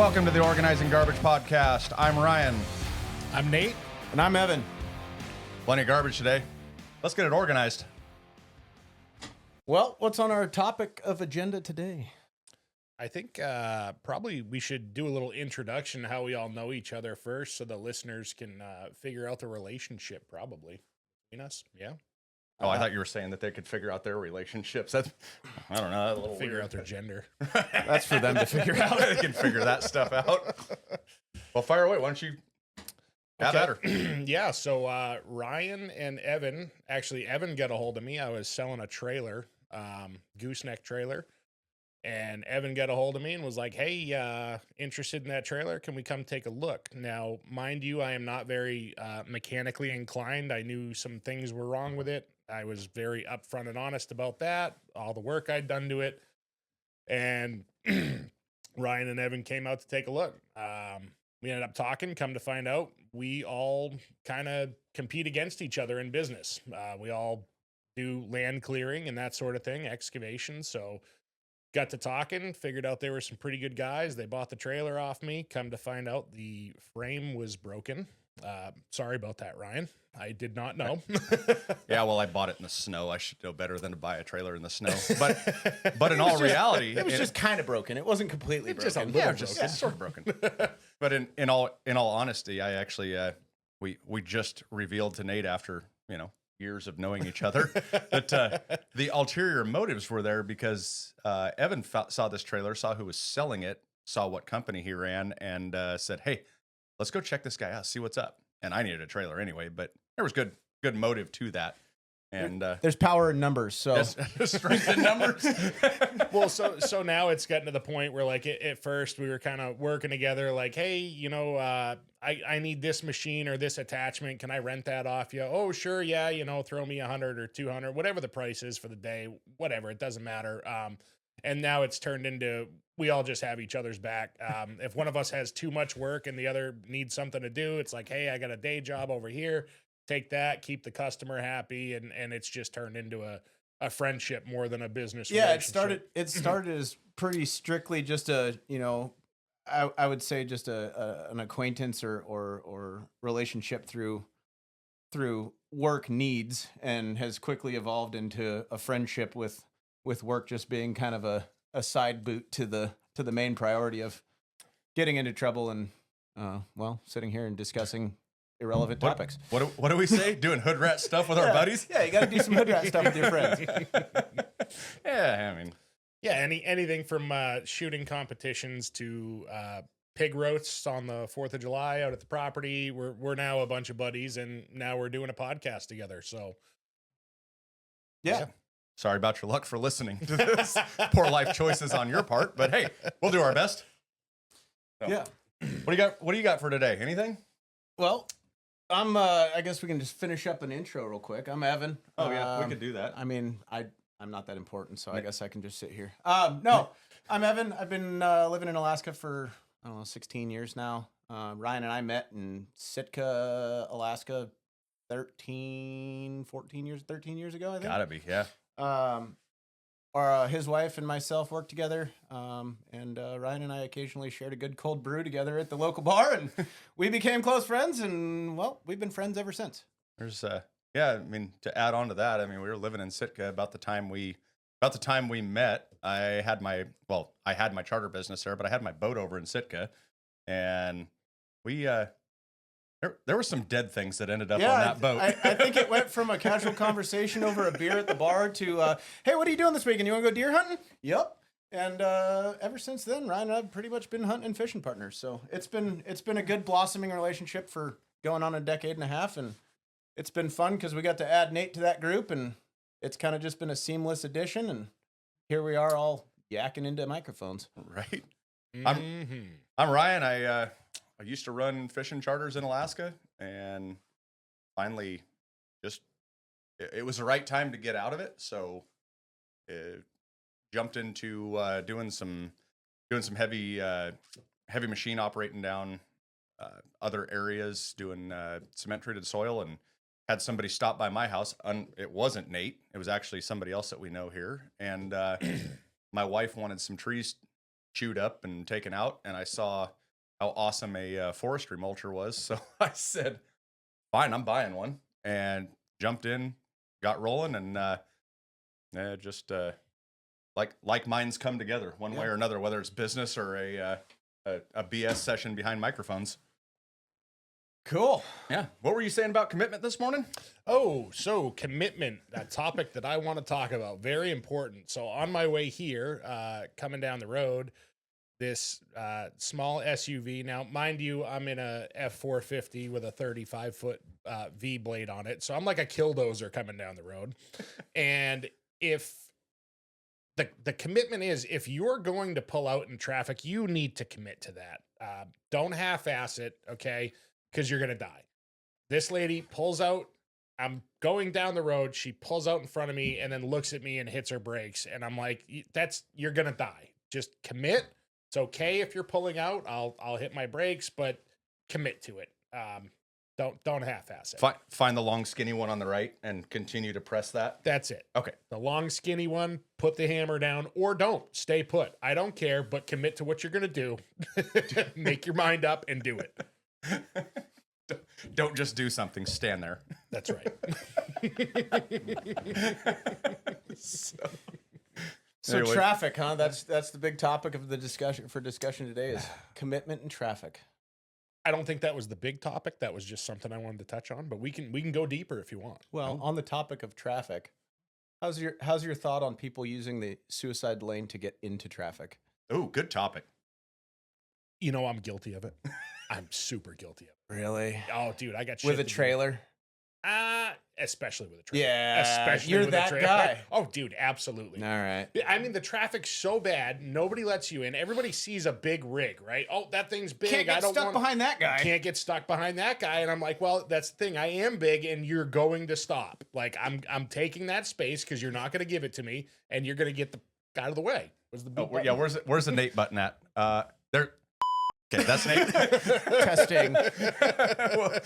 Welcome to the Organizing Garbage Podcast. I'm Ryan. I'm Nate. And I'm Evan. Plenty of garbage today. Let's get it organized. Well, what's on our topic of agenda today? I think probably we should do a little introduction, how we all know each other first, so the listeners can figure out the relationship probably between us. Yeah. Oh, I thought you were saying that they could figure out their relationships. That's, I don't know, a little Figure weird. out their gender. That's for them to figure out. They can figure that stuff out. Well, fire away. Why don't you have at her? Yeah. So Ryan and Evan, actually, Evan got a hold of me. I was selling a trailer, gooseneck trailer. And Evan got a hold of me and was like, hey, interested in that trailer? Can we come take a look? Now, mind you, I am not very mechanically inclined. I knew some things were wrong with it. I was very upfront and honest about that, all the work I'd done to it. And Ryan and Evan came out to take a look. We ended up talking, come to find out, we all kind of compete against each other in business. We all do land clearing and that sort of thing, excavation. So got to talking, figured out they were some pretty good guys. They bought the trailer off me. Come to find out the frame was broken. Sorry about that, Ryan. I did not know. Yeah, well, I bought it in the snow. I should know better than to buy a trailer in the snow. But in all reality, It was just kind of broken. It wasn't completely broken. just a little broken. Sort of broken. But in all honesty, I actually we just revealed to Nate after years of knowing each other that the ulterior motives were there because Evan saw this trailer, saw who was selling it, saw what company he ran, and said, "Hey, let's go check this guy out, see what's up." And I needed a trailer anyway, but there was good motive to that. And there's power in numbers, so strength in numbers. Well, so now it's getting to the point where, like, at first we were kind of working together, like, hey, I need this machine or this attachment. Can I rent that off you? Oh, sure, yeah, throw me 100 or 200, whatever the price is for the day, whatever, it doesn't matter. And now it's turned into we all just have each other's back. If one of us has too much work and the other needs something to do, it's like, hey, I got a day job over here. Take that, keep the customer happy, and it's just turned into a friendship more than a business relationship. It started as pretty strictly just I would say just an acquaintance or relationship through work needs, and has quickly evolved into a friendship with work just being kind of a side boot to the main priority of getting into trouble and sitting here and discussing irrelevant topics. What do we say? Doing hood rat stuff with our buddies? Yeah, you got to do some hood rat stuff with your friends. Yeah, I mean, yeah, anything from shooting competitions to pig roasts on the 4th of July out at the property. We're now a bunch of buddies, and now we're doing a podcast together. So, yeah. Sorry about your luck for listening to this. Poor life choices on your part, but hey, we'll do our best. So, Yeah. What do you got for today? Anything? Well, I guess we can just finish up an intro real quick. I'm Evan. Oh yeah, we could do that. I mean, I'm not that important, so I guess I can just sit here. No, I'm Evan. I've been living in Alaska for 16 years now. Ryan and I met in Sitka, Alaska, 13 years ago, I think. Gotta be, yeah. His wife and myself worked together, and Ryan and I occasionally shared a good cold brew together at the local bar, and we became close friends, and we've been friends ever since. There's I mean, to add on to that, I mean, we were living in Sitka about the time we met. I had my charter business there, but I had my boat over in Sitka, and we there were some dead things that ended up on that boat. I think it went from a casual conversation over a beer at the bar to, hey, what are you doing this weekend? You want to go deer hunting? Yep. And ever since then, Ryan and I have pretty much been hunting and fishing partners. So it's been a good blossoming relationship for going on a decade and a half, and it's been fun because we got to add Nate to that group, and it's kind of just been a seamless addition. And here we are, all yakking into microphones. Right. Mm-hmm. I'm Ryan. I used to run fishing charters in Alaska, and finally it was the right time to get out of it. So jumped into doing some heavy machine operating down other areas, doing cement treated soil, and had somebody stop by my house. It wasn't Nate. It was actually somebody else that we know here. And my wife wanted some trees chewed up and taken out, and I saw how awesome a forestry mulcher was. So I said, fine, I'm buying one, and jumped in, got rolling, and just like minds come together one way or another, whether it's business or a BS session behind microphones. Cool. Yeah. What were you saying about commitment this morning? Oh, so commitment, that topic that I want to talk about, very important. So on my way here, coming down the road, this small SUV. Now, mind you, I'm in a F450 with a 35-foot V blade on it. So I'm like a killdozer coming down the road. And if the commitment is, if you're going to pull out in traffic, you need to commit to that. Don't half-ass it, okay? Because you're going to die. This lady pulls out. I'm going down the road. She pulls out in front of me and then looks at me and hits her brakes. And I'm like, you're going to die. Just commit. It's okay if you're pulling out. I'll hit my brakes, but commit to it. Don't half-ass it. Find the long, skinny one on the right and continue to press that. That's it. Okay. The long, skinny one, put the hammer down, or don't. Stay put. I don't care, but commit to what you're going to do. Make your mind up and do it. Don't just do something. Stand there. That's right. So Anyway. traffic, huh? That's the big topic of the discussion today is commitment and traffic. I don't think that was the big topic. That was just something I wanted to touch on, but we can go deeper if you want. Well, on the topic of traffic, how's your thought on people using the suicide lane to get into traffic? Oh, good topic. You know, I'm guilty of it. I'm super guilty of it. Really? Oh, dude, I got shit With a to do. trailer? Especially with a trailer. Yeah, especially you're with that a trailer. guy. Oh, dude, absolutely. All right. I mean, the traffic's so bad, nobody lets you in. Everybody sees a big rig, right? Oh, that thing's big. Can't get I don't stuck want behind that guy. Can't get stuck behind that guy. And I'm like, well, that's the thing. I am big, and you're going to stop. Like, I'm taking that space because you're not going to give it to me, and you're going to get out of the way. Was the boot button? Where's the Nate button at? There. Okay, that's Nate. Testing. Well,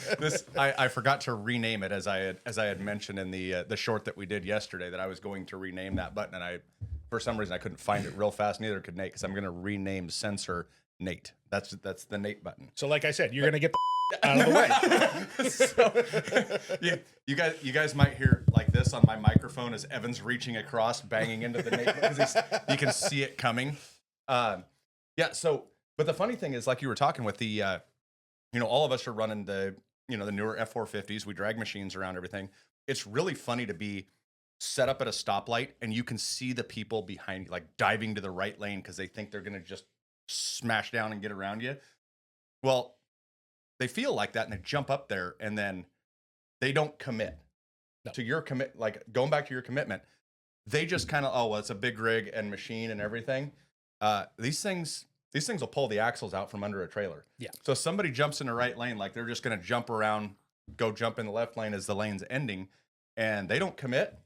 I forgot to rename it as I had mentioned in the short that we did yesterday that I was going to rename that button, and for some reason I couldn't find it real fast. Neither could Nate because I'm going to rename sensor Nate. That's the Nate button. So, like I said, you're going to get the out of the way. So, you guys might hear like this on my microphone as Evan's reaching across, banging into the Nate because you can see it coming. Yeah. So. But the funny thing is, like you were talking with the, all of us are running the newer F450s. We drag machines around everything. It's really funny to be set up at a stoplight and you can see the people behind you, like diving to the right lane because they think they're going to just smash down and get around you. Well, they feel like that and they jump up there and then they don't commit to your commit. Like going back to your commitment, they just kind of, it's a big rig and machine and everything. These things will pull the axles out from under a trailer. Yeah. So if somebody jumps in the right lane, like they're just going to jump around, go jump in the left lane as the lane's ending, and they don't commit.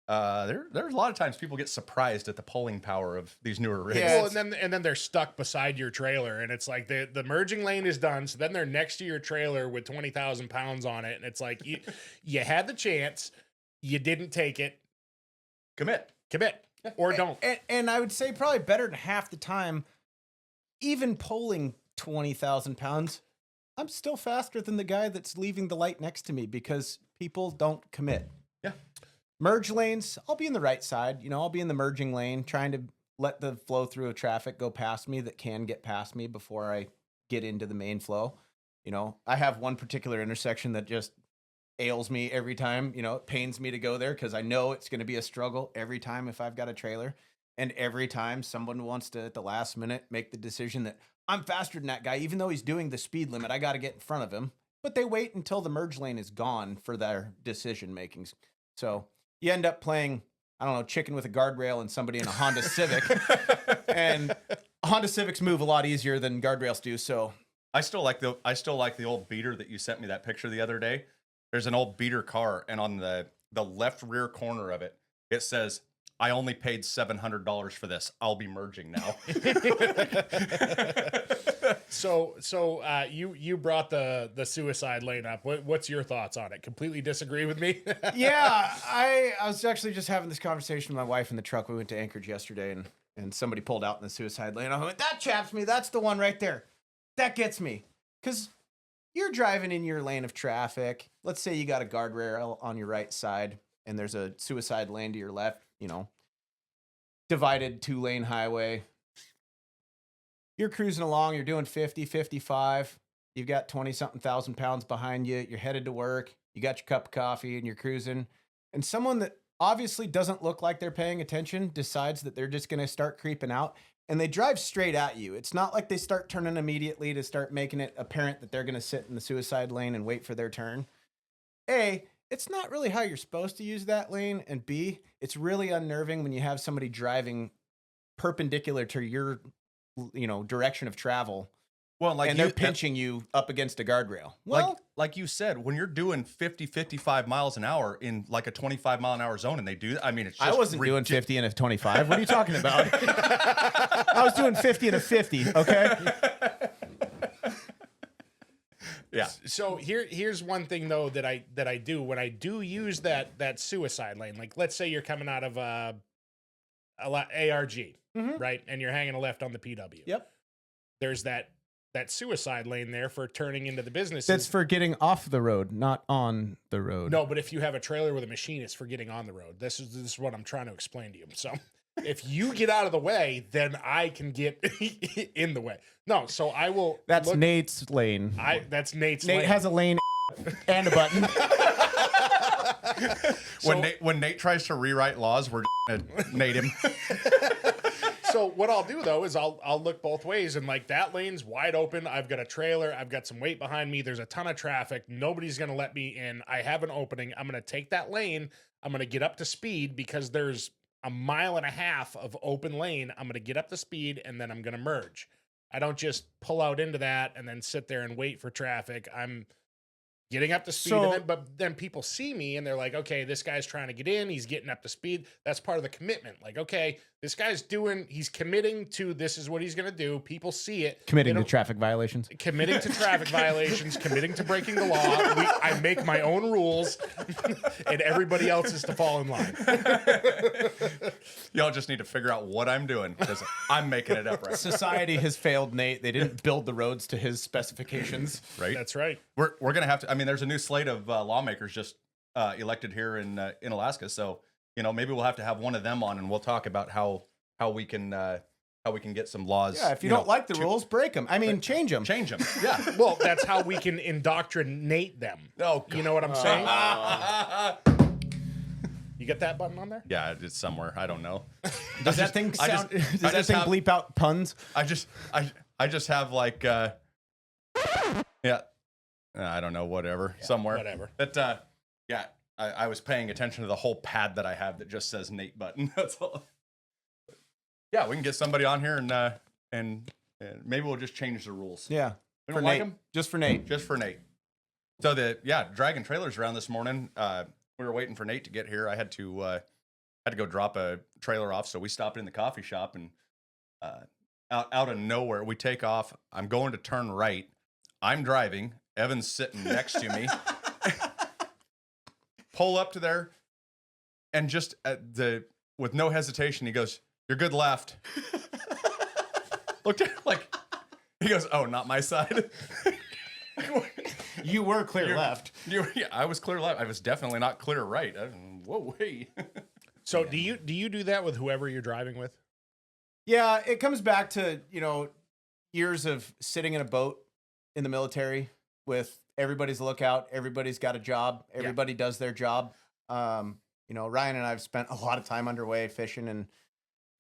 There's a lot of times people get surprised at the pulling power of these newer rigs. Yeah, well, and then they're stuck beside your trailer, and it's like the merging lane is done. So then they're next to your trailer with 20,000 pounds on it, and it's like you had the chance, you didn't take it. Commit or don't. And I would say probably better than half the time. Even pulling 20,000 pounds, I'm still faster than the guy that's leaving the light next to me because people don't commit. Yeah. Merge lanes, I'll be in the right side. I'll be in the merging lane trying to let the flow through of traffic go past me that can get past me before I get into the main flow. I have one particular intersection that just ails me every time. It pains me to go there because I know it's going to be a struggle every time if I've got a trailer. And every time someone wants to, at the last minute, make the decision that I'm faster than that guy, even though he's doing the speed limit, I got to get in front of him. But they wait until the merge lane is gone for their decision makings. So you end up playing, I don't know, chicken with a guardrail and somebody in a Honda Civic. And Honda Civics move a lot easier than guardrails do. So I still like the old beater that you sent me that picture the other day. There's an old beater car, and on the left rear corner of it, it says, I only paid $700 for this. I'll be merging now. So you brought the suicide lane up. What's your thoughts on it? Completely disagree with me? Yeah, I was actually just having this conversation with my wife in the truck. We went to Anchorage yesterday, and and somebody pulled out in the suicide lane. I went, that chaps me. That's the one right there. That gets me. Because you're driving in your lane of traffic. Let's say you got a guardrail on your right side and there's a suicide lane to your left, divided 2-lane highway. You're cruising along. You're doing 50, 55. You've got 20-something thousand pounds behind you. You're headed to work. You got your cup of coffee and you're cruising. And someone that obviously doesn't look like they're paying attention decides that they're just going to start creeping out, and they drive straight at you. It's not like they start turning immediately to start making it apparent that they're going to sit in the suicide lane and wait for their turn. A, it's not really how you're supposed to use that lane. And B, it's really unnerving when you have somebody driving perpendicular to your, direction of travel. Well, and they're pinching you up against a guardrail. Well, like you said, when you're doing 50, 55 miles an hour in like a 25 mile an hour zone and they do that, I mean, it's just I wasn't doing 50 and a 25. What are you talking about? I was doing 50 and a 50, okay? Yeah. So here's one thing though that I do when I do use that suicide lane. Like, let's say you're coming out of a ARG, right? And you're hanging a left on the PW. Yep. There's that suicide lane there for turning into the business. That's for getting off the road, not on the road. No, but if you have a trailer with a machine, it's for getting on the road. This is what I'm trying to explain to you. So if you get out of the way, then I can get in the way. No, so I will. That's Nate's lane. That's Nate's lane. Nate has a lane and a button. When Nate tries to rewrite laws, we're gonna Nate him. So what I'll do though is I'll look both ways, and like that lane's wide open. I've got a trailer. I've got some weight behind me. There's a ton of traffic. Nobody's going to let me in. I have an opening. I'm going to take that lane. I'm going to get up to speed because there's a mile and a half of open lane. I'm going to get up to speed and then I'm going to merge. I don't just pull out into that and then sit there and wait for traffic. I'm getting up to speed, but then people see me and they're like, okay, this guy's trying to get in. He's getting up to speed. That's part of the commitment. Like, okay, this guy's he's committing to this is what he's going to do. People see it. Committing to traffic violations. Committing to traffic violations, committing to breaking the law. I make my own rules and everybody else is to fall in line. Y'all just need to figure out what I'm doing because I'm making it up right. Society has failed Nate. They didn't build the roads to his specifications. Right. That's right. We're going to have to, I mean, there's a new slate of lawmakers just elected here in Alaska. So, maybe we'll have to have one of them on and we'll talk about how we can get some laws. Yeah, if you don't like the rules, break them. I mean, change them. Change them. Yeah. Well, that's how we can indoctrinate them. Oh, you know what I'm saying? You got that button on there? Yeah, it's somewhere. I don't know. Does that thing sound? Does that thing bleep out puns? I just have like yeah. I don't know, whatever, somewhere. Whatever. But yeah, I was paying attention to the whole pad that I have that just says Nate button. That's all. Yeah, we can get somebody on here and maybe we'll just change the rules. Yeah. We don't like them? Just for Nate. Just for Nate. So dragging trailers around this morning. We were waiting for Nate to get here. I had to go drop a trailer off, so we stopped in the coffee shop and out of nowhere we take off. I'm going to turn right. I'm driving. Evan's sitting next to me. Pull up to there, and just with no hesitation, he goes, "You're good left." Looked at like he goes, "Oh, not my side." You were clear left. Yeah, I was clear left. I was definitely not clear right. Whoa, hey. So do you do that with whoever you're driving with? Yeah, it comes back to, years of sitting in a boat in the military with everybody's lookout, everybody's got a job, everybody does their job. Ryan and I have spent a lot of time underway fishing and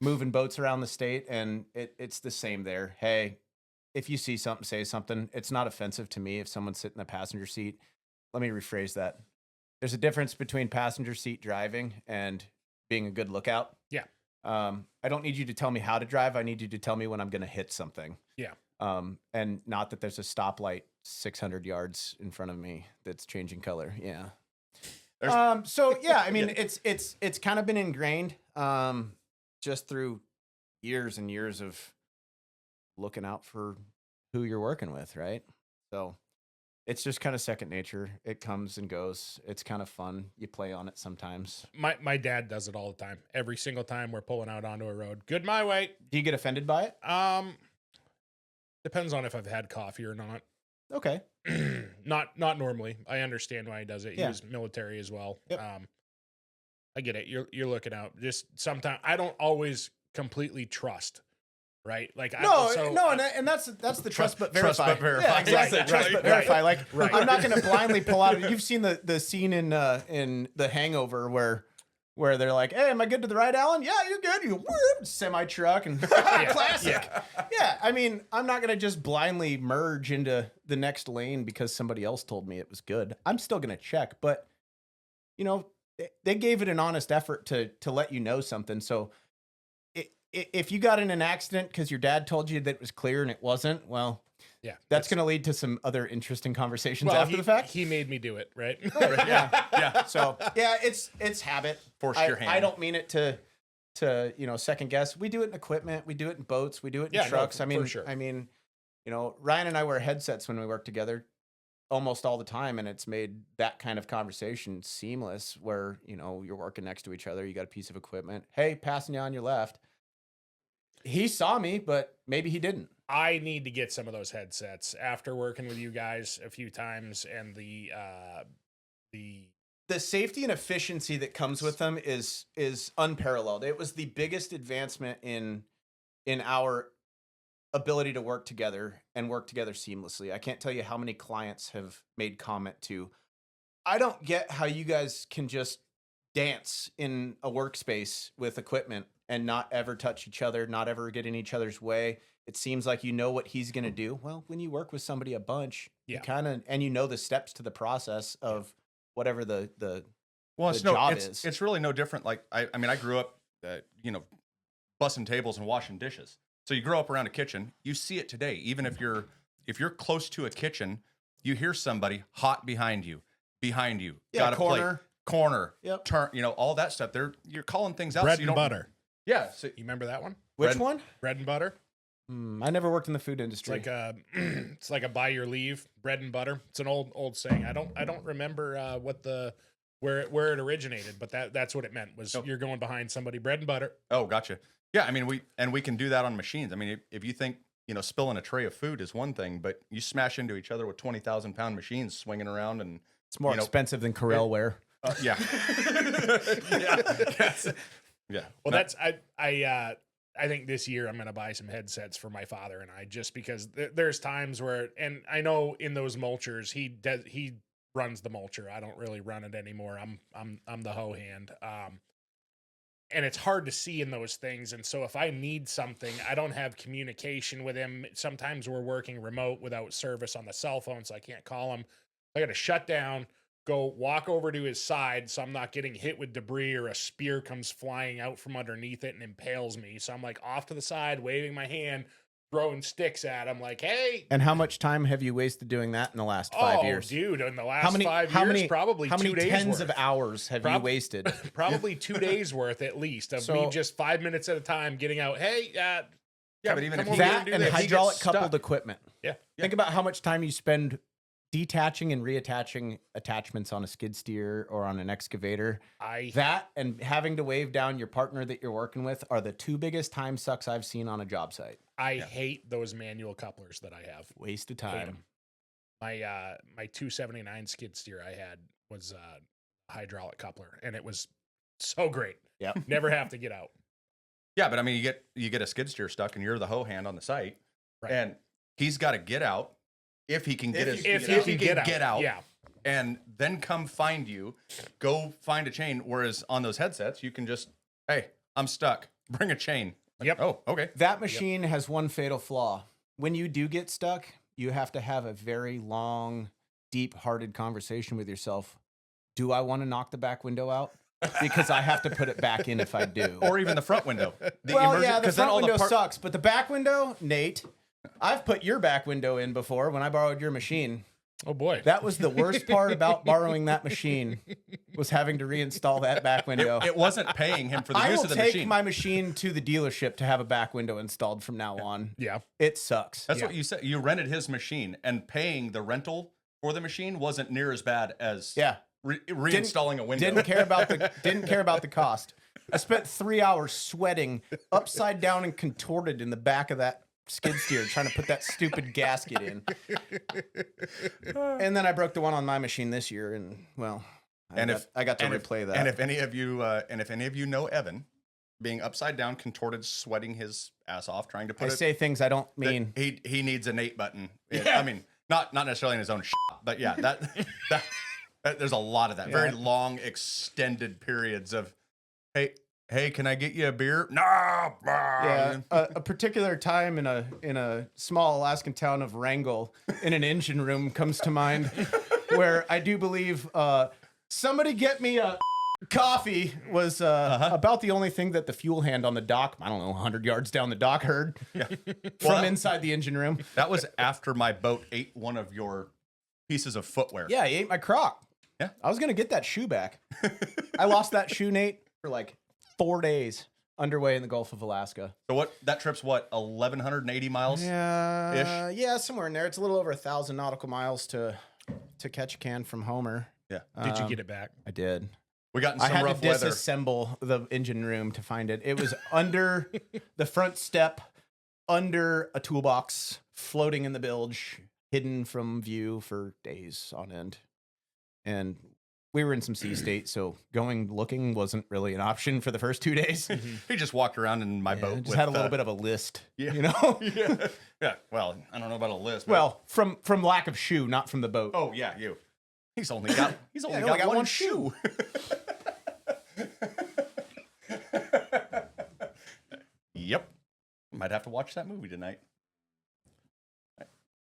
moving boats around the state, and it's the same there. Hey, if you see something, say something. It's not offensive to me if someone's sitting in the passenger seat. Let me rephrase that. There's a difference between passenger seat driving and being a good lookout. Yeah. I don't need you to tell me how to drive. I need you to tell me when I'm going to hit something. Yeah. And not that there's a stoplight 600 yards in front of me that's changing color. Yeah. So yeah, I mean, it's kind of been ingrained, just through years and years of looking out for who you're working with. Right. So It's just kind of second nature. It comes and goes. It's kind of fun. You play on it sometimes. My dad does it all the time. Every single time we're pulling out onto a road. Good my way. Do you get offended by it? Depends on if I've had coffee or not. Okay. Not normally. I understand why he does it. He Yeah. was military as well. Yep. I get it. You're looking out. Just sometimes I don't always completely trust. Right? Like and that's the trust but verify. Trust but verify. Yeah, exactly. Right, Trust right, but right. verify. Like Right. I'm not going to blindly pull out. You've seen the scene in The Hangover where they're like, "Hey, am I good to the right, Alan? Yeah, you're good." You semi truck and classic. Yeah, I mean, I'm not going to just blindly merge into the next lane because somebody else told me it was good. I'm still going to check, but you know, they gave it an honest effort to let you know something. So if you got in an accident because your dad told you that it was clear and it wasn't, well, Yeah. that's going to lead to some other interesting conversations Well, after the fact. He made me do it, right? Yeah. So yeah, it's habit. Force your hand. I don't mean it to second guess. We do it in equipment. We do it in boats. We do it in Yeah, no, trucks. for sure. I mean, Ryan and I wear headsets when we work together almost all the time, and it's made that kind of conversation seamless where, you're working next to each other. You got a piece of equipment. Hey, passing you on your left. He saw me, but maybe he didn't. I need to get some of those headsets after working with you guys a few times, and the safety and efficiency that comes with them is unparalleled. It was the biggest advancement in our ability to work together and work together seamlessly. I can't tell you how many clients have made comment to, I don't get how you guys can just dance in a workspace with equipment and not ever touch each other, not ever get in each other's way. It seems like you know what he's going to do. Well, when you work with somebody a bunch, you kind of, and you know the steps to the process of whatever the job is. It's really no different. Like, I mean, I grew up, bussing tables and washing dishes. So you grow up around a kitchen, you see it today. Even if you're close to a kitchen, you hear somebody hot behind you, Yeah, got a corner. corner, Yep. turn, all that stuff. You're calling things out. bread so you and don't, butter. Yeah. So You remember that one? Which one? Bread and butter. I never worked in the food It's industry. like it's like a buy your leave. Bread and butter. It's an old saying. I don't remember where it originated, but that's what it meant. Was you're going behind somebody. Bread and butter. Oh, gotcha. Yeah, I mean, we can do that on machines. I mean, if you think, spilling a tray of food is one thing, but you smash into each other with 20,000-pound machines swinging around, and It's more expensive than Corel ware. yeah, yeah. Well, I think this year I'm going to buy some headsets for my father and I, just because there's times where, and I know in those mulchers he runs the mulcher. I don't really run it anymore. I'm the hoe hand. And it's hard to see in those things. And so if I need something, I don't have communication with him. Sometimes we're working remote without service on the cell phone, so I can't call him. I got to shut down, go walk over to his side so I'm not getting hit with debris or a spear comes flying out from underneath it and impales me. So I'm like off to the side, waving my hand, throwing sticks at him like, hey. And how much time have you wasted doing that in the last 5 years? Dude, in the last 5 years, probably 2 days worth. How many tens of hours have you wasted? Probably 2 days worth at least of me just 5 minutes at a time getting out. Hey, but even if that and hydraulic coupled equipment. Yeah. Think about how much time you spend detaching and reattaching attachments on a skid steer or on an excavator. That and having to wave down your partner that you're working with are the two biggest time sucks I've seen on a job site. I hate those manual couplers that I have. Waste of Hate time. 'em. My 279 skid steer I had was a hydraulic coupler, and it was so great. Yeah. Never have to get out. Yeah, but I mean, you get a skid steer stuck, and you're the hoe hand on the site, Right. and he's got to get out if he can get If he can get out. Yeah. and then come find you, go find a chain. Whereas on those headsets, you can just, hey, I'm stuck. Bring a chain. Like, Yep. Oh, okay. That machine has one fatal flaw. When you do get stuck, you have to have a very long, deep-hearted conversation with yourself. Do I want to knock the back window out? Because I have to put it back in if I do. Or even the front window. The front window sucks, but the back window, Nate, I've put your back window in before when I borrowed your machine. Oh boy. That was the worst part about borrowing that machine, was having to reinstall that back window. It wasn't paying him for the I use will of the take machine. my machine to the dealership to have a back window installed from now on. Yeah. It sucks. That's what you said. You rented his machine, and paying the rental for the machine wasn't near as bad as Yeah. reinstalling a window. Didn't care about the cost. I spent 3 hours sweating upside down and contorted in the back of that skid steer trying to put that stupid gasket in. And then I broke the one on my machine this year, and well, I got to replay that. And if any of you know Evan, being upside down, contorted, sweating his ass off, trying to put I say things I don't mean. He needs an 8 button. I mean, not necessarily in his own shop, but yeah, that there's a lot of that. Very long, extended periods of, hey, can I get you a beer? No. Yeah, a particular time in a small Alaskan town of Wrangell in an engine room comes to mind, where I do believe somebody get me a coffee was about the only thing that the fuel hand on the dock, I don't know, 100 yards down the dock heard from inside the engine room. That was after my boat ate one of your pieces of footwear. Yeah, he ate my Croc. Yeah. I was going to get that shoe back. I lost that shoe, Nate, for like 4 days underway in the Gulf of Alaska. So that trip's what, 1,180 miles? Yeah, somewhere in there. It's a little over 1,000 nautical miles to catch a can from Homer. Yeah. Did you get it back? I did. We got in some I had rough to weather. disassemble the engine room to find it. It was under the front step, under a toolbox, floating in the bilge, hidden from view for days on end. And we were in some sea state, so looking wasn't really an option for the first 2 days. He just walked around in my boat. Just with, had a little bit of a list, yeah. you know? Yeah. Well, I don't know about a list. But Well, from lack of shoe, not from the boat. oh yeah, you. He's only got one shoe. Yep. Might have to watch that movie tonight.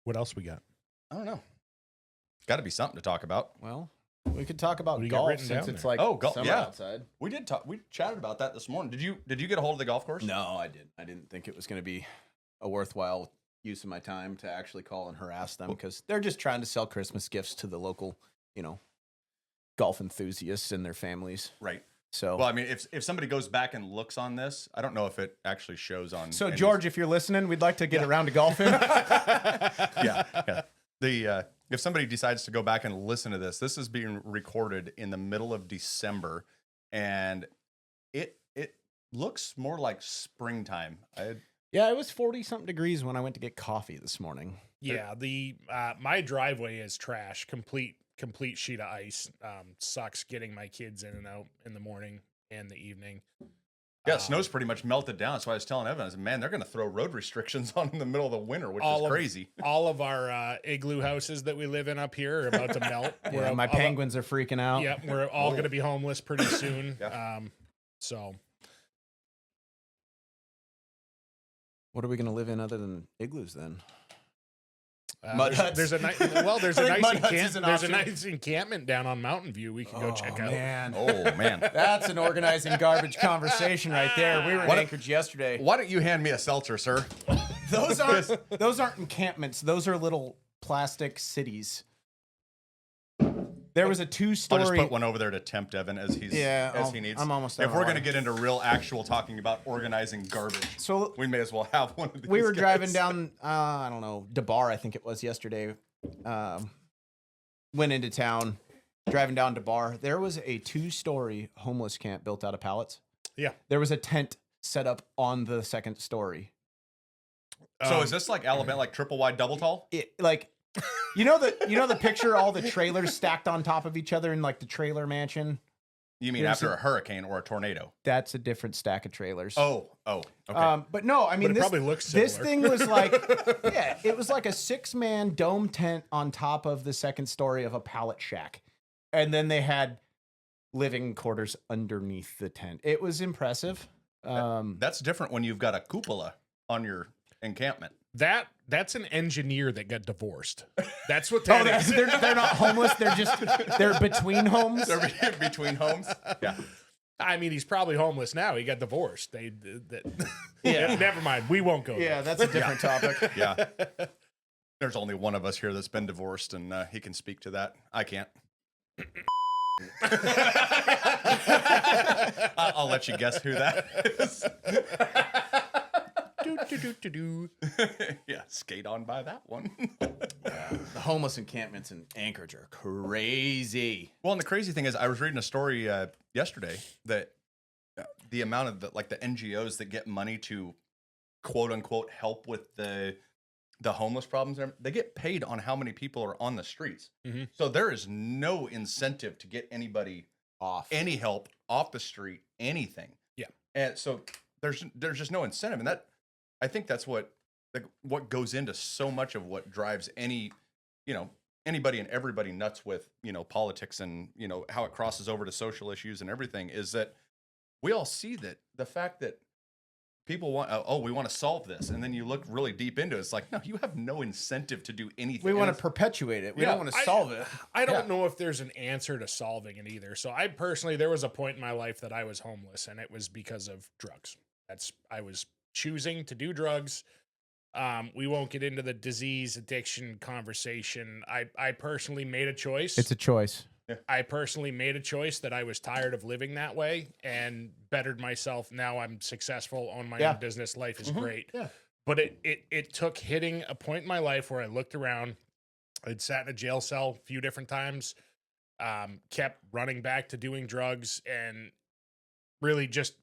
What else we got? I don't know. Got to be something to talk about. Well, we could talk about What do you got golf written since down it's there? like golf, summer yeah. outside. We did talk. We chatted about that this morning. Did you get a hold of the golf course? No, I didn't. I didn't think it was going to be a worthwhile use of my time to actually call and harass them because they're just trying to sell Christmas gifts to the local, golf enthusiasts and their families. Right. So, Well, I mean, if somebody goes back and looks on this, I don't know if it actually shows on. so any- George, if you're listening, we'd like to get around to golfing. yeah. If somebody decides to go back and listen to this is being recorded in the middle of December, and it looks more like springtime. Yeah, it was 40-something degrees when I went to get coffee this morning. Yeah, the my driveway is trash, complete sheet of ice. Sucks getting my kids in and out in the morning and the evening. Yeah, snow's pretty much melted down. That's why I was telling Evan, I said, man, they're going to throw road restrictions on in the middle of the winter, which is crazy. All of our igloo houses that we live in up here are about to melt. Yeah, my penguins are freaking out. Yep, we're all going to be homeless pretty soon. Yeah. So What are we going to live in other than igloos then? Mud huts. There's a nice option. nice encampment down on Mountain View we can go check out. Man. Oh, man. That's an organizing garbage conversation right there. We were in Anchorage yesterday. Why don't you hand me a seltzer, sir? Those aren't encampments. Those are little plastic cities. There was a I'll two-story. just put one over there to tempt Evan as he needs. I'm almost If out of we're going to water. get into real actual talking about organizing garbage, So we may as well have one of these. we were guys. driving down, I don't know, DeBar, I think it was yesterday. Went into town, driving down DeBar. There was a two-story homeless camp built out of pallets. Yeah. There was a tent set up on the second story. So is this like Alabama, like triple wide, double tall? You know the picture, all the trailers stacked on top of each other in like the trailer mansion? You mean There's after a hurricane or a tornado? That's a different stack of trailers. Oh, okay. But no, I mean, But it probably looks this similar. thing was like, yeah, it was like a 6-man dome tent on top of the second story of a pallet shack. And then they had living quarters underneath the tent. It was impressive. That's different when you've got a cupola on your encampment. That's an engineer that got divorced. That's what that is. they're not homeless. They're between homes. They're between homes. Yeah. I mean, he's probably homeless now. He got divorced. Yeah. Never mind. We won't go there. Yeah, that's a different topic. Yeah. There's only one of us here that's been divorced, and he can speak to that. I can't. I'll let you guess who that is. Yeah, skate on by that one. The homeless encampments in Anchorage are crazy. Well, and the crazy thing is, I was reading a story yesterday that the amount of the NGOs that get money to quote unquote help with the homeless problems, they get paid on how many people are on the streets. Mm-hmm. So there is no incentive to get anybody Off any help off the street, anything. Yeah. And so there's just no incentive. And that, I think that's what goes into so much of what drives anybody and everybody nuts with, politics and, how it crosses over to social issues and everything, is that we all see that the fact that people want, we want to solve this. And then you look really deep into it. It's like, no, you have no incentive to do anything. We want to perpetuate it. We don't want to solve it. I don't know if there's an answer to solving it either. So I personally, there was a point in my life that I was homeless, and it was because of drugs. I was choosing to do drugs. We won't get into the disease addiction conversation. I personally made a choice. It's a choice. I personally made a choice that I was tired of living that way and bettered myself. Now I'm successful, own my own business. Life is great. Yeah. But it took hitting a point in my life where I looked around. I'd sat in a jail cell a few different times, kept running back to doing drugs, and really just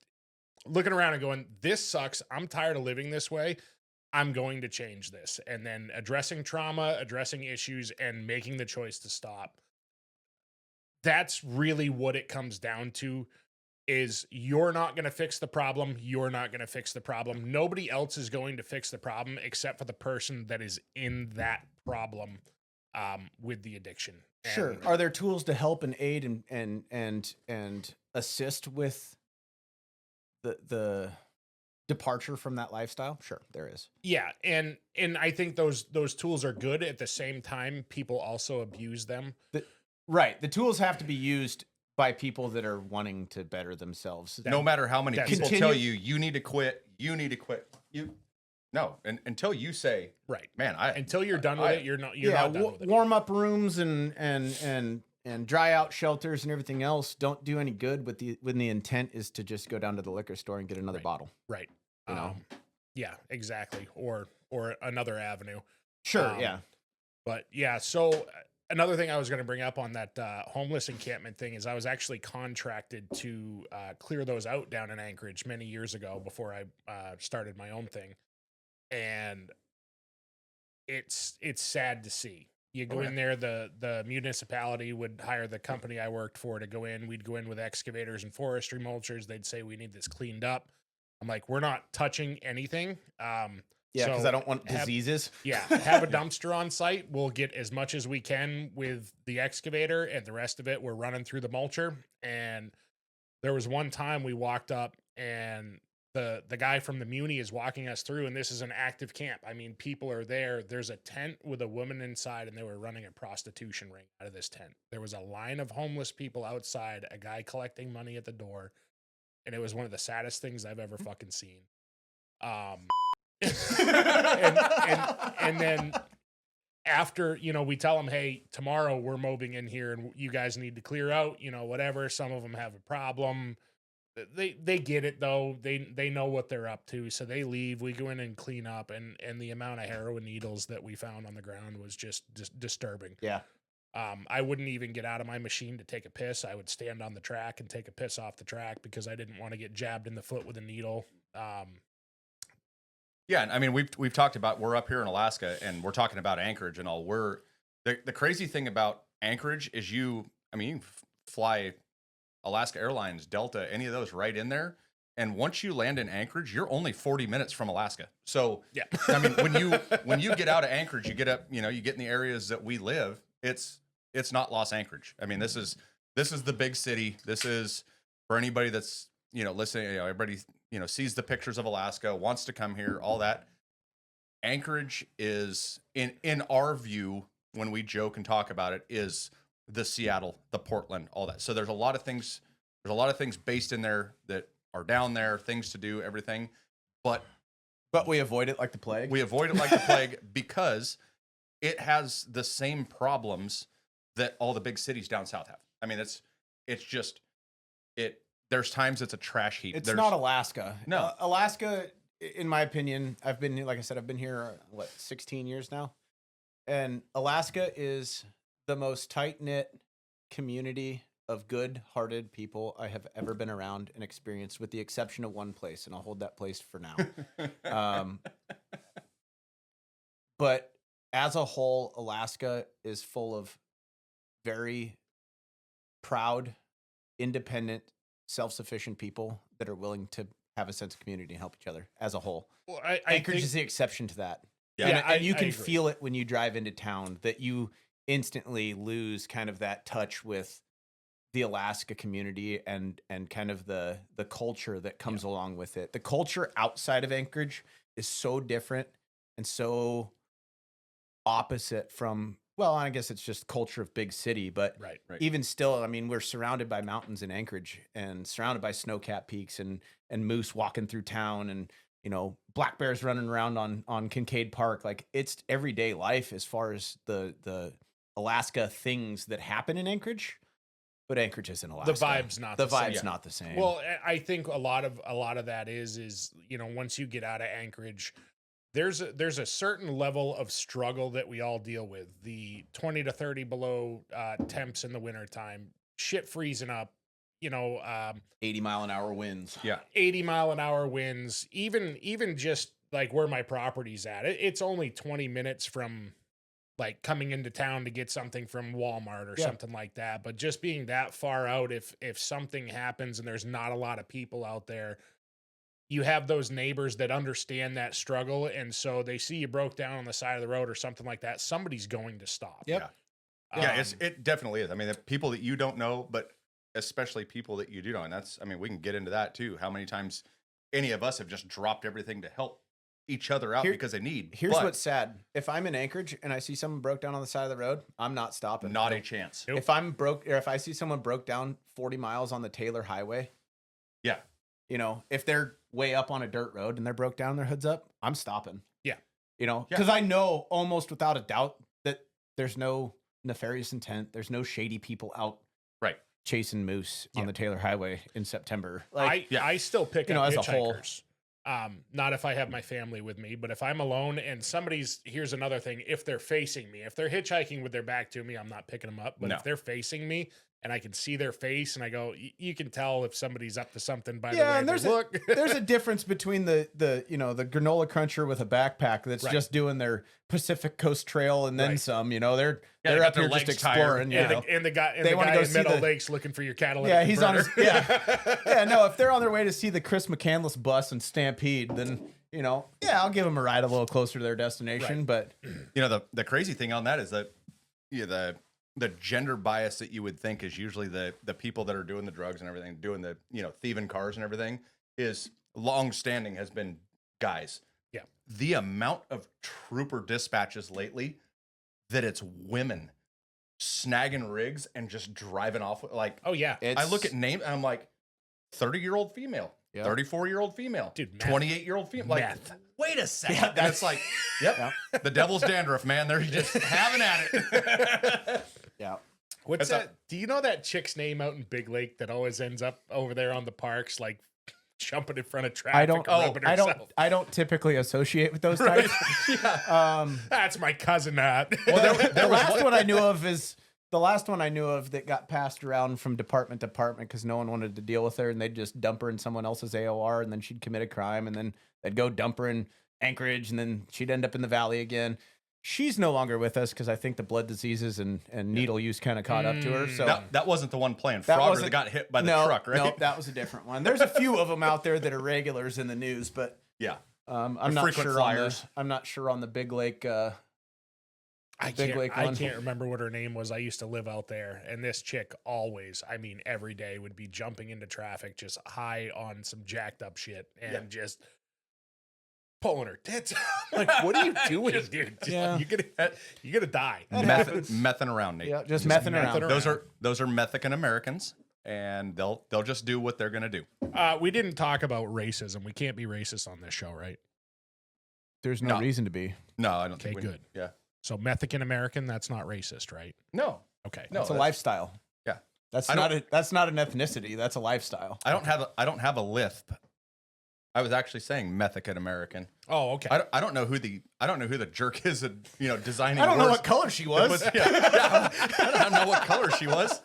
looking around and going, this sucks. I'm tired of living this way. I'm going to change this. And then addressing trauma, addressing issues, and making the choice to stop. That's really what it comes down to, is you're not going to fix the problem. You're not going to fix the problem. Nobody else is going to fix the problem except for the person that is in that problem with the addiction. Sure. Are there tools to help and aid and assist with the departure from that lifestyle? Sure, there is. Yeah, and I think those tools are good. At the same time, people also abuse them. Right. The tools have to be used by people that are wanting to better themselves. No matter how many people tell you, you need to quit, no. And until you say, right, man, until you're done with it, you're not done with it. Warm up rooms and dry out shelters and everything else don't do any good when the intent is to just go down to the liquor store and get another bottle. Right. You know? Yeah, exactly. Or another avenue. Sure. Yeah. But yeah, so another thing I was going to bring up on that homeless encampment thing is I was actually contracted to clear those out down in Anchorage many years ago before I started my own thing. And it's sad to see. You go in there, the municipality would hire the company I worked for to go in. We'd go in with excavators and forestry mulchers. They'd say, we need this cleaned up. I'm like, we're not touching anything. Yeah, because I don't want diseases. Have a dumpster on site. We'll get as much as we can with the excavator, and the rest of it we're running through the mulcher. And there was one time we walked up, and the guy from the Muni is walking us through, and this is an active camp. I mean, people are there. There's a tent with a woman inside, and they were running a prostitution ring out of this tent. There was a line of homeless people outside, a guy collecting money at the door, and it was one of the saddest things I've ever fucking seen. And then after, we tell them, hey, tomorrow we're moving in here and you guys need to clear out, whatever. Some of them have a problem. They get it though. They know what they're up to. So they leave. We go in and clean up, and the amount of heroin needles that we found on the ground was just disturbing. Yeah. I wouldn't even get out of my machine to take a piss. I would stand on the track and take a piss off the track because I didn't want to get jabbed in the foot with a needle. Yeah, I mean, we've talked about, we're up here in Alaska and we're talking about Anchorage and all. The crazy thing about Anchorage is you fly Alaska Airlines, Delta, any of those right in there. And once you land in Anchorage, you're only 40 minutes from Alaska. So yeah, I mean, when you get out of Anchorage, you get up, you get in the areas that we live. It's not Los Anchorage. I mean, this is the big city. This is for anybody that's listening. Everybody sees the pictures of Alaska, wants to come here, all that. Anchorage is in our view, when we joke and talk about it, is the Seattle, the Portland, all that. So there's a lot of things based in there that are down there, things to do, everything. But we avoid it like the plague. We avoid it like the plague because it has the same problems that all the big cities down south have. I mean, it's just there's times it's a trash heap. It's not Alaska. No. Alaska in my opinion, like I said, I've been here, 16 years now. And Alaska is the most tight-knit community of good-hearted people I have ever been around and experienced, with the exception of one place, and I'll hold that place for now. But as a whole, Alaska is full of very proud, independent, self-sufficient people that are willing to have a sense of community and help each other as a whole. Well, Anchorage is the exception to that. Yeah, And you I can agree. feel it when you drive into town, that you instantly lose kind of that touch with the Alaska community and kind of the culture that comes along with it. The culture outside of Anchorage is so different and so opposite from, well, I guess it's just culture of big city, but Right. even still, I mean, we're surrounded by mountains in Anchorage and surrounded by snow-capped peaks and moose walking through town, and black bears running around on Kincaid Park. Like, it's everyday life as far as the Alaska things that happen in Anchorage, but Anchorage isn't Alaska. The vibe's not the the same. vibe's not the same. Well, I think a lot of that is once you get out of Anchorage, there's a certain level of struggle that we all deal with. The 20 to 30 below temps in the wintertime, shit freezing up, 80-mile-an-hour winds. Yeah. 80-mile-an-hour winds, even just like where my property's at. It's only 20 minutes from like coming into town to get something from Walmart or something like that. But just being that far out, if something happens and there's not a lot of people out there, you have those neighbors that understand that struggle. And so they see you broke down on the side of the road or something like that. Somebody's going to stop. Yep. Yeah, it definitely is. I mean, the people that you don't know, but especially people that you do know. And we can get into that too. How many times any of us have just dropped everything to help each other out because they need. Here's what's sad. If I'm in Anchorage and I see someone broke down on the side of the road, I'm not stopping. Not a chance. Nope. If I see someone broke down 40 miles on the Taylor Highway, Yeah. If they're way up on a dirt road and they're broke down, their hood's up, I'm stopping. Yeah. Because I know almost without a doubt that there's no nefarious intent. There's no shady people out chasing moose on the Taylor Highway in September. I still pick up as a whole. hitchhikers. Not if I have my family with me, but if I'm alone and here's another thing, if they're facing me, if they're hitchhiking with their back to me, I'm not picking them up. But if they're facing me and I can see their face and I go, you can tell if somebody's up to something by the way and they look. There's a difference between the granola cruncher with a backpack that's just doing their Pacific Coast Trail and then some. They're up here just exploring. And the guy They in wanna go Meadow see the- Lakes looking for your catalytic. Yeah, he's on his converter. no. If they're on their way to see the Chris McCandless bus and Stampede, then I'll give them a ride a little closer to their destination. But the crazy thing on that is that the gender bias that you would think is usually the people that are doing the drugs and everything, doing the thieving cars and everything, is long standing has been guys. Yeah. The amount of trooper dispatches lately that it's women snagging rigs and just driving off like, Oh yeah. I look at name and I'm like, 30-year-old female, 34-year-old female, Dude, meth. 28-year-old female. Like, Meth. wait a second. And it's like, the devil's dandruff, man. They're just having at it. yeah. What's That's that? Do you know that chick's name out in Big Lake that always ends up over there on the parks, like jumping in front of traffic? I don't typically associate with those types. That's my cousin. That. Well, The last one I knew of that got passed around from department to department because no one wanted to deal with her, and they'd just dump her in someone else's AOR, and then she'd commit a crime, and then they'd go dump her in Anchorage, and then she'd end up in the valley again. She's no longer with us because I think the blood diseases and needle use kind of caught up to her. So that wasn't the one playing That Frogger wasn't- that got hit by the truck, right? No, that was a different one. There's a few of them out there that are regulars in the news, but Yeah. I'm The not frequent sure flyers. I'm not sure on the Big Lake. I Big Lake one. can't remember what her name was. I used to live out there, and this chick always, I mean, every day would be jumping into traffic, just high on some jacked up shit, and just pulling her tits. Like, what are you doing, dude? You're gonna die. Mething around, Nate. Yeah, just messing around. Those are Mexican Americans, and they'll just do what they're gonna do. We didn't talk about racism. We can't be racist on this show, right? There's no No. reason to be. No, I don't Okay, think we. good. Yeah. So Mexican American, that's not racist, right? No, Okay. No. It's a that's- lifestyle. Yeah. That's I not an ethnicity. That's a lifestyle. I don't have a lisp. I was actually saying Methicate American. Oh, okay. I don't know who the jerk is at, designing I don't know words. what color she was. Yeah, I don't know what color she was.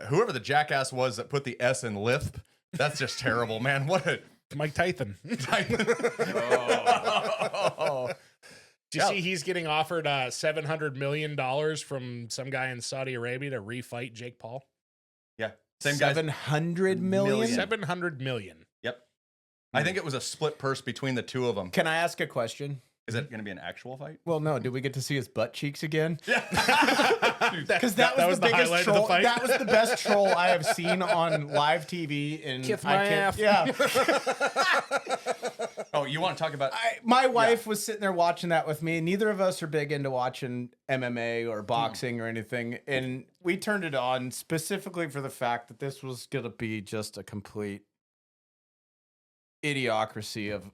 Whoever the jackass was that put the S in lisp, that's just terrible, man. What a Mike Tyson. Do you see he's getting offered $700 million from some guy in Saudi Arabia to refight Jake Paul? Yeah, same guy. 700 million? 700 million. Yep. I think it was a split purse between the two of them. Can I ask a question? Is it going to be an actual fight? Well, no. Did we get to see his butt cheeks again? Yeah. Because that was the biggest highlight of the troll. fight. That was the best troll I have seen on live TV. And Kiss I my can't- ass. Yeah. Oh, you want to talk about? My wife was sitting there watching that with me. Neither of us are big into watching MMA or boxing or anything. And we turned it on specifically for the fact that this was going to be just a complete idiocracy of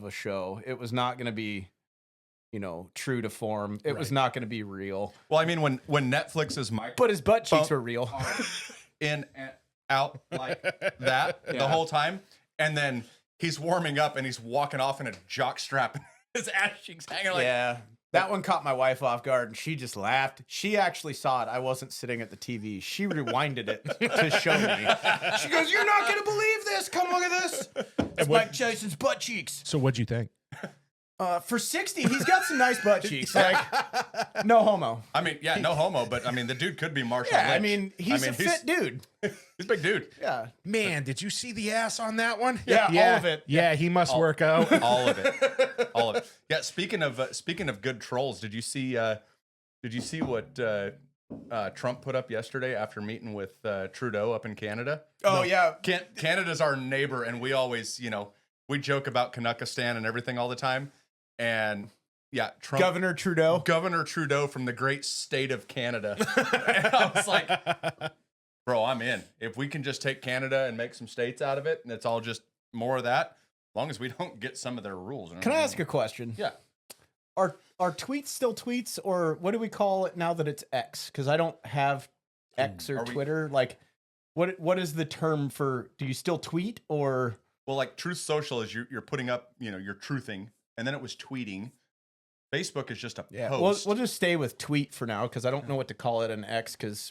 a show. It was not going to be, true to form. It was not going to be real. Well, I mean, when Netflix's mic But his butt cheeks were real. in and out like that the whole time, and then he's warming up and he's walking off in a jock strap, and his ass cheeks hanging like. Yeah. That one caught my wife off guard, and she just laughed. She actually saw it. I wasn't sitting at the TV. She rewinded it to show me. She goes, "You're not going to believe this. Come look at this. It's Mike Tyson's butt cheeks." So what'd you think? For 60, he's got some nice butt cheeks. Like, no homo. I mean, yeah, no homo, but I mean, the dude could be Marshall Yeah, Lynch. I mean, he's a fit dude. He's a big dude. Yeah. Man, did you see the ass on that one? Yeah, all of it. Yeah, he must work out. All of it. All of it. Yeah. Speaking of good trolls, did you see what Trump put up yesterday after meeting with Trudeau up in Canada? Oh, yeah. Canada's our neighbor, and we always, we joke about Canuckistan and everything all the time. And yeah, Trump, Governor Trudeau from the great state of Canada. And I was like, bro, I'm in. If we can just take Canada and make some states out of it, and it's all just more of that, as long as we don't get some of their rules. Can I ask a question? Yeah. Are tweets still tweets, or what do we call it now that it's X? Because I don't have X or Twitter. Like, what is the term for? Do you still tweet or? Well, like Truth Social is you're putting up, you're truthing, and then it was tweeting. Facebook is just a post. We'll just stay with tweet for now because I don't know what to call it an X. Because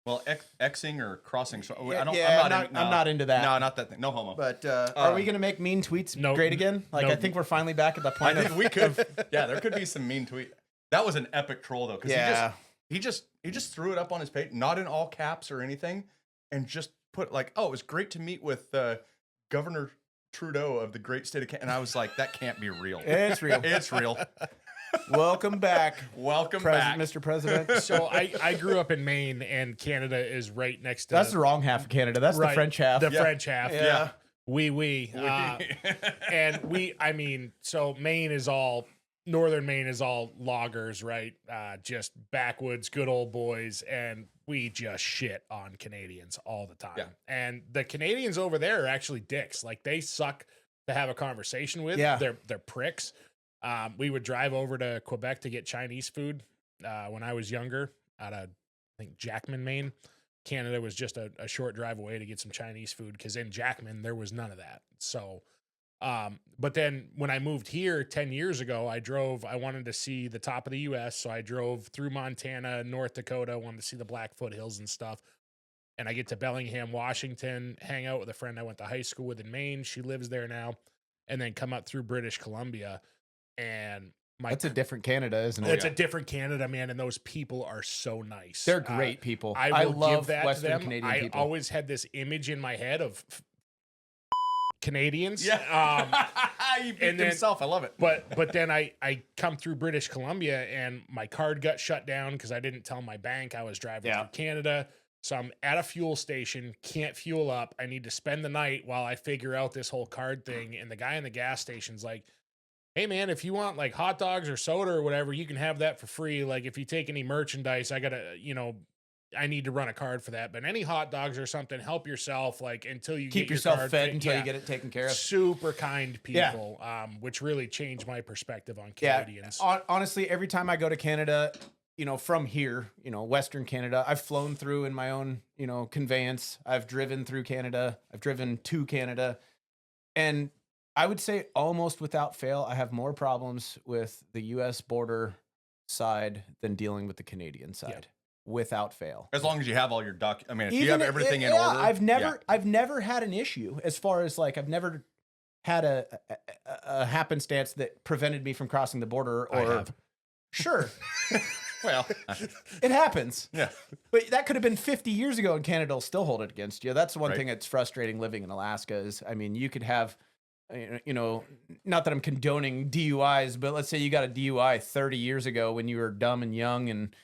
Xing or crossing. So I'm not into that. No, not that thing. No homo. But are we gonna make mean tweets great again? Like I think we're finally back at the point. I think we could. Yeah, there could be some mean tweet. That was an epic troll though, because he just threw it up on his page, not in all caps or anything, and just put like, "Oh, it was great to meet with Governor Trudeau of the great state of Canada." And I was like, that can't be real. It's real. It's real. Welcome back. Welcome back, Mr. President. So I grew up in Maine, and Canada is right next to. That's the wrong half of Canada. That's the French half. The French half. Yeah. Oui. And I mean, so northern Maine is all loggers, right? Just backwoods, good old boys, and we just shit on Canadians all the time. Yeah. And the Canadians over there are actually dicks. Like, they suck to have a conversation with. Yeah. They're pricks. We would drive over to Quebec to get Chinese food when I was younger out of, I think, Jackman, Maine. Canada was just a short drive away to get some Chinese food because in Jackman, there was none of that. So, but then when I moved here 10 years ago, I wanted to see the top of the U.S. So I drove through Montana, North Dakota, wanted to see the Blackfoot Hills and stuff. And I get to Bellingham, Washington, hang out with a friend I went to high school with in Maine. She lives there now. And then come up through British Columbia. And that's a different Canada, isn't it? It's a different Canada, man. And those people are so nice. They're great people. I love give that Western to them. Canadian I people. always had this image in my head of Canadians. Yeah. He beat himself. I love it. But then I come through British Columbia and my card got shut down because I didn't tell my bank I was driving through Canada. So I'm at a fuel station, can't fuel up. I need to spend the night while I figure out this whole card thing. And the guy in the gas station's like, "Hey man, if you want like hot dogs or soda or whatever, you can have that for free. Like if you take any merchandise, I need to run a card for that. But any hot dogs or something, help yourself, like until you keep get yourself your card fed until you get it taken care of." Super kind people, which really changed my perspective on Canadians. Yeah. Honestly, every time I go to Canada, from here, Western Canada, I've flown through in my own, conveyance. I've driven through Canada. I've driven to Canada. And I would say almost without fail, I have more problems with the U.S. border side than dealing with the Canadian side. Without fail. As long as you have all your I mean, if Even you have everything in order. I've never had an issue as far as like, I've never had a happenstance that prevented me from crossing the border or sure. Well, it happens. Yeah. But that could have been 50 years ago and Canada will still hold it against you. That's one Right. thing that's frustrating living in Alaska is, I mean, you could have, not that I'm condoning DUIs, but let's say you got a DUI 30 years ago when you were dumb and young and,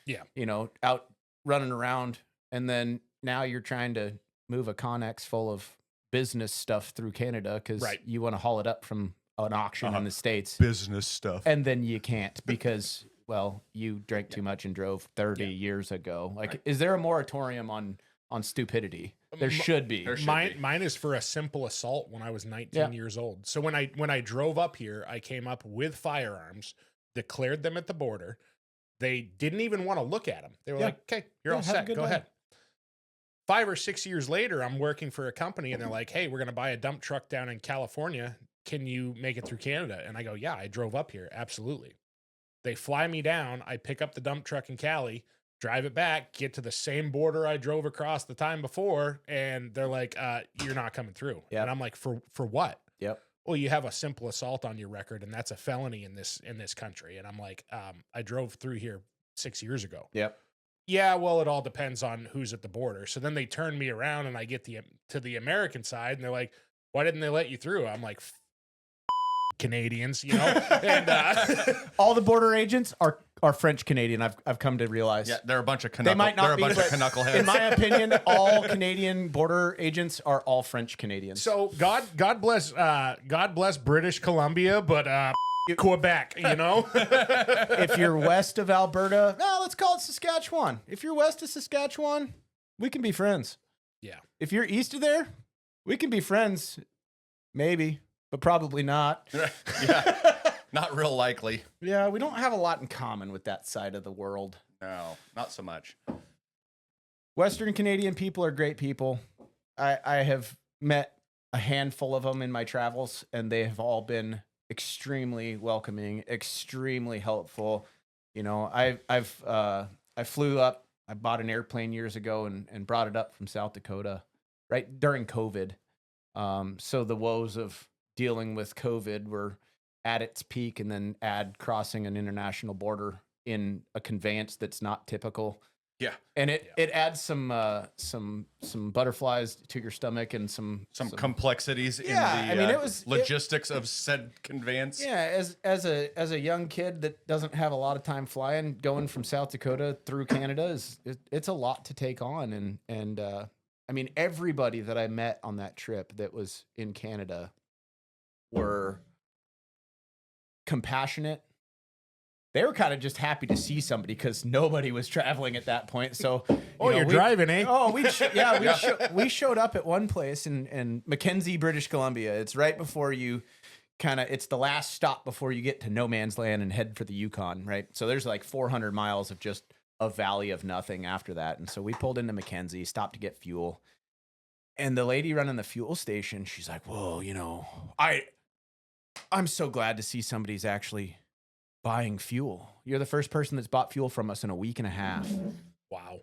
out running around. And then now you're trying to move a Connex full of business stuff through Canada because you want to haul it up from an auction in the States. Business stuff. And then you can't because, well, you drank too much and drove 30 years ago. Like, is there a moratorium on stupidity? There should be. Mine is for a simple assault when I was 19 years old. So when I drove up here, I came up with firearms, declared them at the border. They didn't even want to look at them. They were like, okay, you're all set. Go ahead. 5 or 6 years later, I'm working for a company and they're like, hey, we're going to buy a dump truck down in California. Can you make it through Canada? And I go, yeah, I drove up here. Absolutely. They fly me down. I pick up the dump truck in Cali, drive it back, get to the same border I drove across the time before. And they're like, you're not coming through. Yep. And I'm like, for what? Yep. Well, you have a simple assault on your record and that's a felony in this country. And I'm like, I drove through here 6 years ago. Yep. Yeah, well, it all depends on who's at the border. So then they turn me around and I get to the American side and they're like, why didn't they let you through? I'm like, Canadians, and all the border agents are French Canadian. I've come to realize. Yeah, they're a bunch of they might not be, of knuckleheads. In my opinion, all Canadian border agents are all French Canadians. So God bless British Columbia, but Quebec, If you're west of Alberta, no, let's call it Saskatchewan. If you're west of Saskatchewan, we can be friends. Yeah. If you're east of there, we can be friends. Maybe, but probably not. Yeah. Not real likely. Yeah, we don't have a lot in common with that side of the world. No, not so much. Western Canadian people are great people. I have met a handful of them in my travels, and they have all been extremely welcoming, extremely helpful. I flew up. I bought an airplane years ago and brought it up from South Dakota right during COVID. So the woes of dealing with COVID were at its peak, and then add crossing an international border in a conveyance that's not typical. Yeah. And it adds some butterflies to your stomach and some complexities in the logistics of said conveyance. Yeah, as a young kid that doesn't have a lot of time flying, going from South Dakota through Canada it's a lot to take on. And I mean, everybody that I met on that trip that was in Canada were compassionate. They were kind of just happy to see somebody because nobody was traveling at that point. So, you're driving, eh? Oh, we showed up at one place in Mackenzie, British Columbia. It's right before you it's the last stop before you get to no man's land and head for the Yukon, right? So there's like 400 miles of just a valley of nothing after that. And so we pulled into Mackenzie, stopped to get fuel. And the lady running the fuel station, she's like, whoa, I'm so glad to see somebody's actually buying fuel. You're the first person that's bought fuel from us in a week and a half. Wow.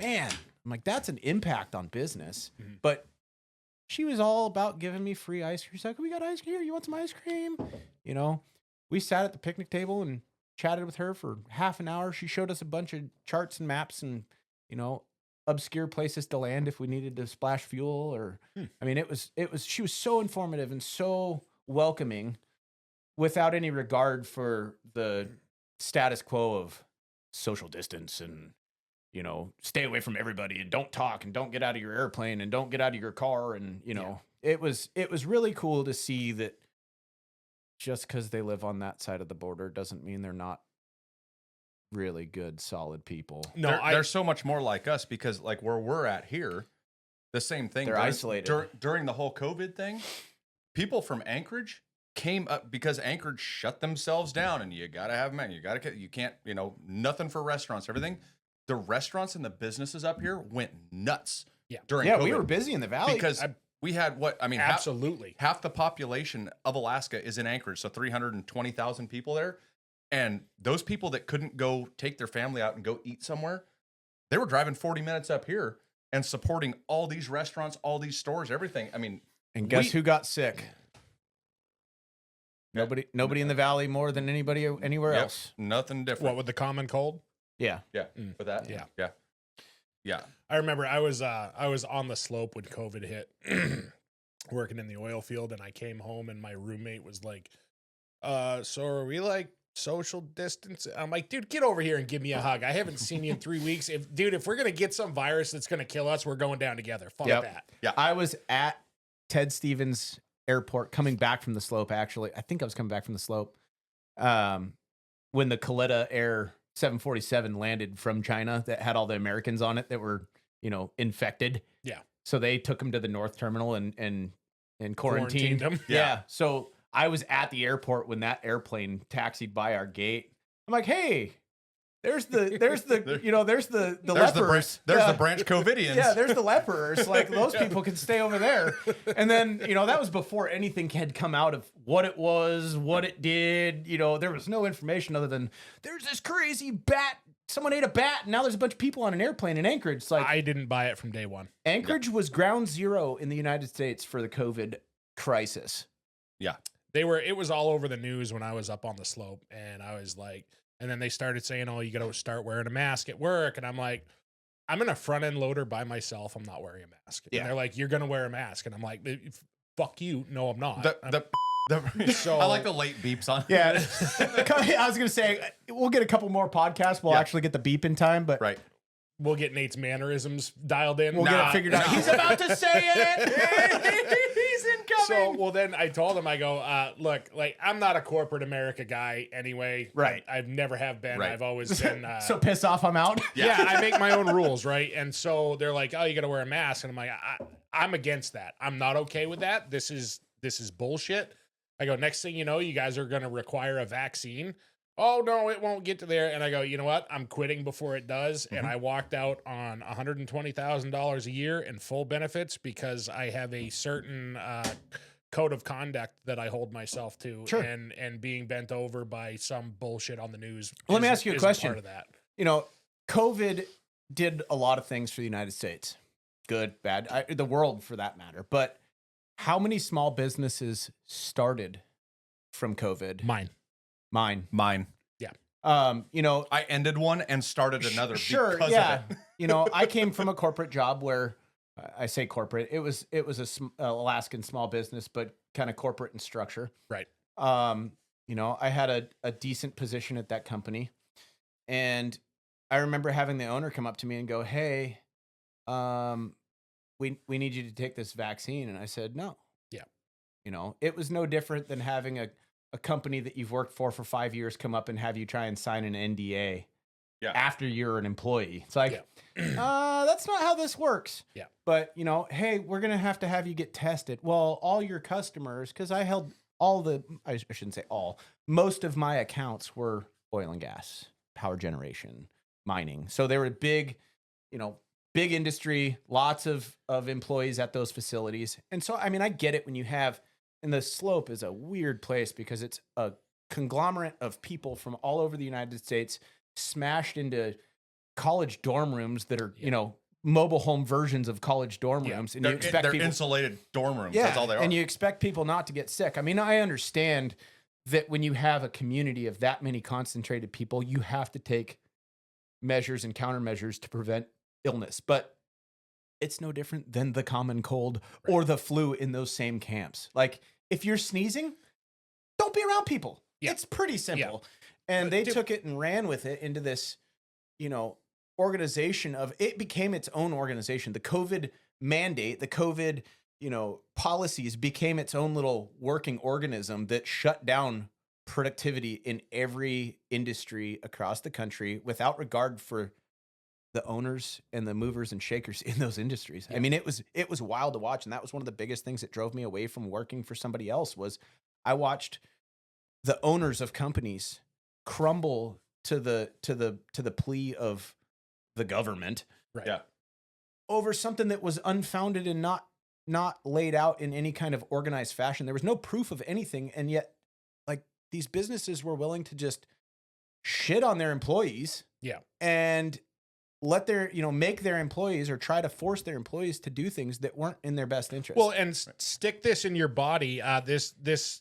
I'm like, that's an impact on business. Mm-hmm. But she was all about giving me free ice cream. She's like, we got ice cream here. You want some ice cream? We sat at the picnic table and chatted with her for half an hour. She showed us a bunch of charts and maps and, obscure places to land if we needed to splash fuel or, I mean, she was so informative and so welcoming without any regard for the status quo of social distance and, stay away from everybody and don't talk and don't get out of your airplane and don't get out of your car. And, it was really cool to see that just because they live on that side of the border doesn't mean they're not really good, solid people. No, they're so much more like us because like where we're at here, the same thing. They're isolated. During the whole COVID thing, people from Anchorage came up because Anchorage shut themselves down, and you got to have men. You can't, nothing for restaurants, everything. The restaurants and the businesses up here went nuts during COVID. We were busy in the valley because we had absolutely half the population of Alaska is in Anchorage, so 320,000 people there. And those people that couldn't go take their family out and go eat somewhere, they were driving 40 minutes up here and supporting all these restaurants, all these stores, everything. I mean, and guess who got sick? Nobody in the valley more than anybody anywhere else. Nothing different. What, with the common cold? Yeah. With that. Yeah. I remember I was on the slope when COVID hit, working in the oil field, and I came home and my roommate was like, so are we like social distance? I'm like, dude, get over here and give me a hug. I haven't seen you in 3 weeks. If we're gonna get some virus that's gonna kill us, we're going down together. Fuck that. Yeah. I was at Ted Stevens Airport coming back from the slope. Actually, I think I was coming back from the slope when the Coletta Air 747 landed from China that had all the Americans on it that were, infected. Yeah. So they took them to the North Terminal and quarantined them. Yeah. So I was at the airport when that airplane taxied by our gate. I'm like, hey, there's the lepers. There's the branch COVIDians. Yeah, there's the lepers. Like, those people can stay over there. And then, that was before anything had come out of what it was, what it did. There was no information other than there's this crazy bat. Someone ate a bat, and now there's a bunch of people on an airplane in Anchorage. It's like, I didn't buy it from day one. Anchorage was ground zero in the United States for the COVID crisis. Yeah. It was all over the news when I was up on the slope, and I was like, and then they started saying, oh, you got to start wearing a mask at work. And I'm like, I'm in a front end loader by myself. I'm not wearing a mask. Yeah. And they're like, you're going to wear a mask. And I'm like, fuck you. No, I'm not. I like the late beeps on. Yeah. I was going to say, we'll get a couple more podcasts. We'll actually get the beep in time, but right. We'll get Nate's mannerisms dialed in. We'll get it figured out. He's about to say it. He's incoming. So, then I told him, I go, look, like, I'm not a corporate America guy anyway. Right. I've never have been. Right. I've always been. So piss off, I'm out. Yeah, I make my own rules, right? And so they're like, oh, you got to wear a mask. And I'm like, I'm against that. I'm not okay with that. This is bullshit. I go, next thing you know, you guys are going to require a vaccine. Oh, no, it won't get to there. And I go, you know what? I'm quitting before it does. And I walked out on $120,000 a year in full benefits because I have a certain code of conduct that I hold myself to. Sure. And being bent over by some bullshit on the news. Let me ask you a question. Part of that. COVID did a lot of things for the United States. Good, bad, the world for that matter. But how many small businesses started from COVID? Mine. Yeah. I ended one and started another. Sure. Because Yeah. of it. I came from a corporate job where I say corporate. It was a Alaskan small business, but kind of corporate in structure. Right. I had a decent position at that company, and I remember having the owner come up to me and go, "Hey, we need you to take this vaccine," and I said, "No." Yeah. It was no different than having a company that you've worked for 5 years come up and have you try and sign an NDA after you're an employee. It's like, that's not how this works. Yeah. But, hey, we're going to have you get tested. Well, all your customers, because I held I shouldn't say all, most of my accounts were oil and gas, power generation, mining. So they were big industry, lots of employees at those facilities. And so, I get it when you have, and the slope is a weird place because it's a conglomerate of people from all over the United States smashed into college dorm rooms that are, mobile home versions of college dorm rooms. And they're, you expect they're insulated dorm rooms. Yeah, That's all they are. and you expect people not to get sick. I understand that when you have a community of that many concentrated people, you have to take measures and countermeasures to prevent illness. But it's no different than the common cold or the flu in those same camps. Like, if you're sneezing, don't be around people. Yeah. It's pretty simple. Yeah. And they took it and ran with it into this, organization it became its own organization. The COVID mandate, the COVID, policies became its own little working organism that shut down productivity in every industry across the country without regard for the owners and the movers and shakers in those industries. Yeah. It was wild to watch. And that was one of the biggest things that drove me away from working for somebody else was I watched the owners of companies crumble to the plea of the government Right. Yeah. over something that was unfounded and not laid out in any kind of organized fashion. There was no proof of anything, and yet like these businesses were willing to just shit on their employees. Yeah. And let their, make their employees or try to force their employees to do things that weren't in their best interest. Well, and stick this in your body. This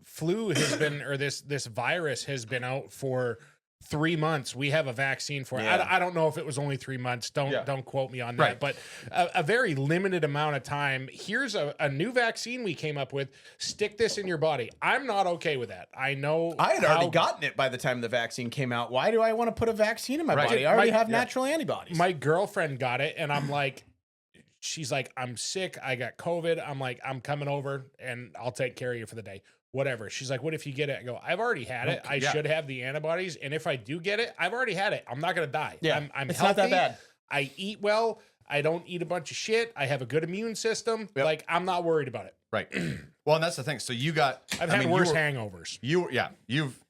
flu has been, or this virus has been out for 3 months. We have a vaccine for it. Yeah. I don't know if it was only 3 months. Don't quote me on that. Right. But a very limited amount of time. Here's a new vaccine we came up with. Stick this in your body. I'm not okay with that. I know I had already gotten it by the time the vaccine came out. Why do I want to put a vaccine in my body? I already have natural antibodies. My girlfriend got it, and I'm like, she's like, I'm sick. I got COVID. I'm like, I'm coming over, and I'll take care of you for the day. Whatever. She's like, what if you get it? I go, I've already had it. I should have the antibodies. And if I do get it, I've already had it. I'm not going to die. Yeah, I'm it's healthy. not that bad. I eat well. I don't eat a bunch of shit. I have a good immune system. Yep. Like, I'm not worried about it. Right. Well, and that's the thing. So you got, I've had worse hangovers.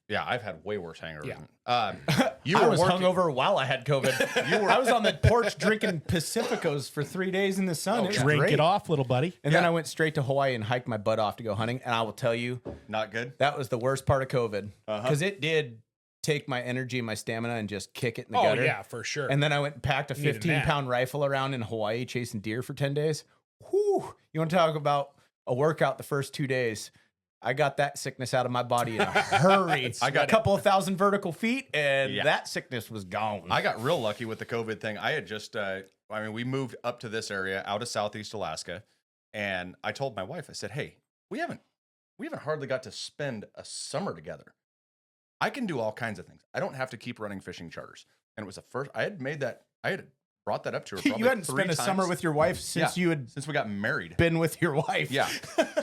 I've had way worse hangovers. Yeah. I was hungover while I had COVID. I was on the porch drinking Pacificos for 3 days in the sun. It was Drink great. it off, little buddy. And then I went straight to Hawaii and hiked my butt off to go hunting. And I will tell you, Not good. that was the worst part of COVID because it did take my energy and my stamina and just kick it in the gutter. Yeah, for sure. And then I went and packed a Needed 15-pound rifle around in Hawaii chasing deer for 10 days. Whew. You want to talk about a workout the first 2 days? I got that sickness out of my body in a hurry. I got a couple of thousand vertical feet, and that sickness was gone. I got real lucky with the COVID thing. I had just, we moved up to this area out of Southeast Alaska, and I told my wife, I said, hey, we haven't hardly got to spend a summer together. I can do all kinds of things. I don't have to keep running fishing charters. And it was the first, I had brought that up to her. Probably you hadn't 3 spent a times. summer with your wife since since we got married. Been with your wife. Yeah.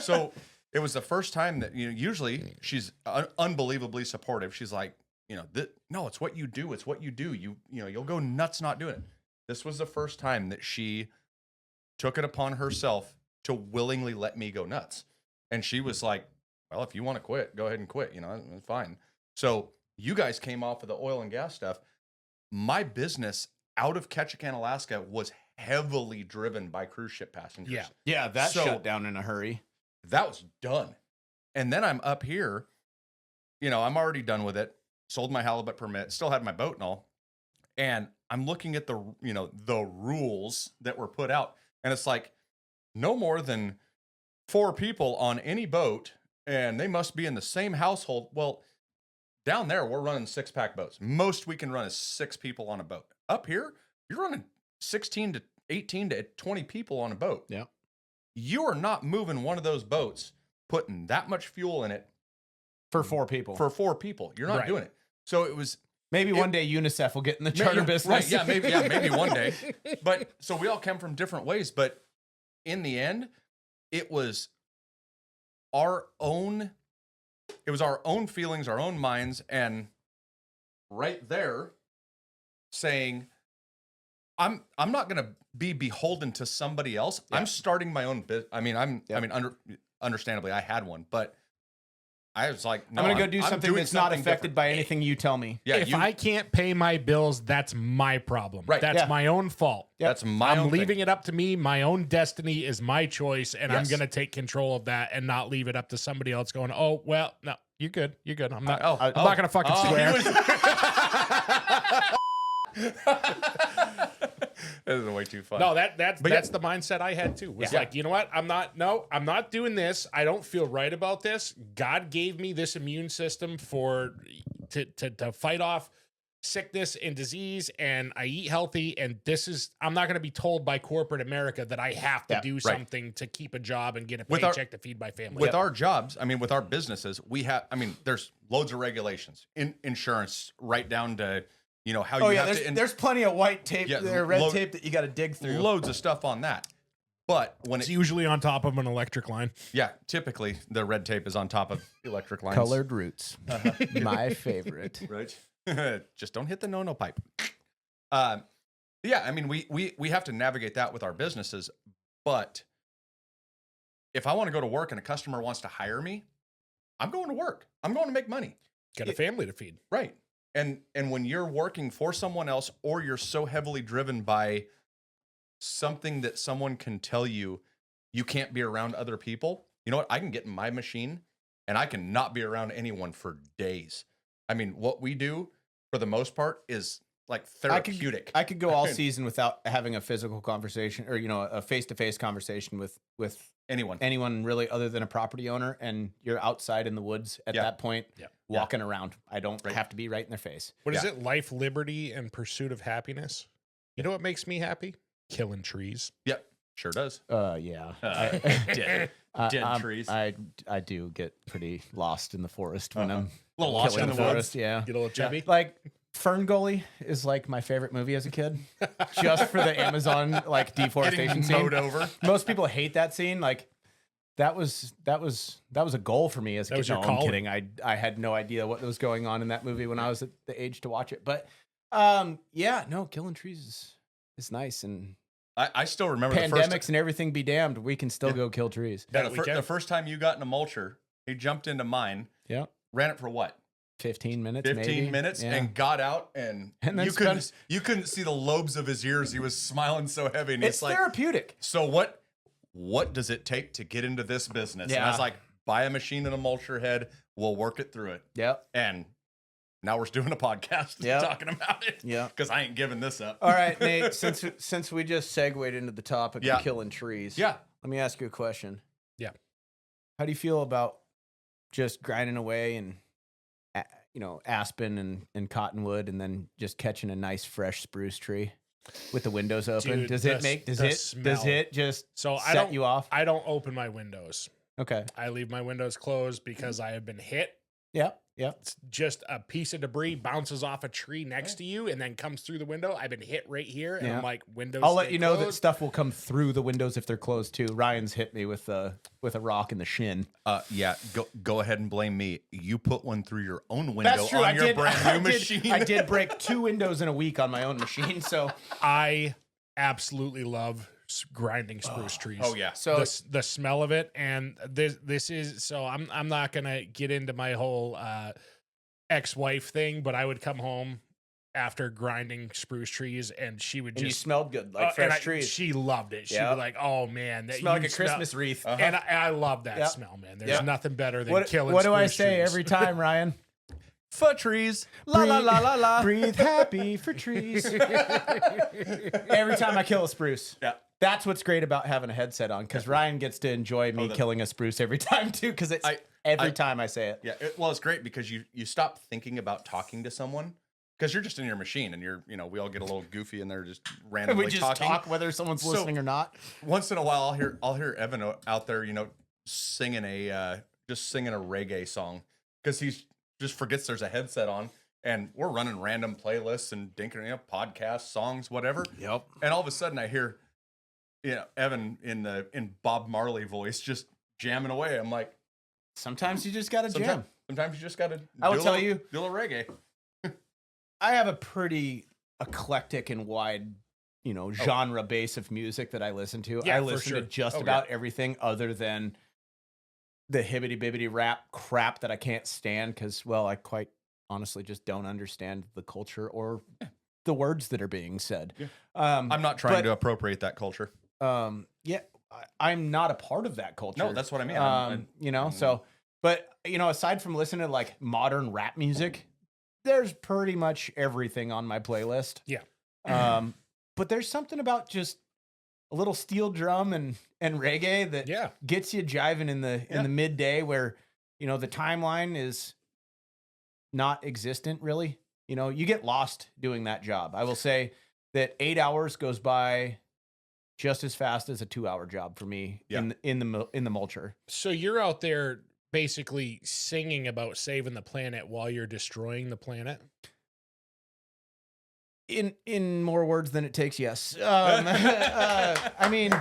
So it was the first time that, usually she's unbelievably supportive. She's like, no, it's what you do. It's what you do. You'll go nuts not doing it. This was the first time that she took it upon herself to willingly let me go nuts. And she was like, well, if you want to quit, go ahead and quit. It's fine. So you guys came off of the oil and gas stuff. My business out of Ketchikan, Alaska was heavily driven by cruise ship passengers. Yeah. Yeah, that shut down in a hurry. That was done. And then I'm up here, I'm already done with it. Sold my halibut permit, still had my boat and all. And I'm looking at the rules that were put out. And it's like no more than 4 people on any boat, and they must be in the same household. Well, down there, we're running 6-pack boats. Most we can run is 6 people on a boat. Up here, you're running 16 to 18 to 20 people on a boat. Yeah. You are not moving one of those boats, putting that much fuel in it For 4 people. for 4 people. You're not doing it. So it was maybe one day UNICEF will get in the charter business. Right, maybe one day. But so we all come from different ways, but in the end, it was our own feelings, our own minds, and right there saying, I'm not going to be beholden to somebody else. Yeah. I'm starting my own business. Understandably, I had one, but I was like, no, I'm going to go do something that's not affected by anything you tell me. Yeah, if I can't pay my bills, that's my problem. Right. That's my own fault. Yep. That's my own I'm leaving thing. it up to me. My own destiny is my choice, and I'm going to take control of that and not leave it up to somebody else going, oh, well, no, you're good. You're good. I'm not going to fucking swear. This is way too fun. No, that's the mindset I had too. Was like, you know what? I'm not doing this. I don't feel right about this. God gave me this immune system to fight off sickness and disease, and I eat healthy, and I'm not going to be told by corporate America that I have to do something to keep a job and get a paycheck to feed my family. With our jobs, with our businesses, there's loads of regulations in insurance, right down to how you have to. There's plenty of white tape, red tape that you got to dig through. Loads of stuff on that. But when it's usually on top of an electric line. Yeah, typically the red tape is on top of electric lines. Colored roots, my favorite. Right. Just don't hit the no pipe. We have to navigate that with our businesses. But if I want to go to work and a customer wants to hire me, I'm going to work. I'm going to make money. Got a family to feed. Right. And when you're working for someone else, or you're so heavily driven by something that someone can tell you can't be around other people, you know what? I can get in my machine and I can not be around anyone for days. I mean, what we do for the most part is like therapeutic. I could go all season without having a physical conversation or, a face-to-face conversation with anyone really other than a property owner. And you're outside in the woods at that point, walking around. I don't have to be right in their face. What is it? Life, liberty, and pursuit of happiness. You know what makes me happy? Killing trees. Yep. Sure does. Yeah. Dead trees. I do get pretty lost in the forest when I'm a little lost in the forest. Yeah. Get a little chubby. Like Fern Gully is like my favorite movie as a kid, just for the Amazon like deforestation scene. Mowed over. Most people hate that scene. Like that was a goal for me as a kid. No, I'm kidding. I had no idea what was going on in that movie when I was at the age to watch it. But killing trees is nice. And I still remember pandemics and everything be damned, we can still go kill trees. Yeah, the first time you got in a mulcher, he jumped into mine. Yeah. Ran it for what? 15 minutes. 15 minutes and got out and you couldn't see the lobes of his ears. He was smiling so heavy. And it's like therapeutic. So what does it take to get into this business? Yeah. And I was like, buy a machine and a mulcher head. We'll work it through it. Yep. And now we're doing a podcast talking about it. Yeah. Because I ain't giving this up. All right, Nate, since we just segued into the topic of killing trees. Yeah. Let me ask you a question. Yeah. How do you feel about just grinding away and aspen and cottonwood and then just catching a nice fresh spruce tree with the windows open? Dude, does it just set you off? I don't open my windows. Okay. I leave my windows closed because I have been hit. Yep. It's just a piece of debris bounces off a tree next to you and then comes through the window. I've been hit right here, and I'm like, windows. I'll let you know closed. that stuff will come through the windows if they're closed too. Ryan's hit me with a rock in the shin. Go ahead and blame me. You put one through your own window on your brand new machine. I did break 2 windows in a week on my own machine. So I absolutely love grinding spruce trees. Oh yeah. So the smell of it, and this is so I'm not gonna get into my whole ex-wife thing, but I would come home after grinding spruce trees, and she would you smelled good, like fresh trees. She loved it. She'd be like, "Oh man, that smelled like a Christmas wreath." And I love that smell, man. There's nothing better than killing. What do I spruce say trees. every time, Ryan? For trees. La la la la la. Breathe happy for trees. Every time I kill a spruce. Yeah. That's what's great about having a headset on, because Ryan gets to enjoy me killing a spruce every time too, because it's every time I say it. Yeah, it's great because you stop thinking about talking to someone because you're just in your machine and we all get a little goofy and they're just randomly we just talking. talk whether someone's listening or not. Once in a while, I'll hear Evan out there, singing a reggae song because he just forgets there's a headset on. And we're running random playlists and dinking podcasts, songs, whatever. Yep. And all of a sudden I hear Evan in Bob Marley voice just jamming away. I'm like, sometimes you just gotta jam. Sometimes you just gotta. I will tell you, do a little reggae. I have a pretty eclectic and wide, genre base of music that I listen to. Yeah, I listen to just about everything other than the hibbity bibbity rap crap that I can't stand because, I quite honestly just don't understand the culture or the words that are being said. Yeah. I'm not trying to appropriate that culture. I'm not a part of that culture. No, that's what I mean. So, but aside from listening to like modern rap music, there's pretty much everything on my playlist. Yeah. But there's something about just a little steel drum and reggae that gets you jiving in the midday where, the timeline is not existent really. You get lost doing that job. I will say that 8 hours goes by just as fast as a 2-hour job for me in the mulcher. So you're out there basically singing about saving the planet while you're destroying the planet? In more words than it takes, yes. I mean,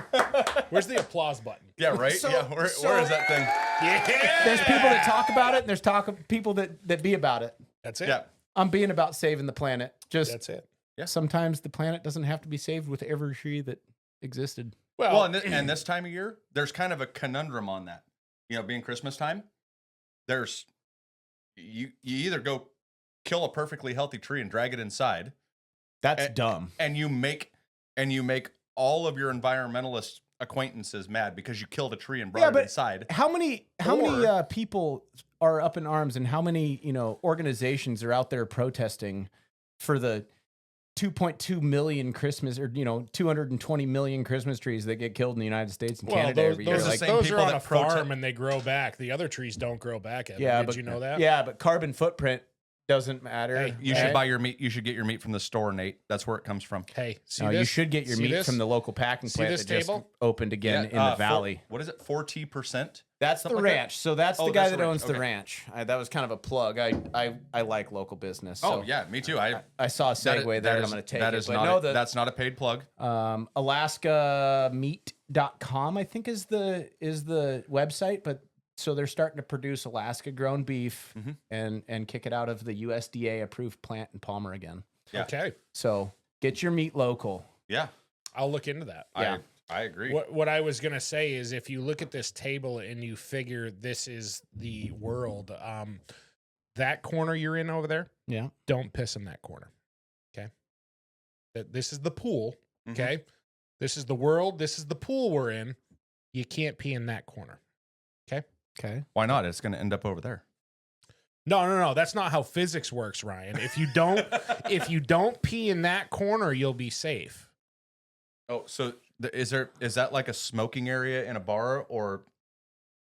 where's the applause button? Yeah, right. Where is that thing? Yeah. There's people that talk about it, and there's people that be about it. That's it. Yeah. I'm being about saving the planet. That's it. Yeah. Sometimes the planet doesn't have to be saved with every tree that existed. Well, and this time of year, there's kind of a conundrum on that. Being Christmas time, there's you either go kill a perfectly healthy tree and drag it inside. That's dumb. And you make all of your environmentalist acquaintances mad because you killed a tree and brought it inside. How many people are up in arms, and how many organizations are out there protesting for the 2.2 million Christmas, or 220 million Christmas trees that get killed in the United States and Canada every year? Those are on a farm and they grow back. The other trees don't grow back. Did you know that? Yeah, but carbon footprint doesn't matter. Hey, you should buy your meat. You should get your meat from the store, Nate. That's where it comes from. Hey, you should get your meat from the local packing plant that just opened again in the valley. What is it? 40%? That's the ranch. So that's the guy that owns the ranch. That was kind of a plug. I like local business. So yeah, me too. I saw a segue there. I'm going to take it. That's not a paid plug. AlaskaMeat.com, I think, is the website, but so they're starting to produce Alaska grown beef and kick it out of the USDA approved plant in Palmer again. Yeah. Okay. So get your meat local. Yeah. I'll look into that. Yeah. I agree. What I was going to say is, if you look at this table and you figure this is the world, that corner you're in over there, yeah, don't piss in that corner. Okay. This is the pool. Okay. This is the world. This is the pool we're in. You can't pee in that corner. Okay. Okay. Why not? It's going to end up over there. No. That's not how physics works, Ryan. If you don't pee in that corner, you'll be safe. Oh, so is that like a smoking area in a bar, or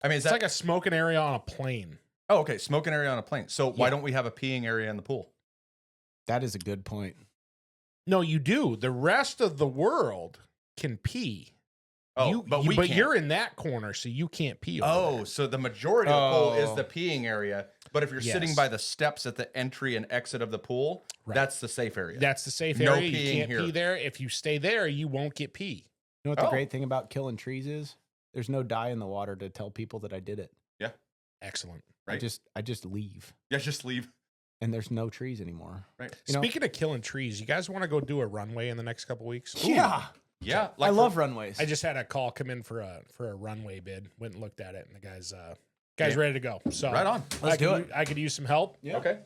I mean, it's like a smoking area on a plane. Oh, okay, smoking area on a plane. So why don't we have a peeing area in the pool? That is a good point. No, you do. The rest of the world can pee. Oh, but you're in that corner, so you can't pee over there. So the majority of the pool is the peeing area. But if you're sitting by the steps at the entry and exit of the pool, that's the safe area. That's the safe area. You can't pee there. If you stay there, you won't get pee. You know what the great thing about killing trees is? There's no dye in the water to tell people that I did it. Yeah. Excellent. Right? I just leave. Yeah, just leave. And there's no trees anymore. Right. Speaking of killing trees, you guys want to go do a runway in the next couple weeks? Yeah. Yeah. I love runways. I just had a call come in for a runway bid. Went and looked at it, and the guy's ready to go. So right on. Let's do it. I could use some help. Yeah. Okay.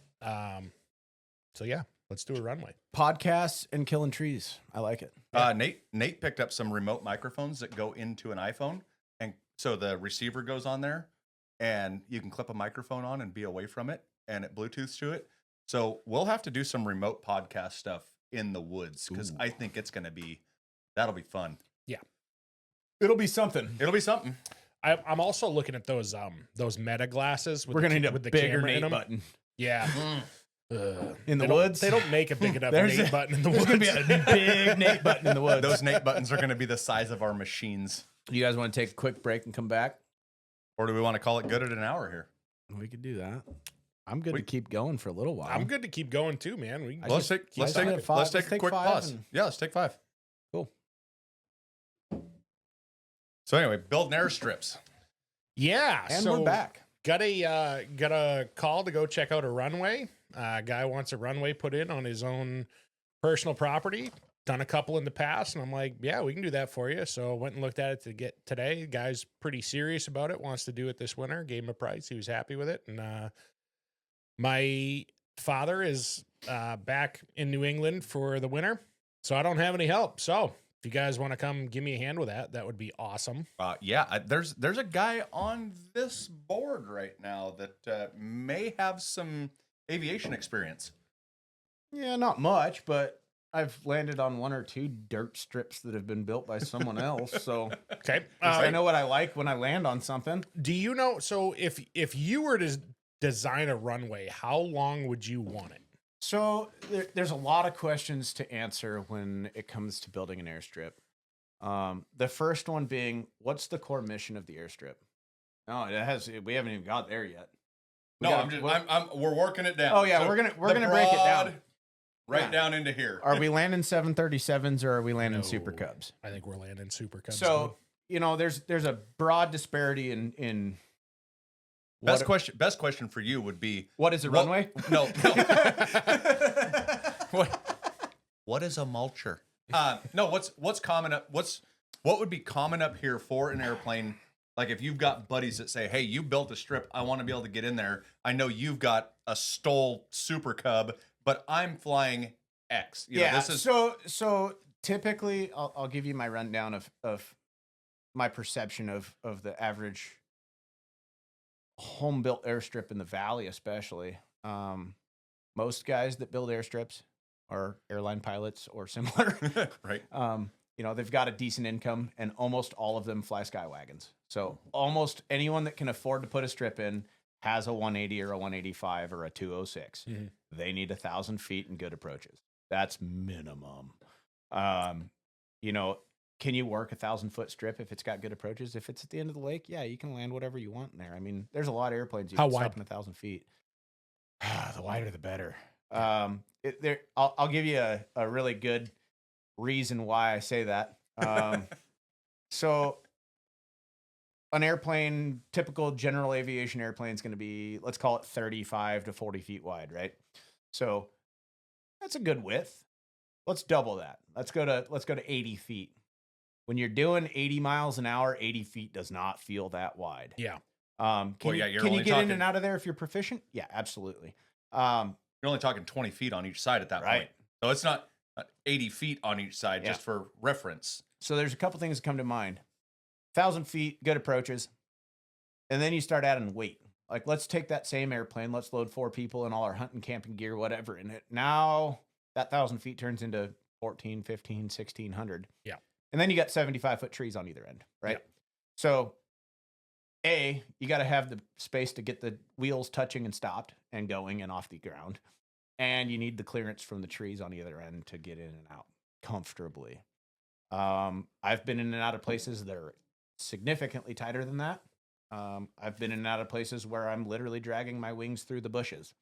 So yeah, let's do a runway. Podcasts and killing trees. I like it. Nate picked up some remote microphones that go into an iPhone, and so the receiver goes on there, and you can clip a microphone on and be away from it, and it Bluetooths to it. So we'll have to do some remote podcast stuff in the woods, because I think that'll be fun. Yeah, it'll be something. It'll be something. I'm also looking at those Meta glasses. We're gonna need a with the bigger camera in Nate them. button. Yeah. In the woods, they don't make a big enough Nate button in the woods. There's gonna be a big Nate button in the woods. Those Nate buttons are going to be the size of our machines. You guys want to take a quick break and come back, or do we want to call it good at an hour here? We could do that. I'm good to keep going for a little while. I'm good to keep going too, man. Let's take a quick pause. Yeah, let's take 5. Cool. So anyway, building airstrips. Yeah, and we're back. Got a call to go check out a runway. Guy wants a runway put in on his own personal property. Done a couple in the past, and I'm like, yeah, we can do that for you. So I went and looked at it today. The guy's pretty serious about it. Wants to do it this winter. Gave him a price. He was happy with it. And my father is back in New England for the winter, so I don't have any help. So if you guys want to come give me a hand with that, that would be awesome. There's a guy on this board right now that may have some aviation experience. Yeah, not much, but I've landed on 1 or 2 dirt strips that have been built by someone else. So okay, I know what I like when I land on something. Do you know? So if you were to design a runway, how long would you want it? So there's a lot of questions to answer when it comes to building an airstrip. The first one being, what's the core mission of the airstrip? No, we haven't even got there yet. We're working it down. Oh yeah, so we're gonna break it down. Right down into here. Are we landing 737s or are we landing Super Cubs? I think we're landing Super Cubs. So there's a broad disparity in Best question for you would be, what is a runway? No. What is a mulcher? No, what's common up? What would be common up here for an airplane Like if you've got buddies that say, hey, you built a strip, I want to be able to get in there. I know you've got a Stoll Super Cub, but I'm flying X. You know, this is so typically I'll give you my rundown of my perception of the average home built airstrip in the valley, especially. Most guys that build airstrips are airline pilots or similar. right. You know, they've got a decent income, and almost all of them fly Skywagons. So almost anyone that can afford to put a strip in has a 180 or a 185 or a 206. Mhm. They need 1,000 feet and good approaches. That's minimum. You know, can you work 1,000-foot strip if it's got good approaches? If it's at the end of the lake, yeah, you can land whatever you want in there. I mean, there's a lot of airplanes you How can wide? stop in 1,000 feet. The wider, the better. I'll give you a really good reason why I say that. So an airplane, typical general aviation airplane is going to be, let's call it 35 to 40 feet wide, right? So that's a good width. Let's double that. Let's go to 80 feet. When you're doing 80 miles an hour, 80 feet does not feel that wide. Yeah. Can Well, yeah, you, you're can you only get in talking- and out of there if you're proficient? Yeah, absolutely. You're only talking 20 feet on each side at that Right. point. So it's not 80 feet on each side, Yeah. just for reference. So there's a couple things that come to mind. 1,000 feet, good approaches. And then you start adding weight. Like, let's take that same airplane. Let's load 4 people and all our hunting, camping gear, whatever in it. Now that 1,000 feet turns into 14, 15, 1,600. Yeah. And then you got 75-foot trees on either end, right? Yeah. So, you got to have the space to get the wheels touching and stopped and going and off the ground. And you need the clearance from the trees on either end to get in and out comfortably. I've been in and out of places that are significantly tighter than that. I've been in and out of places where I'm literally dragging my wings through the bushes.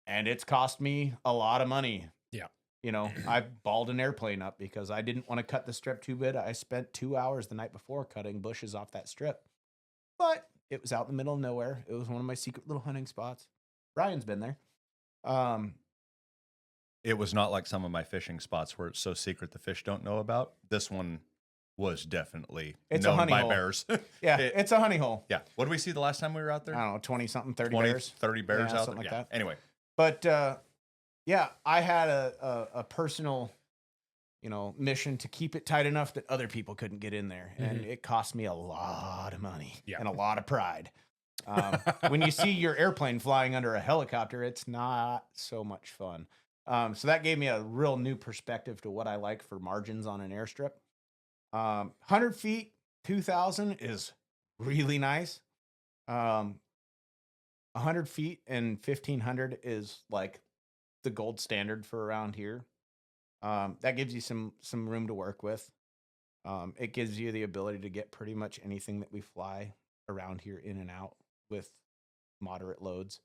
And it's cost me a lot of money. Yeah. You know, I balled an airplane up because I didn't want to cut the strip too big. I spent 2 hours the night before cutting bushes off that strip. But it was out in the middle of nowhere. It was one of my secret little hunting spots. Brian's been there. It was not like some of my fishing spots where it's so secret the fish don't know about. This one was definitely It's a known honey by hole. bears. Yeah, It- it's a honey hole. Yeah. What did we see the last time we were out there? I don't know, 20-something, 30 20, bears. 30 bears Yeah, out something there. like that. Anyway, But yeah, I had a personal, mission to keep it tight enough that other people couldn't get in there, and it cost me a lot of money Yeah. and a lot of pride. When you see your airplane flying under a helicopter, it's not so much fun. So that gave me a real new perspective to what I like for margins on an airstrip. 100 feet, 2,000 is really nice. 100 feet and 1,500 is like the gold standard for around here. That gives you some room to work with. It gives you the ability to get pretty much anything that we fly around here in and out with moderate loads.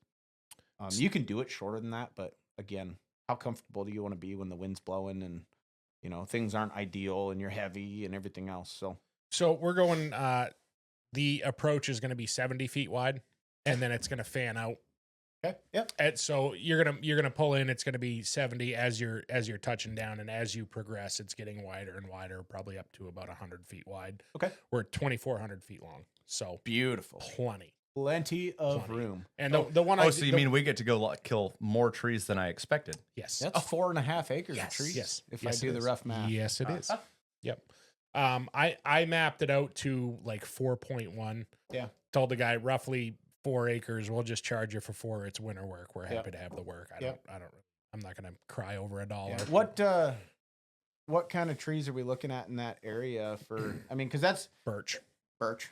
You can do it shorter than that, but again, how comfortable do you want to be when the wind's blowing and things aren't ideal and you're heavy and everything else? So we're going, the approach is going to be 70 feet wide, and then it's going to fan out. Okay. Yep. And so you're gonna pull in. It's gonna be 70 as you're touching down, and as you progress, it's getting wider and wider, probably up to about 100 feet wide. Okay. We're 2,400 feet long, so Beautiful. plenty of Plenty. room. And the one I so you mean we get to go kill more trees than I expected? yes, That's 4.5 acres Yes. of trees. yes, If yes, I do it the is. rough math. Yes, it is. Yep. I mapped it out to like 4.1. Yeah. Told the guy roughly 4 acres. We'll just charge you for 4. It's winter work. We're happy to have the work. I'm not gonna cry over $1. Yeah. What kind of trees are we looking at in that area for? I mean, because that's Birch.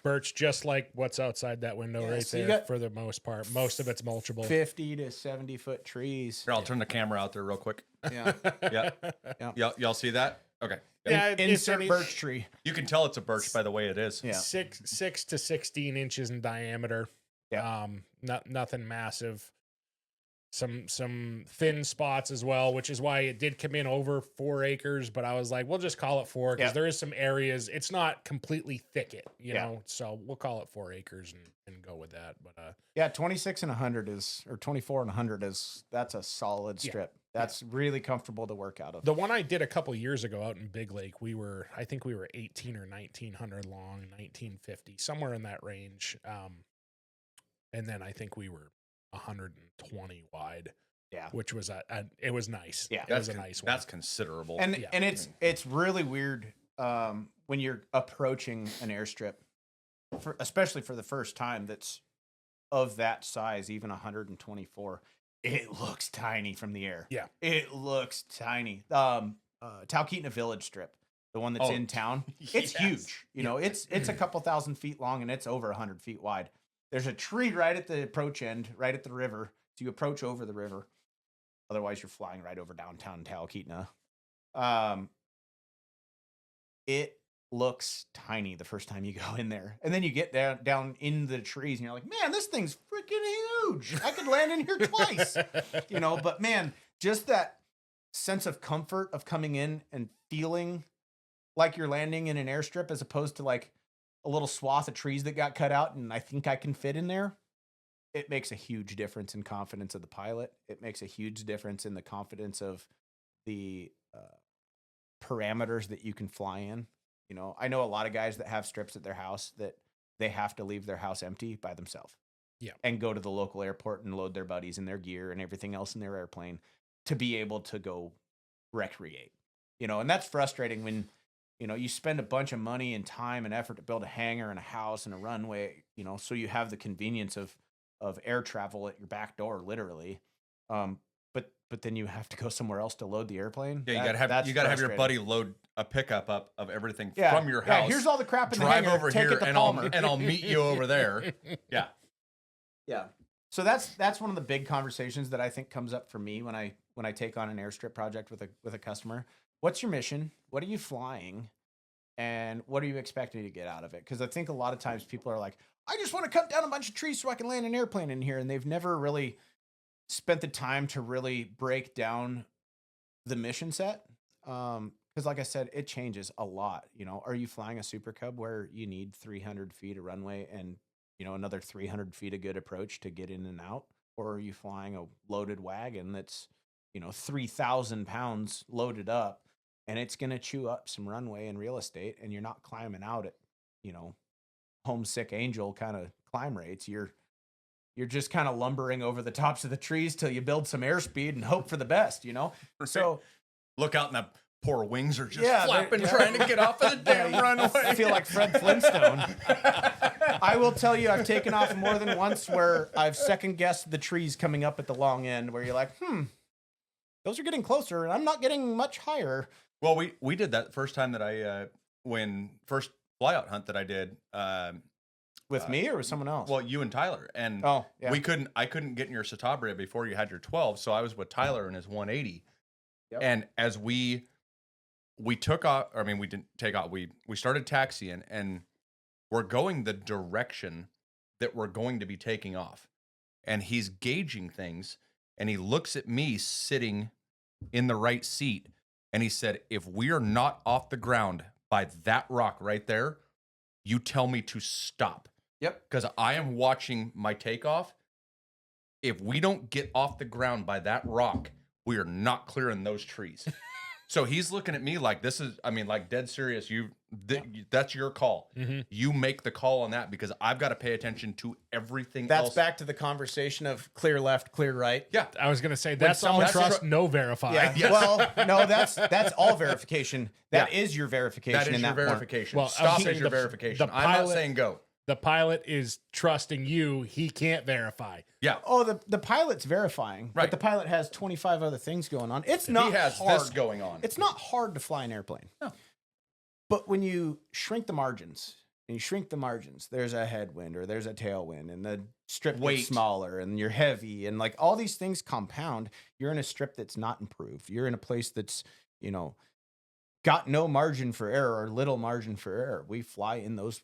birch, Just like what's outside that window Yeah, right so you there got for the most part. Most of it's mulchable. 50 to 70-foot trees. Here, I'll turn the camera out there real quick. Yeah. Yeah. Y'all see that? Okay. Yeah, it's Insert any- birch tree. You can tell it's a birch by the way it is. Yeah. 6 to 16 inches in diameter. Yeah. Nothing massive. Some thin spots as well, which is why it did come in over 4 acres. But I was like, we'll just call it 4 because Yeah. there is some areas. It's not completely thicket, you Yeah. know. So we'll call it 4 acres and go with that. But Yeah, 26 and 100 is, or 24 and 100 is, that's a solid Yeah. strip. That's really comfortable to work out of. The one I did a couple years ago out in Big Lake, I think we were 18 or 1900 long, 1950, somewhere in that range. And then I think we were 120 wide. Yeah. Which was it was nice. Yeah. It was a nice one. That's considerable. And Yeah. and it's really weird when you're approaching an airstrip, especially for the first time that's of that size, even 124. It looks tiny from the air. Yeah. It looks tiny. Talkeetna Village Strip, the one that's in town, it's huge. You know, it's a couple thousand feet long and it's over 100 feet wide. There's a tree right at the approach end, right at the river. So you approach over the river. Otherwise, you're flying right over downtown Talkeetna. It looks tiny the first time you go in there. And then you get down in the trees and you're like, man, this thing's freaking huge. I could land in here twice. You know, but man, just that sense of comfort of coming in and feeling like you're landing in an airstrip as opposed to like a little swath of trees that got cut out and I think I can fit in there. It makes a huge difference in confidence of the pilot. It makes a huge difference in the confidence of the parameters that you can fly in. You know, I know a lot of guys that have strips at their house that they have to leave their house empty by themselves. Yeah. And go to the local airport and load their buddies and their gear and everything else in their airplane to be able to go recreate. You know, and that's frustrating when, you know, you spend a bunch of money and time and effort to build a hangar and a house and a runway, you know, so you have the convenience of air travel at your back door, literally. But then you have to go somewhere else to load the airplane. Yeah, you gotta have your buddy load a pickup up of everything from your house. Yeah, here's all the crap in the drive hangar. over Take here it to and Palmer. I'll meet you over there. Yeah. Yeah. So that's one of the big conversations that I think comes up for me when I take on an airstrip project with a customer. What's your mission? What are you flying? And what are you expecting to get out of it? Because I think a lot of times people are like, I just want to cut down a bunch of trees so I can land an airplane in here. And they've never really spent the time to really break down the mission set. Because like I said, it changes a lot. You know, are you flying a Super Cub where you need 300 feet of runway and, you know, another 300 feet of good approach to get in and out? Or are you flying a loaded wagon that's, you know, 3,000 pounds loaded up and it's going to chew up some runway and real estate and you're not climbing out at, you know, homesick angel kind of climb rates. You're just kind of lumbering over the tops of the trees till you build some airspeed and hope for the best, you know? So look out and the poor wings are just Yeah, flapping, trying to get off of the damn runway. I feel like Fred Flintstone. I will tell you, I've taken off more than once where I've second guessed the trees coming up at the long end where you're like, those are getting closer and I'm not getting much higher. Well, we did that the first time that I first flyout hunt that I did. With me or with someone else? Well, you and Tyler. And I couldn't get in your Citabria before you had your 12, so I was with Tyler in his 180. Yep. And as we took off, I mean, we didn't take off. We started taxiing and we're going the direction that we're going to be taking off. And he's gauging things and he looks at me sitting in the right seat and he said, if we are not off the ground by that rock right there, you tell me to stop. Yep. Because I am watching my takeoff. If we don't get off the ground by that rock, we are not clearing those trees. So he's looking at me like this is, I mean, like dead serious. That's your call. Mm-hmm. You make the call on that because I've got to pay attention to everything That's else. back to the conversation of clear left, clear right. Yeah. I was going to say that's all trust, no verify. Yeah. Yes. Well, no, that's all verification. That is your verification. That is in your that verification. Well, Stop I'm is your the- verification. the I'm not pilot- saying go. The pilot is trusting you. He can't verify. Yeah. Oh, the pilot's verifying, Right. but the pilot has 25 other things going on. It's not He has hard. this going on. It's not hard to fly an airplane. No. But when you shrink the margins, there's a headwind or there's a tailwind and the strip Weight. gets smaller and you're heavy and like all these things compound. You're in a strip that's not improved. You're in a place that's, you know, got no margin for error or little margin for error. We fly in those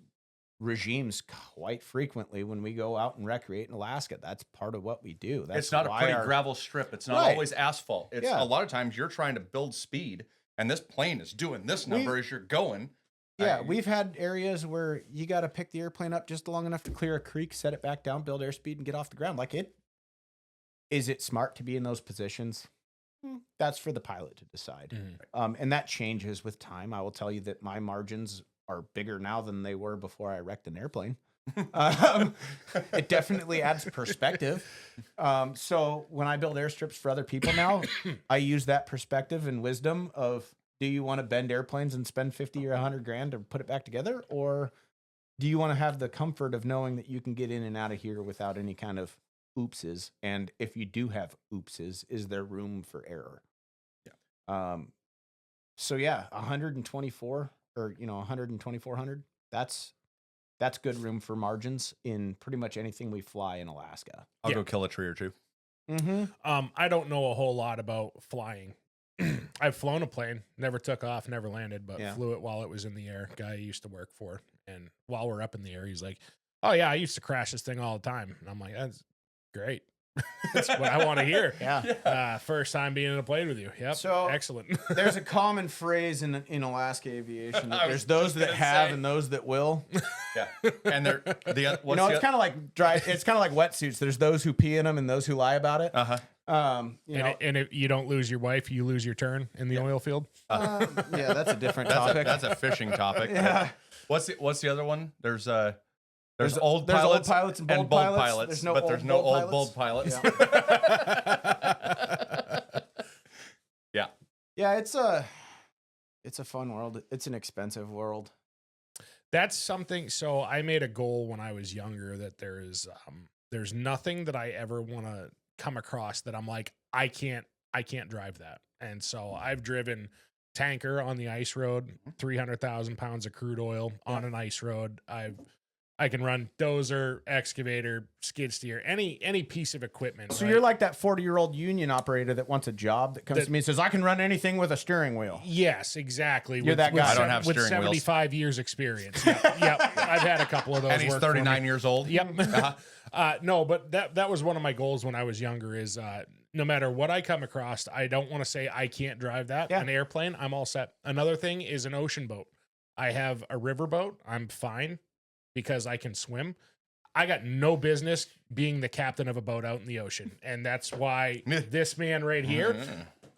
regimes quite frequently when we go out and recreate in Alaska. That's part of what we do. That's It's not a why pretty our- gravel strip. It's not Right. always asphalt. It's Yeah. a lot of times you're trying to build speed and this plane is doing this number as you're going. Yeah, we've had areas where you got to pick the airplane up just long enough to clear a creek, set it back down, build airspeed, and get off the ground. Like is it smart to be in those positions? That's for the pilot to decide. And that changes with time. I will tell you that my margins are bigger now than they were before I wrecked an airplane. It definitely adds perspective. So when I build airstrips for other people now, I use that perspective and wisdom of, do you want to bend airplanes and spend 50 or 100 grand to put it back together? Or do you want to have the comfort of knowing that you can get in and out of here without any kind of oopses? And if you do have oopses, is there room for error? Yeah. So yeah, 124 or, 100, that's good room for margins in pretty much anything we fly in Alaska. I'll go kill a tree or two. I don't know a whole lot about flying. I've flown a plane, never took off, never landed, but flew it while it was in the air. Guy I used to work for. And while we're up in the air, he's like, oh yeah, I used to crash this thing all the time. And I'm like, that's great. That's what I want to hear. Yeah. First time being in a plane with you. Yep. So excellent. There's a common phrase in Alaska aviation. That there's those that have and those that will. Yeah. And they're it's kind of like dry. It's kind of like wetsuits. There's those who pee in them and those who lie about it. And if you don't lose your wife, you lose your turn in the oil field. Yeah, that's a different topic. That's a fishing topic. Yeah. What's the other one? There's There's old old pilots and bold pilots. There's no old bold pilots. Yeah. Yeah, it's a fun world. It's an expensive world. That's something. So I made a goal when I was younger that there's nothing that I ever want to come across that I'm like, I can't drive that. And so I've driven tanker on the ice road, 300,000 pounds of crude oil on an ice road. I can run dozer, excavator, skid steer, any piece of equipment. So you're like that 40-year-old union operator that wants a job that comes to me and says, I can run anything with a steering wheel. Yes, exactly. You're that guy. I don't have with steering 75 years experience. Yep. I've had a couple of those. And he's 39 years old. Yep. No, but that was one of my goals when I was younger is no matter what I come across, I don't want to say I can't drive that. An airplane, I'm all set. Another thing is an ocean boat. I have a river boat. I'm fine because I can swim. I got no business being the captain of a boat out in the ocean. And that's why this man right here,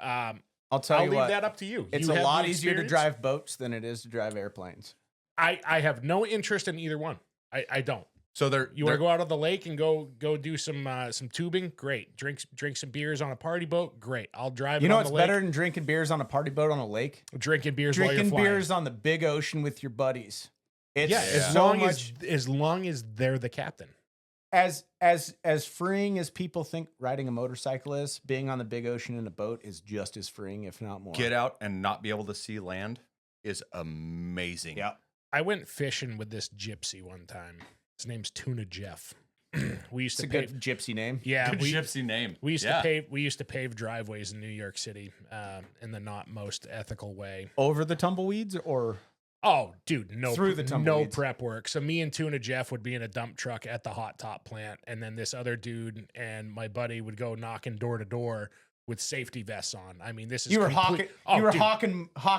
I'll leave that up to you. It's you a lot easier to drive boats than it is to drive airplanes. I have no interest in either one. I don't. So you want to go out on the lake and go do some tubing? Great. Drink some beers on a party boat? Great. I'll drive. You know what's better than drinking beers on a party boat on a lake? Drinking beers while you're flying. Beers on the big ocean with your buddies. As long as they're the captain. As freeing as people think riding a motorcycle is, being on the big ocean in a boat is just as freeing, if not more. Get out and not be able to see land is amazing. Yeah. I went fishing with this gypsy one time. His name's Tuna Jeff. We used it's to a good gypsy name. Yeah, good gypsy name. We used to pave driveways in New York City in the not most ethical way. Over the tumbleweeds or oh, dude, no prep work. So me and Tuna Jeff would be in a dump truck at the hot top plant, and then this other dude and my buddy would go knocking door to door with safety vests on. I mean, this is hawking hot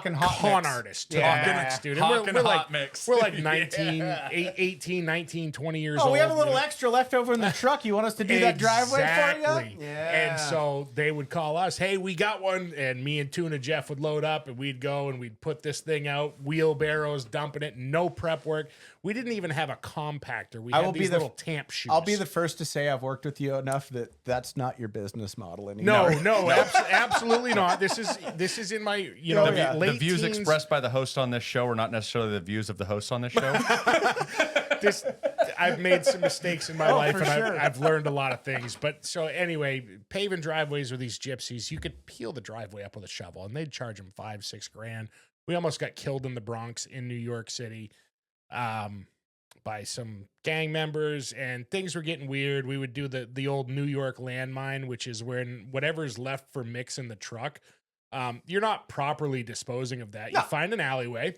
con mix. Artist. Yeah. Dude. Hawking hot mix. We're like 18, 19, 20 years old. Oh, we have a little extra left over in the truck. You want us to do that driveway for you? Yeah. And so they would call us, hey, we got one. And me and Tuna Jeff would load up and we'd go and we'd put this thing out, wheelbarrows, dumping it, no prep work. We didn't even have a compactor. We had these little tamp shoes. I'll be the first to say I've worked with you enough that that's not your business model anymore. No, absolutely not. This is in my late the views teens. expressed by the host on this show are not necessarily the views of the host on this show. I've made some mistakes in my life, and I've learned a lot of things. But so anyway, paving driveways with these gypsies, you could peel the driveway up with a shovel, and they'd charge them $5-6 grand. We almost got killed in the Bronx in New York City. By some gang members, and things were getting weird. We would do the old New York landmine, which is when whatever's left for mix in the truck, you're not properly disposing of that. You find an alleyway,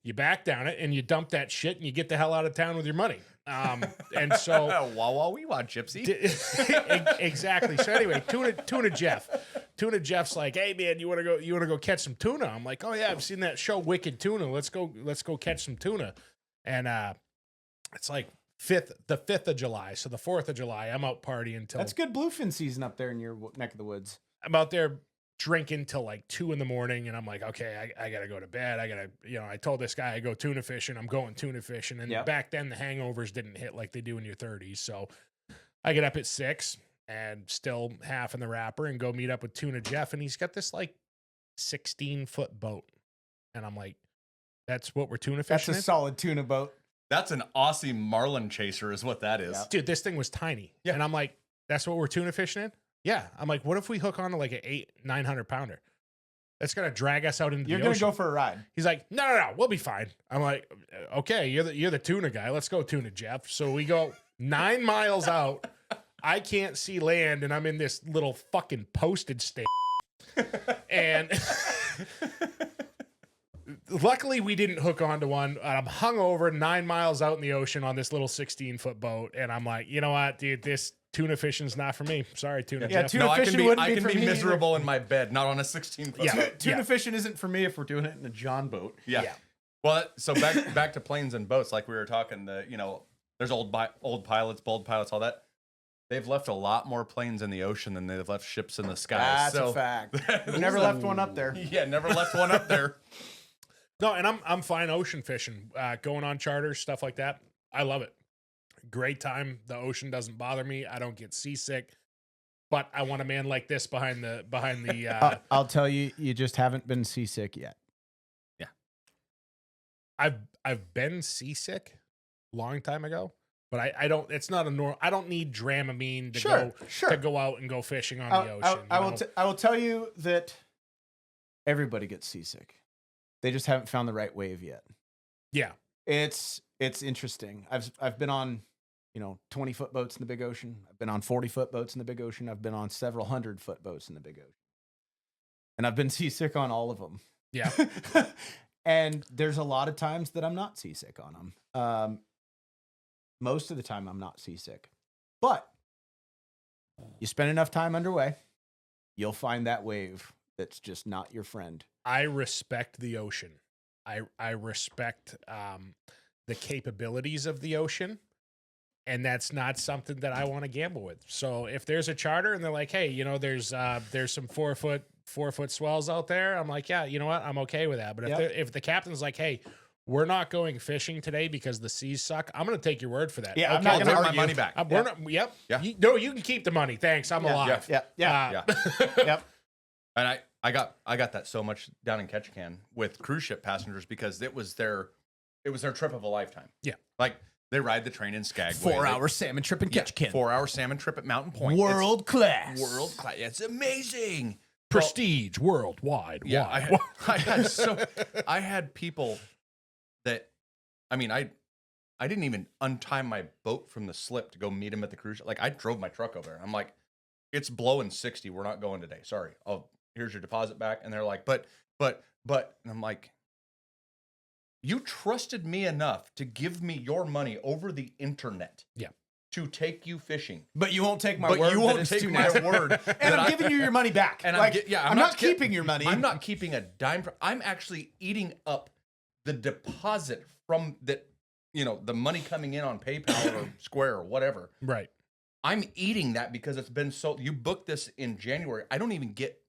you back down it, and you dump that shit, and you get the hell out of town with your money. And so we want gypsy. Exactly. So anyway, Tuna Jeff's like, hey man, you want to go catch some tuna? I'm like, oh yeah, I've seen that show Wicked Tuna. Let's go catch some tuna. And it's like the 5th of July. So the 4th of July, I'm out partying until... That's good bluefin season up there in your neck of the woods. I'm out there drinking till like 2 a.m. and I'm like, okay, I gotta go to bed. I told this guy I go tuna fishing. I'm going tuna fishing. And back then the hangovers didn't hit like they do in your 30s. So I get up at 6 and still half in the wrapper and go meet up with Tuna Jeff. And he's got this like 16-foot boat. And I'm like, that's what we're tuna fishing. That's a solid tuna boat. That's an Aussie marlin chaser is what that is. Yeah. Dude, this thing was tiny. Yeah. And I'm like, that's what we're tuna fishing in? Yeah. I'm like, what if we hook on to like an 900 pounder? That's going to drag us out into the ocean. You're going to go for a ride. He's like, no, we'll be fine. I'm like, okay, you're the tuna guy. Let's go, Tuna Jeff. So we go 9 miles out. I can't see land, and I'm in this little fucking postage stamp. And luckily, we didn't hook onto one. I'm hungover 9 miles out in the ocean on this little 16-foot boat, and I'm like, you know what, dude, this tuna fishing's not for me. Sorry, Tuna Jeff. Tuna fishing wouldn't I be can for be me miserable in my bed, not on a 16-foot boat. Tuna fishing isn't for me if we're doing it in a John boat. Yeah. Well, so back to planes and boats, like we were talking. There's old pilots, bold pilots, all that. They've left a lot more planes in the ocean than they've left ships in the sky. That's a fact. We never left one up there. Yeah, never left one up there. No, and I'm fine ocean fishing, going on charters, stuff like that. I love it. Great time. The ocean doesn't bother me. I don't get seasick. But I want a man like this behind the. I'll tell you, you just haven't been seasick yet. Yeah, I've been seasick long time ago. But I don't. It's not a normal. I don't need Dramamine to go out and go fishing on the ocean. I will tell you that everybody gets seasick. They just haven't found the right wave yet. Yeah, it's interesting. I've been on 20-foot boats in the big ocean. I've been on 40-foot boats in the big ocean. I've been on several 100-foot boats in the big ocean, and I've been seasick on all of them. Yeah, and there's a lot of times that I'm not seasick on them. Most of the time, I'm not seasick. But you spend enough time underway, you'll find that wave that's just not your friend. I respect the ocean. I respect the capabilities of the ocean, and that's not something that I want to gamble with. So if there's a charter and they're like, hey, there's some 4-foot swells out there, I'm like, yeah, you know what, I'm okay with that. But if the captain's like, hey, we're not going fishing today because the seas suck, I'm going to take your word for that. Yeah, okay, I'm not going to argue. My money back. Yeah. You can keep the money. Thanks. I'm alive. Yeah. Yep. And I got that so much down in Ketchikan with cruise ship passengers because it was their trip of a lifetime. Yeah. Like they ride the train in Skagway. 4-hour salmon trip in Ketchikan. 4-hour salmon trip at Mountain Point. World class. It's amazing. Prestige worldwide. Yeah. I had people that, I didn't even untie my boat from the slip to go meet him at the cruise ship. Like I drove my truck over there. I'm like, it's blowing 60. We're not going today. Sorry. Here's your deposit back. And they're like, but, and I'm like, you trusted me enough to give me your money over the internet. Yeah. To take you fishing. But you won't take my word. You won't take my word. And I'm giving you your money back. And I'm not keeping your money. I'm not keeping a dime. I'm actually eating up the deposit from that, the money coming in on PayPal or Square or whatever. Right. I'm eating that because it's been you booked this in January. I don't even get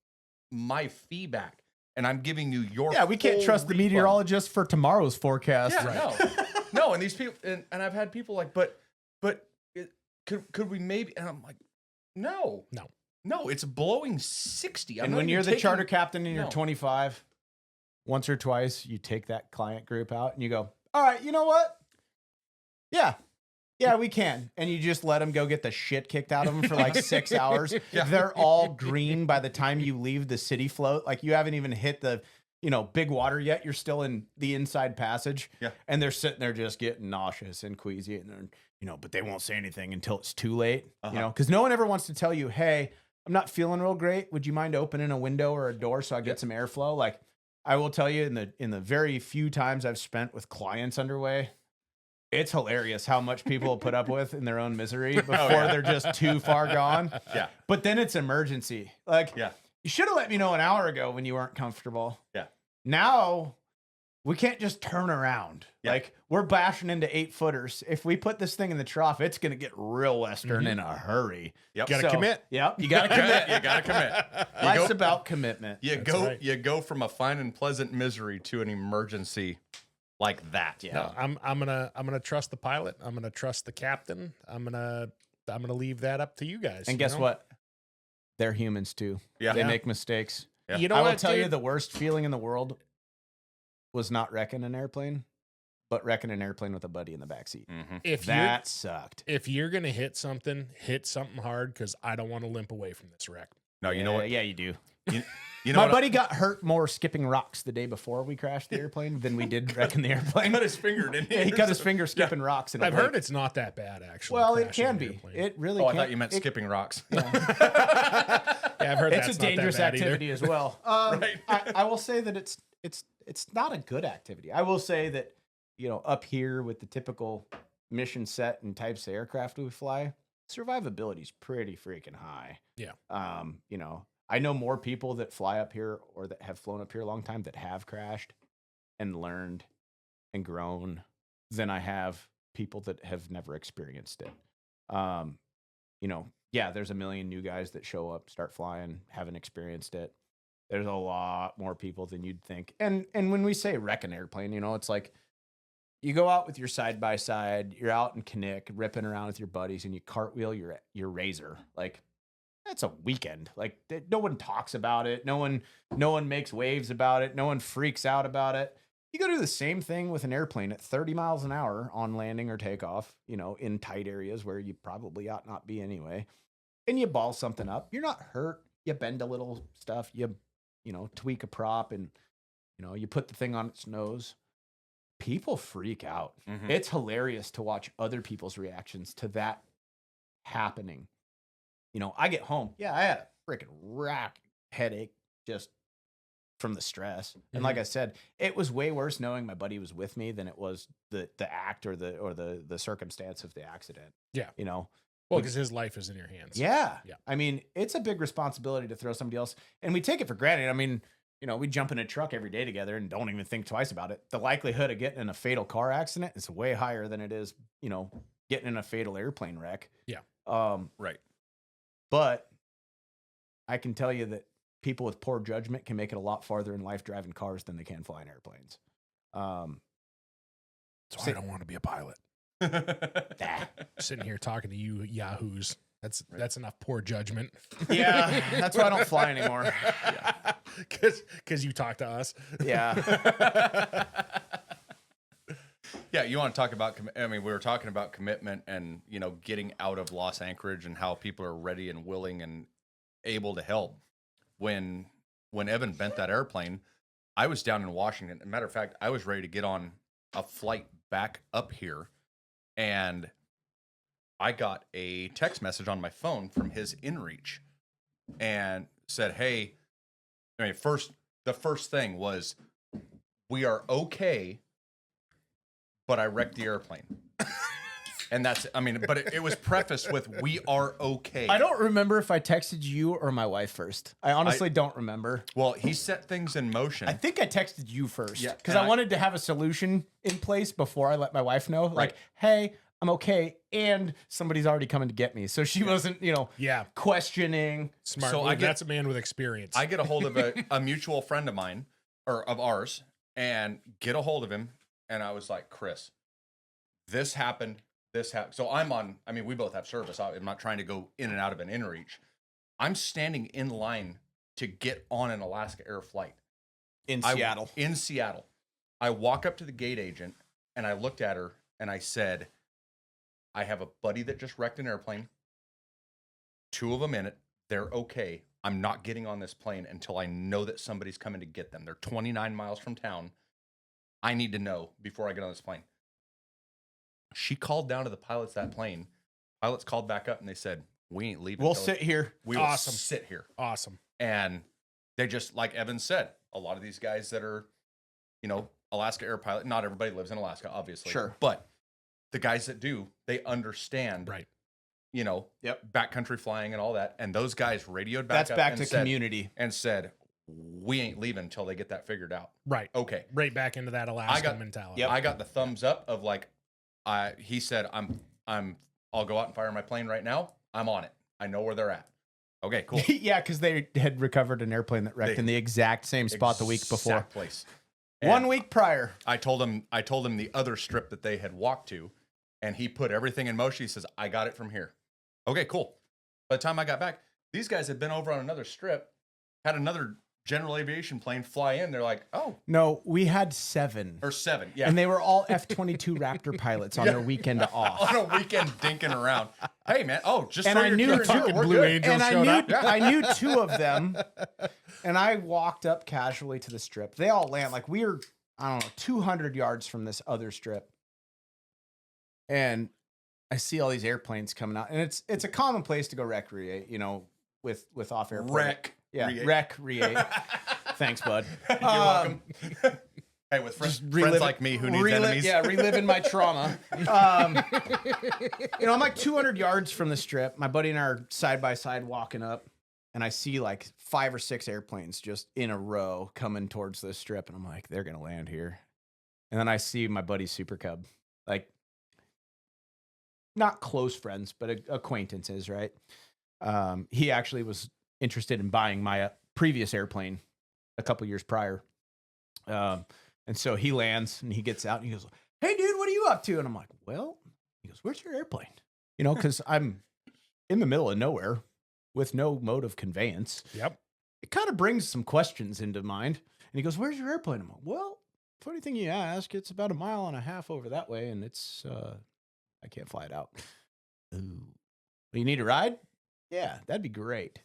my fee back. And I'm giving you your we can't trust the meteorologist for tomorrow's forecast. Yeah, right. No. And these people, and I've had people like, but could we maybe, and I'm like, no, it's blowing 60. And when you're the charter captain and you're 25, once or twice you take that client group out and you go, all right, you know what? Yeah, we can. And you just let them go get the shit kicked out of them for like 6 hours. Yeah. They're all green by the time you leave the city float. Like you haven't even hit the, big water yet. You're still in the inside passage. Yeah. And they're sitting there just getting nauseous and queasy. And they're, but they won't say anything until it's too late, because no one ever wants to tell you, hey, I'm not feeling real great. Would you mind opening a window or a door so I get some airflow? Like I will tell you in the very few times I've spent with clients underway, it's hilarious how much people put up with in their own misery before they're just too far gone. Yeah. But then it's emergency. Like, you should have let me know an hour ago when you weren't comfortable. Yeah. Now we can't just turn around. Yeah. Like, we're bashing into 8-footers. If we put this thing in the trough, it's going to get real Western in a hurry. Yep. Gotta commit. Yep. You got to commit. You got to commit. Life's about commitment. right. You go from a fine and pleasant misery to an emergency like that. Yeah. No, I'm gonna trust the pilot. I'm gonna trust the captain. I'm gonna leave that up to you guys. And guess what? They're humans too. Yeah. They Yeah. make mistakes. Yeah. You know I will what, tell you dude? the worst feeling in the world was not wrecking an airplane, but wrecking an airplane with a buddy in the backseat. Mhm. If That sucked. if you're gonna hit something hard because I don't want to limp away from this wreck. No, you know what? Yeah, you do. You know My what? buddy got hurt more skipping rocks the day before we crashed the airplane than we did wrecking the airplane. cut his finger, didn't he? Yeah, he cut his finger skipping rocks. In a I've lake. heard it's not that bad actually. Well, it crashing can an be. airplane. It really. Oh, I can. thought you meant skipping rocks. Yeah, I've heard It's that's a not that dangerous bad either. activity as well. Right. I will say that it's not a good activity. I will say that, you know, up here with the typical mission set and types of aircraft we fly, survivability is pretty freaking high. Yeah. You know, I know more people that fly up here or that have flown up here a long time that have crashed and learned and grown than I have people that have never experienced it. You know, yeah, there's a million new guys that show up, start flying, haven't experienced it. There's a lot more people than you'd think. And when we say wreck an airplane, you know, it's like you go out with your side by side, you're out in Kinnick, ripping around with your buddies, and you cartwheel your Razor. Like, that's a weekend. Like, no one talks about it. No one makes waves about it. No one freaks out about it. You go do the same thing with an airplane at 30 miles an hour on landing or takeoff, you know, in tight areas where you probably ought not be anyway. And you ball something up. You're not hurt. You bend a little stuff. You know, tweak a prop and, you know, you put the thing on its nose. People freak out. Mhm. It's hilarious to watch other people's reactions to that happening. You know, I get home. Yeah, I had a freaking rack headache just from the stress. And like I said, it was way worse knowing my buddy was with me than it was the act or the circumstance of the accident. Yeah. You know. Well, because his life is in your hands. Yeah. Yeah. I mean, it's a big responsibility to throw somebody else, and we take it for granted. I mean, you know, we jump in a truck every day together and don't even think twice about it. The likelihood of getting in a fatal car accident is way higher than it is, you know, getting in a fatal airplane wreck. Yeah. Right. But I can tell you that people with poor judgment can make it a lot farther in life driving cars than they can flying airplanes. So I don't want to be a pilot. Sitting here talking to you yahoos. That's enough poor judgment. Yeah, that's why I don't fly anymore. Yeah. Because you talk to us. Yeah. Yeah, you want to talk about, I mean, we were talking about commitment and, you know, getting out of Los Anchorage and how people are ready and willing and able to help. When Evan bent that airplane, I was down in Washington. As a matter of fact, I was ready to get on a flight back up here, and I got a text message on my phone from his inReach and said, hey, I mean, the first thing was, we are okay, but I wrecked the airplane. And that's, I mean, but it was prefaced with, we are okay. I don't remember if I texted you or my wife first. I honestly don't remember. Well, he set things in motion. I think I texted you first. Yeah, Because and I wanted to have a solution in place before I let my wife know. Like, Right. hey, I'm okay. And somebody's already coming to get me. So she wasn't, you know, Yeah. questioning. Smart. So move. That's a man with experience. I get a hold of a mutual friend of mine, or of ours, and get a hold of him. And I was like, Chris, this happened. So I'm on, I mean, we both have service. I'm not trying to go in and out of an inReach. I'm standing in line to get on an Alaska Air flight. In Seattle. I walk up to the gate agent and I looked at her and I said, I have a buddy that just wrecked an airplane. 2 of them in it. They're okay. I'm not getting on this plane until I know that somebody's coming to get them. They're 29 miles from town. I need to know before I get on this plane. She called down to the pilots that plane. Pilots called back up and they said, we ain't leaving. We'll sit here. We will Awesome. sit here. Awesome. And they just, like Evan said, a lot of these guys that are, you know, Alaska Air pilot, not everybody lives in Alaska, obviously. Sure. But the guys that do, they understand, Right. you know, Yep. backcountry flying and all that. And those guys radioed back That's up back and to said, community. and said, we ain't leaving until they get that figured out. Right. Okay. Right back into that Alaskan mentality. Yep. I got the thumbs up of like, he said, I'll go out and fire my plane right now. I'm on it. I know where they're at. Okay, cool. Yeah, because they had recovered an airplane that wrecked in the exact same spot the week before. Exact place. And 1 week prior. I told him the other strip that they had walked to, and he put everything in motion. He says, I got it from here. Okay, cool. By the time I got back, these guys had been over on another strip, had another general aviation plane fly in. They're like, oh. No, we had 7. Or 7, yeah. And they were all F-22 Raptor pilots on their weekend off. On a weekend dinking around. Hey, man. Oh, just And throw I your knew gear in two here. We're Blue good. Angels And showed up. I knew 2 of them. And I walked up casually to the strip. They all land. Like, we were, I don't know, 200 yards from this other strip. And I see all these airplanes coming out. And it's a common place to go recreate, you know, with off-air. Yeah, recreate. Thanks, bud. You're welcome. Hey, with friends like me who needs enemies. Yeah, reliving my trauma. You know, I'm like 200 yards from the strip. My buddy and I are side by side walking up, and I see like 5 or 6 airplanes just in a row coming towards the strip, and I'm like, they're gonna land here. And then I see my buddy Super Cub, like not close friends, but acquaintances, right? He actually was interested in buying my previous airplane a couple years prior. And so he lands and he gets out and he goes, hey dude, what are you up to? And I'm like, well, he goes, where's your airplane? You know, cause I'm in the middle of nowhere with no mode of conveyance. Yep. It kind of brings some questions into mind. And he goes, where's your airplane? I'm like, well, funny thing you ask, it's about 1.5 miles over that way. And it's, I can't fly it out. Ooh. You need a ride? Yeah, that'd be great.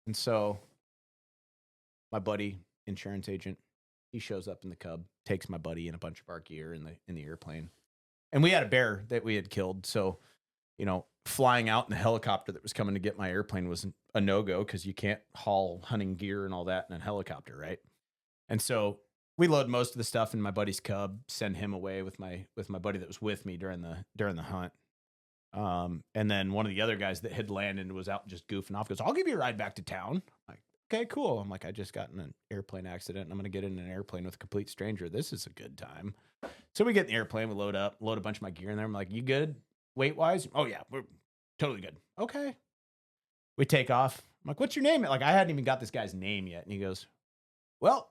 And so my buddy, insurance agent, he shows up in the Cub, takes my buddy and a bunch of our gear in the airplane. And we had a bear that we had killed. So, you know, flying out in the helicopter that was coming to get my airplane was a no-go because you can't haul hunting gear and all that in a helicopter, right? And so we load most of the stuff in my buddy's Cub, send him away with my buddy that was with me during the hunt. And then one of the other guys that had landed and was out just goofing off goes, I'll give you a ride back to town. I'm like, okay, cool. I'm like, I just got in an airplane accident and I'm going to get in an airplane with a complete stranger. This is a good time. So we get in the airplane, we load a bunch of my gear in there. I'm like, you good weight wise? Oh yeah, we're totally good. Okay. We take off. I'm like, what's your name? Like, I hadn't even got this guy's name yet. And he goes, my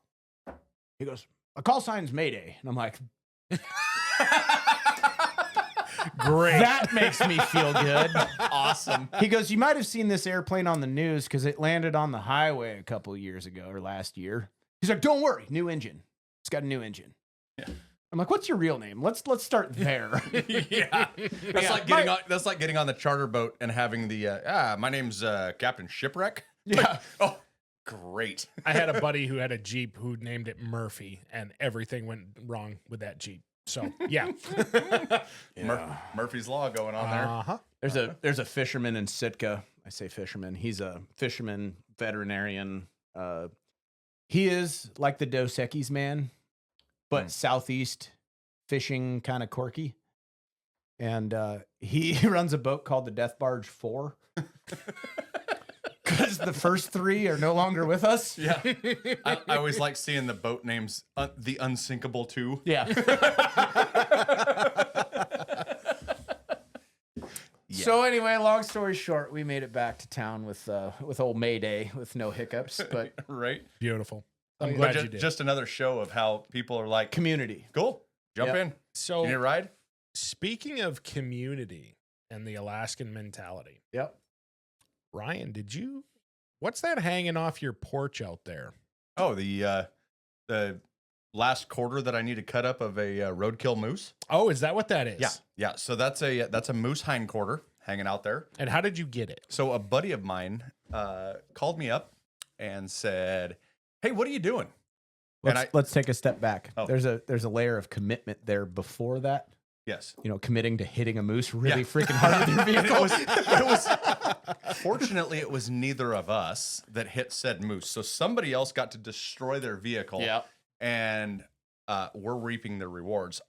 call sign's Mayday. And I'm like, Great. that makes me feel good. Awesome. He goes, you might have seen this airplane on the news because it landed on the highway a couple of years ago or last year. He's like, don't worry, new engine. It's got a new engine. Yeah. I'm like, what's your real name? Let's start there. Yeah. That's like getting on the charter boat and having the my name's Captain Shipwreck. Yeah. Oh, great. I had a buddy who had a Jeep who named it Murphy, and everything went wrong with that Jeep. So yeah, Murphy's Law going on there. Uh-huh. There's a fisherman in Sitka. I say fisherman. He's a fisherman veterinarian. He is like the Dos Equis man, but southeast fishing kind of quirky. And he runs a boat called the Death Barge 4. Because the first 3 are no longer with us. Yeah. I always like seeing the boat names, the Unsinkable 2. Yeah. Yeah. So anyway, long story short, we made it back to town with old Mayday with no hiccups, but Right. Beautiful. Oh, I'm yeah. glad But you did. just another show of how people are like, community. cool, jump Yep. in. So You need a ride? speaking of community and the Alaskan mentality, Yep. Ryan, what's that hanging off your porch out there? Oh, the last quarter that I need to cut up of a roadkill moose. Oh, is that what that is? Yeah. Yeah. So that's a moose hind quarter hanging out there. And how did you get it? So a buddy of mine called me up and said, hey, what are you doing? Let's take a step back. Oh. There's a layer of commitment there before that. Yes. You know, committing to hitting a moose really Yeah. freaking hard with your vehicle. it was fortunately it was neither of us that hit said moose. So somebody else got to destroy their vehicle. Yeah. And we're reaping the rewards.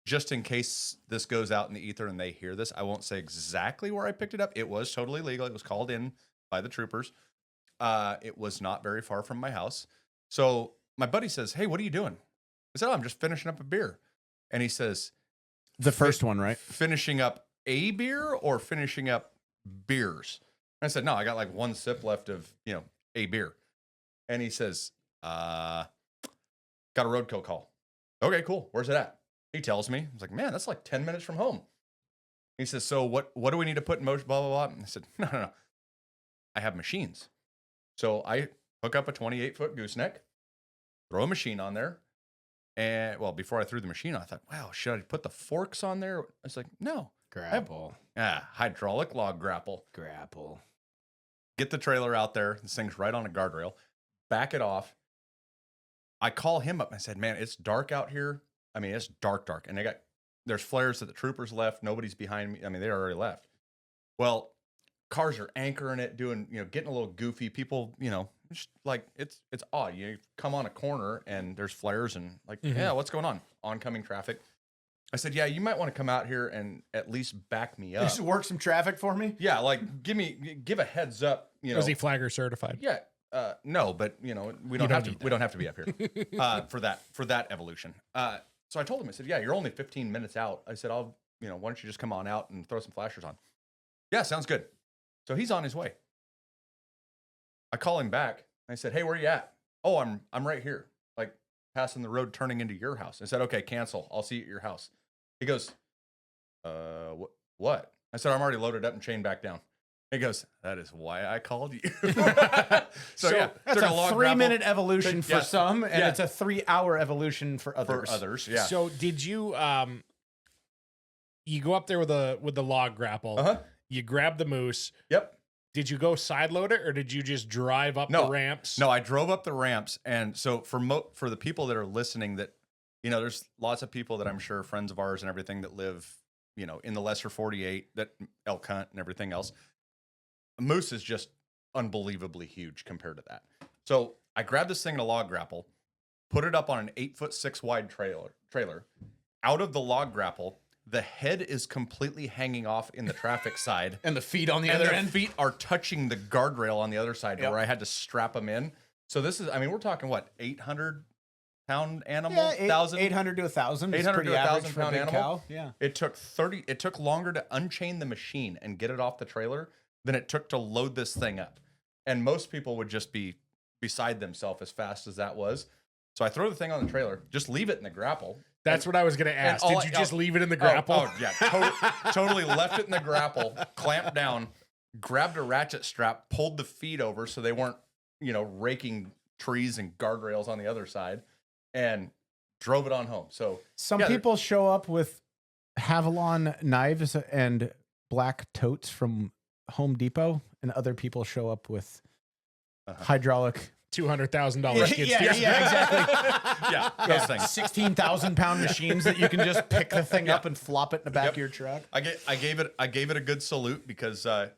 Just in case this goes out in the ether and they hear this, I won't say exactly where I picked it up. It was totally legal. It was called in by the troopers. It was not very far from my house. So my buddy says, "Hey, what are you doing?" I said, "Oh, I'm just finishing up a beer." And he says, The first one, right? "Finishing up a beer or finishing up beers?" And I said, "No, I got like one sip left of, a beer." And he says, "Got a roadkill call." Okay, cool. Where's it at? He tells me. I was like, "Man, that's like 10 minutes from home." He says, "So what do we need to put in motion, blah, blah, blah?" And I said, No. I have machines. So I hook up a 28-foot gooseneck, throw a machine on there. And, well, before I threw the machine on, I thought, wow, should I put the forks on there? I was like, no. Grapple. Hydraulic log grapple. Grapple. Get the trailer out there. This thing's right on a guardrail. Back it off. I call him up and I said, "Man, it's dark out here. I mean, it's dark. And there's flares that the troopers left. Nobody's behind me. I mean, they already left." Well, cars are anchoring it, doing, getting a little goofy. People, just like it's odd. You come on a corner and there's flares and like, yeah, what's going on? Oncoming traffic. I said, "Yeah, you might want to come out here and at least back me up. Just work some traffic for me." Yeah, like give a heads up. Was he flagger certified? Yeah. No, but we don't have to be up here for that evolution. So I told him, I said, "Yeah, you're only 15 minutes out." I said, why don't you just come on out and throw some flashers on?" "Yeah, sounds good." So he's on his way. I call him back. I said, "Hey, where you at?" "Oh, I'm right here, like passing the road, turning into your house." I said, "Okay, cancel. I'll see you at your house." He goes, what?" I said, "I'm already loaded up and chained back down." He goes, "That is why I called you." so yeah, that's a 3-minute evolution for yeah, some, and it's a 3-hour evolution for others. Yeah. So did you you go up there with the log grapple? You grab the moose. Yep. Did you go side load it, or did you just drive up the ramps? No, I drove up the ramps, and so for the people that are listening, that there's lots of people that I'm sure friends of ours and everything that live in the lesser 48 that elk hunt and everything else. Moose is just unbelievably huge compared to that. So I grabbed this thing in a log grapple, put it up on an 8'6" wide trailer. Out of the log grapple, the head is completely hanging off in the traffic side. And the feet on the other end. The feet are touching the guardrail on the other side Yep. where I had to strap them in. So this is, we're talking what, 800-pound animal? 800 to 1,000. 800 to 1,000 for a pound big animal. cow. Yeah. It took longer to unchain the machine and get it off the trailer than it took to load this thing up. And most people would just be beside themselves as fast as that was. So I throw the thing on the trailer, just leave it in the grapple. That's what I was going to ask. Did you just leave it in the grapple? Oh yeah, totally left it in the grapple, clamped down, grabbed a ratchet strap, pulled the feet over so they weren't, raking trees and guardrails on the other side, and drove it on home. So some people show up with Havalon knives and black totes from Home Depot, and other people show up with hydraulic $200,000 skid yeah, steers. exactly. those things. 16,000-pound machines that you can just pick the thing up and flop it in the back of your truck. I gave it a good salute because the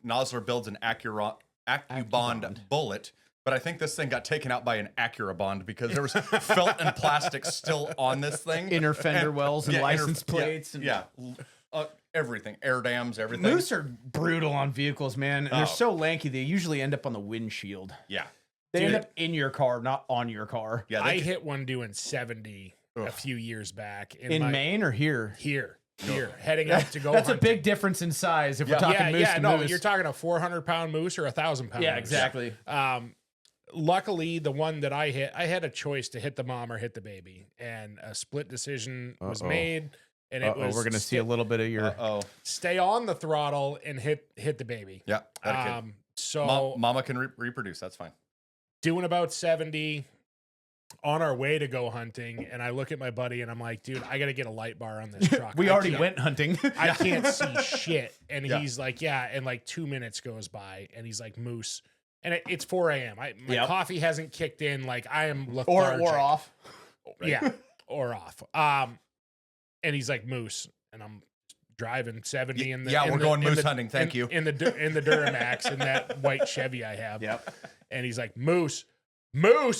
Nosler builds an AccuBond bullet, but I think this thing got taken out by an AccuraBond because there was felt and plastic still on this thing. Inner fender wells and license plates. Everything, air dams, everything. Moose are brutal on vehicles, man. And they're so lanky, they usually end up on the windshield. Yeah. They end up in your car, not on your car. Yeah, I hit one doing 70 a few years back. In Maine or here? Here, heading out to go That's hunting. a big difference in size if we're talking moose to moose. You're talking a 400-pound moose or a 1,000-pound Yeah, moose. exactly. Luckily, the one that I hit, I had a choice to hit the mom or hit the baby, and a split decision was made. And it was we're gonna see a little bit of your stay on the throttle and hit the baby. Yeah, that kid. So mama can reproduce. That's fine. Doing about 70 on our way to go hunting, and I look at my buddy and I'm like, dude, I gotta get a light bar on this truck. We already went hunting. I can't see shit. And he's like, yeah, and like 2 minutes goes by and he's like, moose. And it's 4 a.m. My coffee hasn't kicked in. Like I am lethargic. Or off. Yeah, or off. And he's like, moose, and I'm driving 70 in the we're going moose hunting. Thank you. In the Duramax in that white Chevy I have. Yep. And he's like, moose,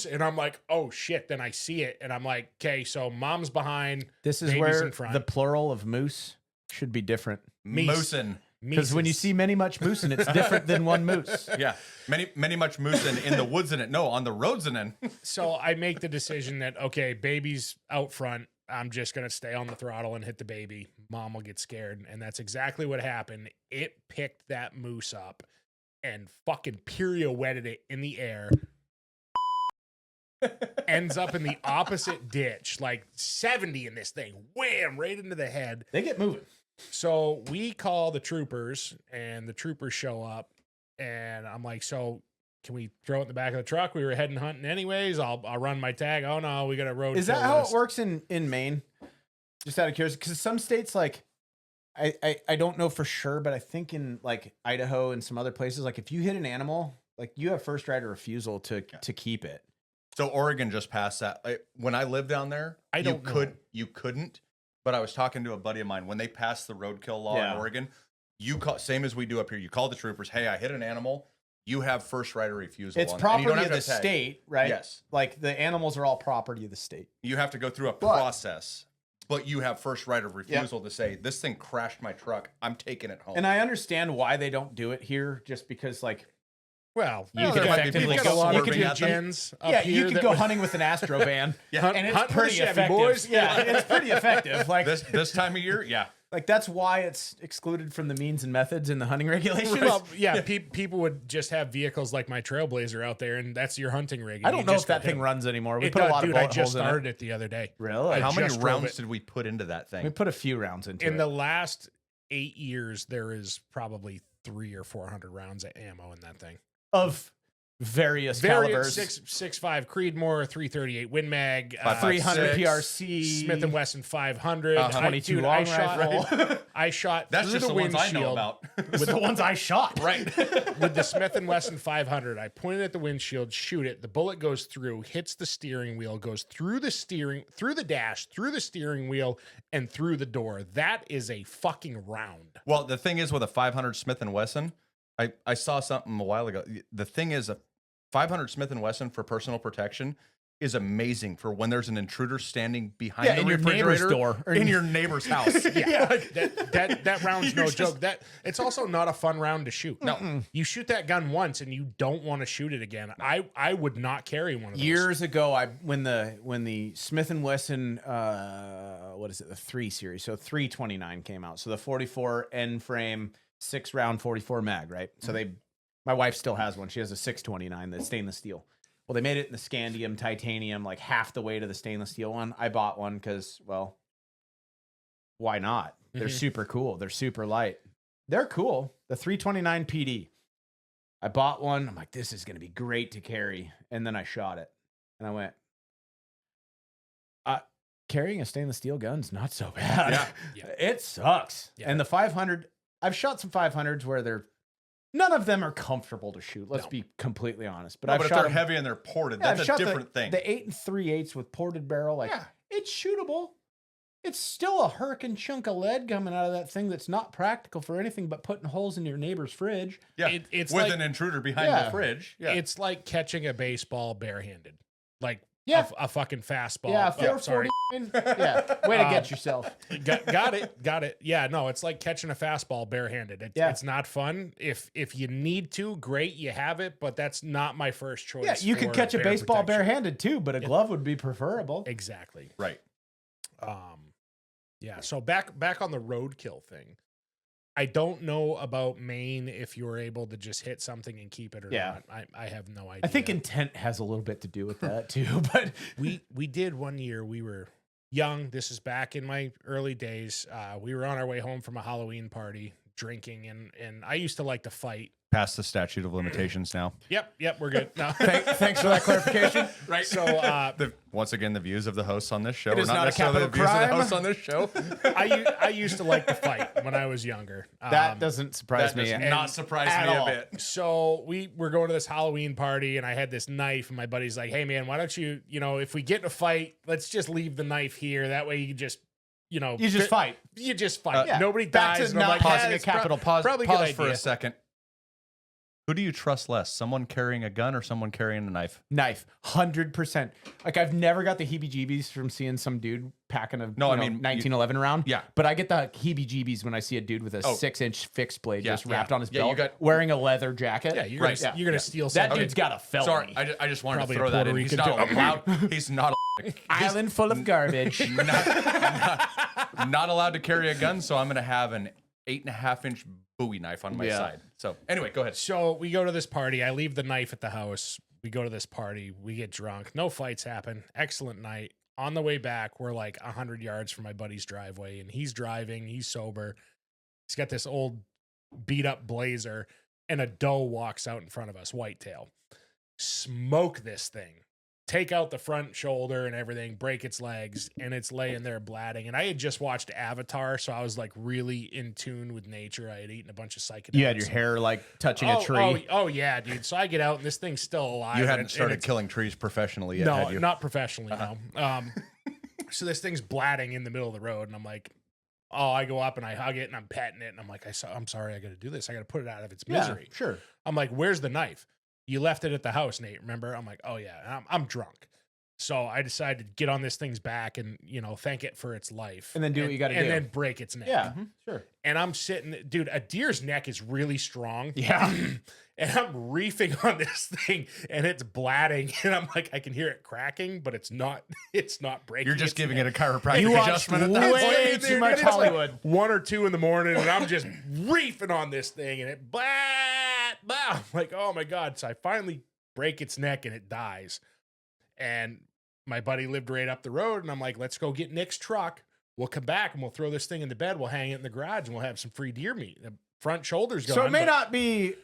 and I'm like, oh shit. Then I see it, and I'm like, okay, so mom's behind. This is baby's where in front. the plural of moose should be different. Moosin. Because when you see many much moose, and it's different than one moose. Yeah, many much moose in the woods in it. No, on the roads in it. So I make the decision that, okay, baby's out front. I'm just going to stay on the throttle and hit the baby. Mom will get scared. And that's exactly what happened. It picked that moose up and fucking pirouetted it in the air. Ends up in the opposite ditch, like 70 in this thing. Wham! Right into the head. They get moving. So we call the troopers, and the troopers show up. And I'm like, so can we throw it in the back of the truck? We were heading hunting anyways. I'll run my tag. Oh no, we got a road. Is that how it works in Maine? Just out of curiosity, because some states, like I don't know for sure, but I think in like Idaho and some other places, like if you hit an animal, like you have first right of refusal to keep it. So Oregon just passed that. When I lived down there, you couldn't. But I was talking to a buddy of mine when they passed the roadkill law in Oregon. You call, same as we do up here. You call the troopers. Hey, I hit an animal. You have first right of refusal. It's property of the state, right? Yes. Like the animals are all property of the state. You have to go through a process, but you have first right of refusal to say, this thing crashed my truck. I'm taking it home. And I understand why they don't do it here, just because, like, well, you could effectively you could do gens up here. You could go hunting with an Astro van. And it's pretty effective. Boys. Yeah, it's pretty effective. Like this time of year, yeah. Like that's why it's excluded from the means and methods in the hunting regulations. Well, yeah, people would just have vehicles like my Trailblazer out there, and that's your hunting rig. I don't know if that thing runs anymore. We put a lot of bullet I just holes started in it the other day. Really? How many rounds did we put into that thing? We put a few rounds into it. In the last 8 years, there is probably 300 or 400 rounds of ammo in that thing. Of various calibers. 6.5 Creedmoor, 338 Win Mag, 300 PRC, Smith & Wesson 500, 22 long rifle. I shot That's through just the ones I know windshield about. With the ones I shot. Right. with the Smith & Wesson 500. I point it at the windshield, shoot it. The bullet goes through, hits the steering wheel, goes through the dash, through the steering wheel, and through the door. That is a fucking round. Well, the thing is with a 500 Smith & Wesson, I saw something a while ago. The thing is a 500 Smith & Wesson for personal protection is amazing for when there's an intruder standing behind the refrigerator door or in your neighbor's house. That round's no joke. That it's also not a fun round to shoot. No, you shoot that gun once and you don't want to shoot it again. I would not carry one of those. Years ago, when the Smith & Wesson what is it, the 3 series, so 329 came out, so the 44 end frame 6-round 44 mag, right? So my wife still has one. She has a 629 that's stainless steel. Well, they made it in the scandium titanium, like half the weight of the stainless steel one. I bought one because, well, why not? They're super cool. They're super light. They're cool. The 329 PD. I bought one. I'm like, this is going to be great to carry. And then I shot it. And I went, carrying a stainless steel gun's not so bad. Yeah. It sucks. Yeah. And the 500, I've shot some 500s where none of them are comfortable to shoot. Let's be completely honest. But if they're heavy and they're ported, that's a different thing. The 8 3/8 with ported barrel, it's shootable. It's still a hurricane chunk of lead coming out of that thing that's not practical for anything but putting holes in your neighbor's fridge. Yeah, it's with an intruder behind the fridge. Yeah, it's like catching a baseball barehanded, like a fucking fastball. Yeah, 440. Yeah, way to get yourself. Got it. Yeah, no, it's like catching a fastball barehanded. It's not fun. If you need to, great, you have it, but that's not my first choice. Yeah, you could catch a baseball barehanded too, but a glove would be preferable. Exactly. Right. Yeah. So back on the roadkill thing. I don't know about Maine if you're able to just hit something and keep it or not. I have no idea. I think intent has a little bit to do with that too. But we did one year. We were young. This is back in my early days. We were on our way home from a Halloween party, drinking, and I used to like to fight. Past the statute of limitations now. Yep, we're good. No. Thanks for that clarification. Right. So once again, the views of the hosts on this show are not a capital the views crime. of the hosts on this show. I used to like to fight when I was younger. That doesn't surprise me. Does not surprise me a bit. So we were going to this Halloween party, and I had this knife, and my buddy's like, "Hey man, why don't you, if we get in a fight, let's just leave the knife here. That way you can just." You just fight. You just fight. Yeah. Nobody Back dies. to not like, pausing a capital. Probably Pause good for idea. a second. Who do you trust less? Someone carrying a gun or someone carrying a knife? Knife, 100%. Like I've never got the heebie-jeebies from seeing some dude packing a 1911 round. Yeah. But I get the heebie-jeebies when I see a dude with a 6-inch fixed blade just wrapped on his belt, wearing a leather jacket. Yeah, you're gonna steal that something. dude's got a felony. Sorry, I just wanted Probably to throw a that Puerto in. He's Rican not allowed. He's not. Island full of garbage. Not allowed to carry a gun, so I'm gonna have an 8.5-inch Bowie knife on my side. So anyway, go ahead. So we go to this party. I leave the knife at the house. We go to this party. We get drunk. No fights happen. Excellent night. On the way back, we're like 100 yards from my buddy's driveway, and he's driving. He's sober. He's got this old beat up Blazer, and a doe walks out in front of us, whitetail. Smoke this thing. Take out the front shoulder and everything, break its legs, and it's laying there blatting. And I had just watched Avatar, so I was like really in tune with nature. I had eaten a bunch of psychedelics. You had your hair like touching a tree. Oh, yeah, dude. So I get out and this thing's still alive. You hadn't started killing trees professionally yet, had you? Not professionally, no. So this thing's blatting in the middle of the road, and I'm like, oh, I go up and I hug it and I'm petting it, and I'm like, I'm sorry, I got to do this. I got to put it out of its misery. Sure. I'm like, where's the knife? You left it at the house, Nate, remember? I'm like, oh, yeah, I'm drunk. So I decided to get on this thing's back and, thank it for its life. And then do what you got to do. And then break its neck. Yeah, sure. And I'm sitting, dude, a deer's neck is really strong. Yeah. And I'm reefing on this thing and it's blatting. And I'm like, I can hear it cracking, but it's not breaking. You're just giving it a chiropractic You watched adjustment at that point. way too much Hollywood. Like 1 or 2 in the morning and I'm just reefing on this thing and it blah. I'm like, oh my God. So I finally break its neck and it dies. And my buddy lived right up the road and I'm like, let's go get Nick's truck. We'll come back and we'll throw this thing in the bed. We'll hang it in the garage and we'll have some free deer meat. The front shoulder's gone. So it may not be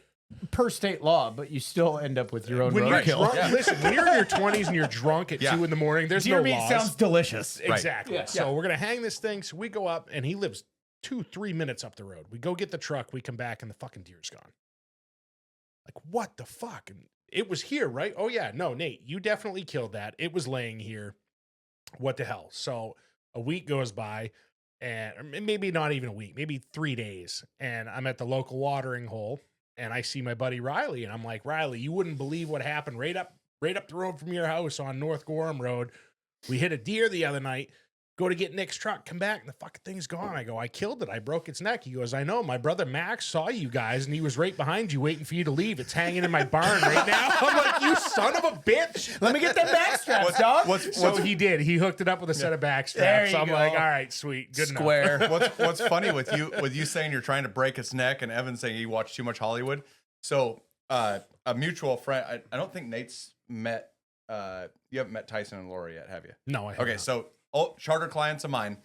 per state law, but you still end up with your own roadkill. Listen, when you're in your 20s and you're drunk at 2 in the morning, there's deer no meat laws. sounds delicious. Exactly. Yeah. So we're going to hang this thing. So we go up and he lives 2-3 minutes up the road. We go get the truck. We come back and the fucking deer's gone. Like, what the fuck? And it was here, right? Oh, yeah. No, Nate, you definitely killed that. It was laying here. What the hell? So a week goes by, and maybe not even a week, maybe 3 days. And I'm at the local watering hole, and I see my buddy Riley. And I'm like, Riley, you wouldn't believe what happened right up the road from your house on North Gorham Road. We hit a deer the other night. Go to get Nick's truck, come back, and the fucking thing's gone. I go, I killed it. I broke its neck. He goes, I know. My brother Max saw you guys, and he was right behind you waiting for you to leave. It's hanging in my barn right now. I'm like, you son of a bitch. Let me get that back straps, dog. So he did. He hooked it up with a set of back straps. So I'm like, all right, sweet. Good Square. enough. What's funny with you saying you're trying to break its neck and Evan saying you watch too much Hollywood. So a mutual friend, I don't think Nate's met, you haven't met Tyson and Laura yet, have you? No, I haven't. Okay, so charter clients of mine,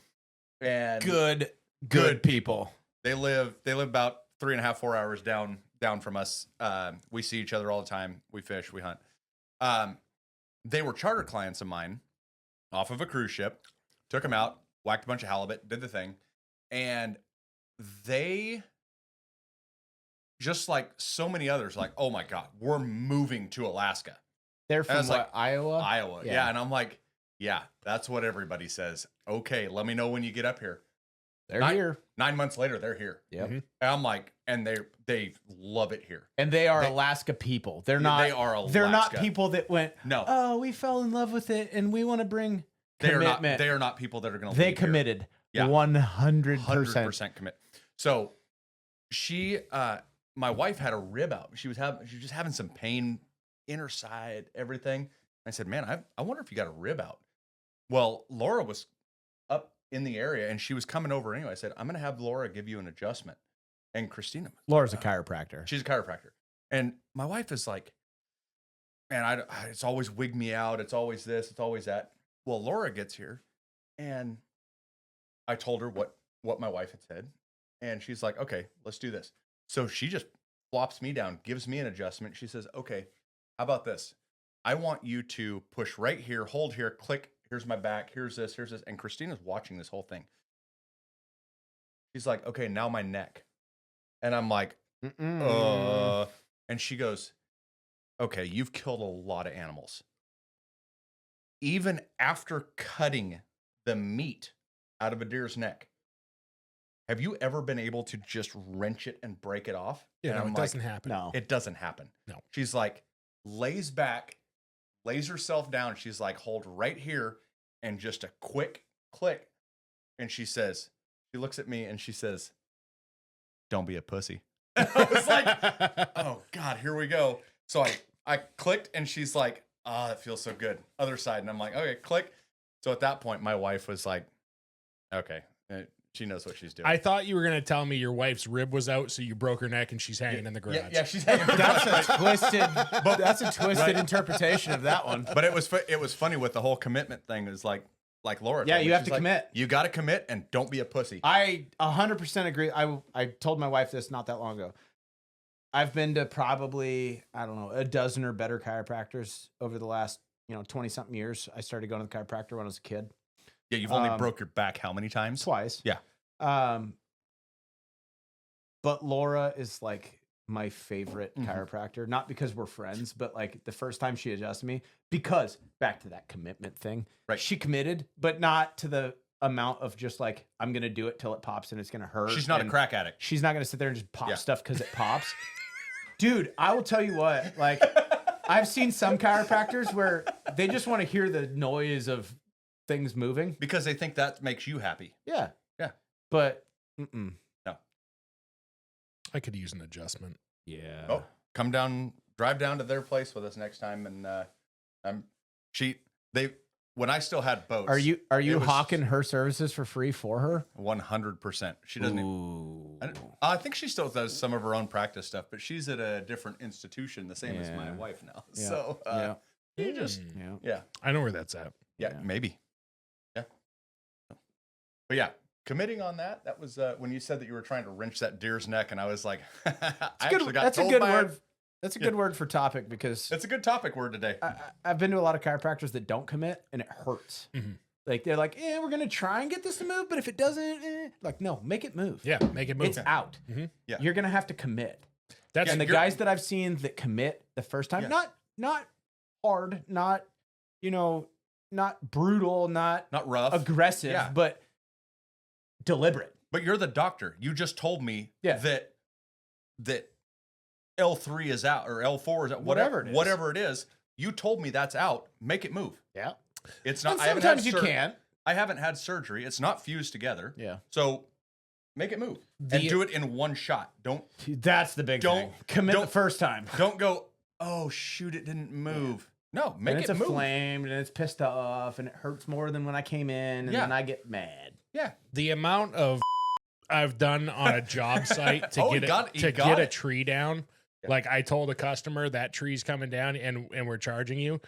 and good people. They live about 3.5-4 hours down from us. We see each other all the time. We fish, we hunt. They were charter clients of mine off of a cruise ship. Took them out, whacked a bunch of halibut, did the thing, and they, just like so many others, like, oh my God, we're moving to Alaska. They're from like, Iowa? Iowa, yeah. And I'm like, yeah, that's what everybody says. Okay, let me know when you get up here. They're here. 9 months later, they're here. Yep. And I'm like, and they love it here. And they are Alaska people. They're not. They are Alaska. They're not people that went. No. Oh, we fell in love with it, and we want to bring commitment. They are not people that are going to. They committed. Yeah. 100% commit. So she, my wife had a rib out. She was just having some pain in her side, everything. I said, man, I wonder if you got a rib out. Well, Laura was up in the area and she was coming over anyway. I said, I'm going to have Laura give you an adjustment. And Christina. Laura's a chiropractor. She's a chiropractor. And my wife is like, man, it's always wigged me out. It's always this. It's always that. Well, Laura gets here and I told her what my wife had said. And she's like, okay, let's do this. So she just flops me down, gives me an adjustment. She says, okay, how about this? I want you to push right here, hold here, click. Here's my back. Here's this. And Christina's watching this whole thing. She's like, okay, now my neck. And I'm like, And she goes, okay, you've killed a lot of animals. Even after cutting the meat out of a deer's neck, have you ever been able to just wrench it and break it off? Yeah, And no, I'm it like, doesn't happen. No. It doesn't happen. No. She's like, lays back, lays herself down. She's like, hold right here, and just a quick click. And she says, she looks at me and she says, don't be a pussy. I was like, oh God, here we go. So I clicked and she's like, that feels so good. Other side. And I'm like, okay, click. So at that point, my wife was like, okay, she knows what she's doing. I thought you were going to tell me your wife's rib was out, so you broke her neck and she's hanging in the garage. Yeah, she's hanging. That's a twisted interpretation of that one. But it was funny with the whole commitment thing. It was like Laura. Yeah, told me. you have She's to like, commit. You got to commit and don't be a pussy. I 100% agree. I told my wife this not that long ago. I've been to probably, I don't know, a dozen or better chiropractors over the last, 20 something years. I started going to the chiropractor when I was a kid. Yeah, you've only broke your back how many times? Twice. Yeah. But Laura is like my favorite chiropractor, not because we're friends, but like the first time she adjusted me, because back to that commitment thing, right? She committed, but not to the amount of just like, I'm going to do it till it pops and it's going to hurt. She's not a crack addict. She's not going to sit there and just pop stuff because it pops. Dude, I will tell you what, like I've seen some chiropractors where they just want to hear the noise of things moving. Because they think that makes you happy. Yeah. Yeah. But, no. I could use an adjustment. Yeah. Oh, drive down to their place with us next time. And when I still had boats. Are you hawking her services for free for her? 100%. She doesn't. I think she still does some of her own practice stuff, but she's at a different institution, the same as my wife now. Yeah. So you just I know where that's at. Yeah, maybe. Yeah. But yeah, committing on that was when you said that you were trying to wrench that deer's neck, and I was like, that's a good word. That's a good word for topic, because it's a good topic word today. I've been to a lot of chiropractors that don't commit, and it hurts. Mm-hmm. Like they're like, we're gonna try and get this to move, but if it doesn't, like, no, make it move. Yeah, make it move. It's out. Mm-hmm. Yeah, you're gonna have to commit. And the guys that I've seen that commit the first time, not hard, not not brutal, not rough, aggressive, but deliberate. But you're the doctor. You just told me that L3 is out or L4 is out, whatever it is. You told me that's out. Make it move. Yeah. It's not. And sometimes you can't. I haven't had surgery. It's not fused together. Yeah. So make it move and do it in one shot. Don't. That's the big thing. Commit the first time. Don't go, oh shoot, it didn't move. No, make it move. It's inflamed and it's pissed off and it hurts more than when I came in, and then I get mad. Yeah. The amount of I've done on a job site to get a tree down. Yeah. Like I told a customer that tree's coming down and we're charging you.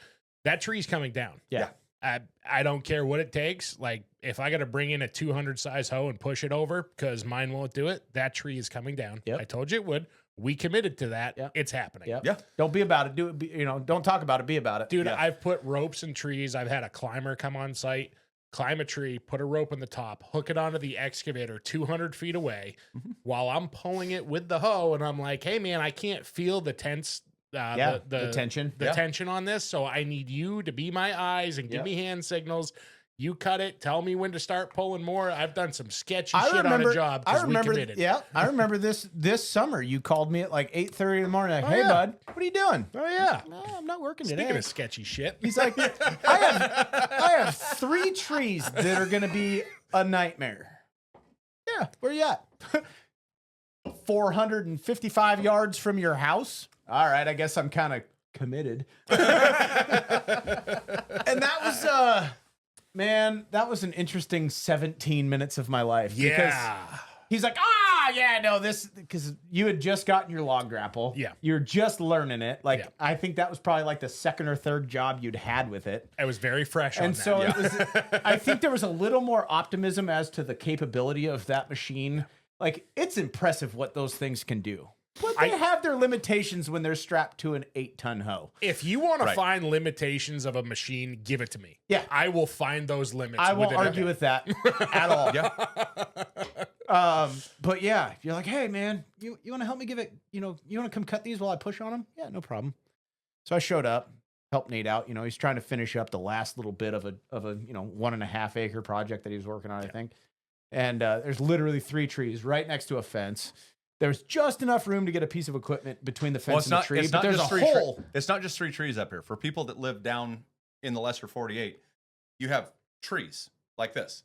That tree's coming down. Yeah. I don't care what it takes. Like if I got to bring in a 200 size hoe and push it over because mine won't do it, that tree is coming down. Yep. I told you it would. We committed to that. Yep. It's happening. Yep. Yeah. Don't be about it. Do it. Don't talk about it. Be about it. Dude, I've put ropes in trees. I've had a climber come on site, climb a tree, put a rope on the top, hook it onto the excavator 200 feet away while I'm pulling it with the hoe. And I'm like, hey man, I can't feel the tense. The tension. The tension on this. So I need you to be my eyes and give me hand signals. You cut it. Tell me when to start pulling more. I've done some sketchy shit on a job because we committed. Yeah, I remember this summer. You called me at like 8:30 in the morning. Like, hey, bud, what are you doing? Oh yeah, no, I'm not working today. Speaking of sketcy shit, he's like, I have 3 trees that are gonna be a nightmare. Yeah, where you at? 455 yards from your house. All right, I guess I'm kind of committed. And that was man, that was an interesting 17 minutes of my life. Yeah. Because he's like, this, because you had just gotten your log grapple. Yeah. You're just learning it. Like, I think that was probably like the second or third job you'd had with it. I was very fresh on and that. so it was, I think there was a little more optimism as to the capability of that machine. Like, it's impressive what those things can do. But they have their limitations when they're strapped to an 8-ton hoe. If you want to find limitations of a machine, give it to me. Yeah. I will find those limits. I won't argue with that at all. Yeah. But yeah, you're like, hey man, you want to help me give it, you want to come cut these while I push on them? Yeah, no problem. So I showed up, helped Nate out. He's trying to finish up the last little bit of a 1.5 acre project that he was working on, I think. And there's literally 3 trees right next to a fence. There's just enough room to get a piece of equipment between the fence and the tree, but there's a hole. It's not just 3 trees up here. For people that live down in the lesser 48, you have trees like this.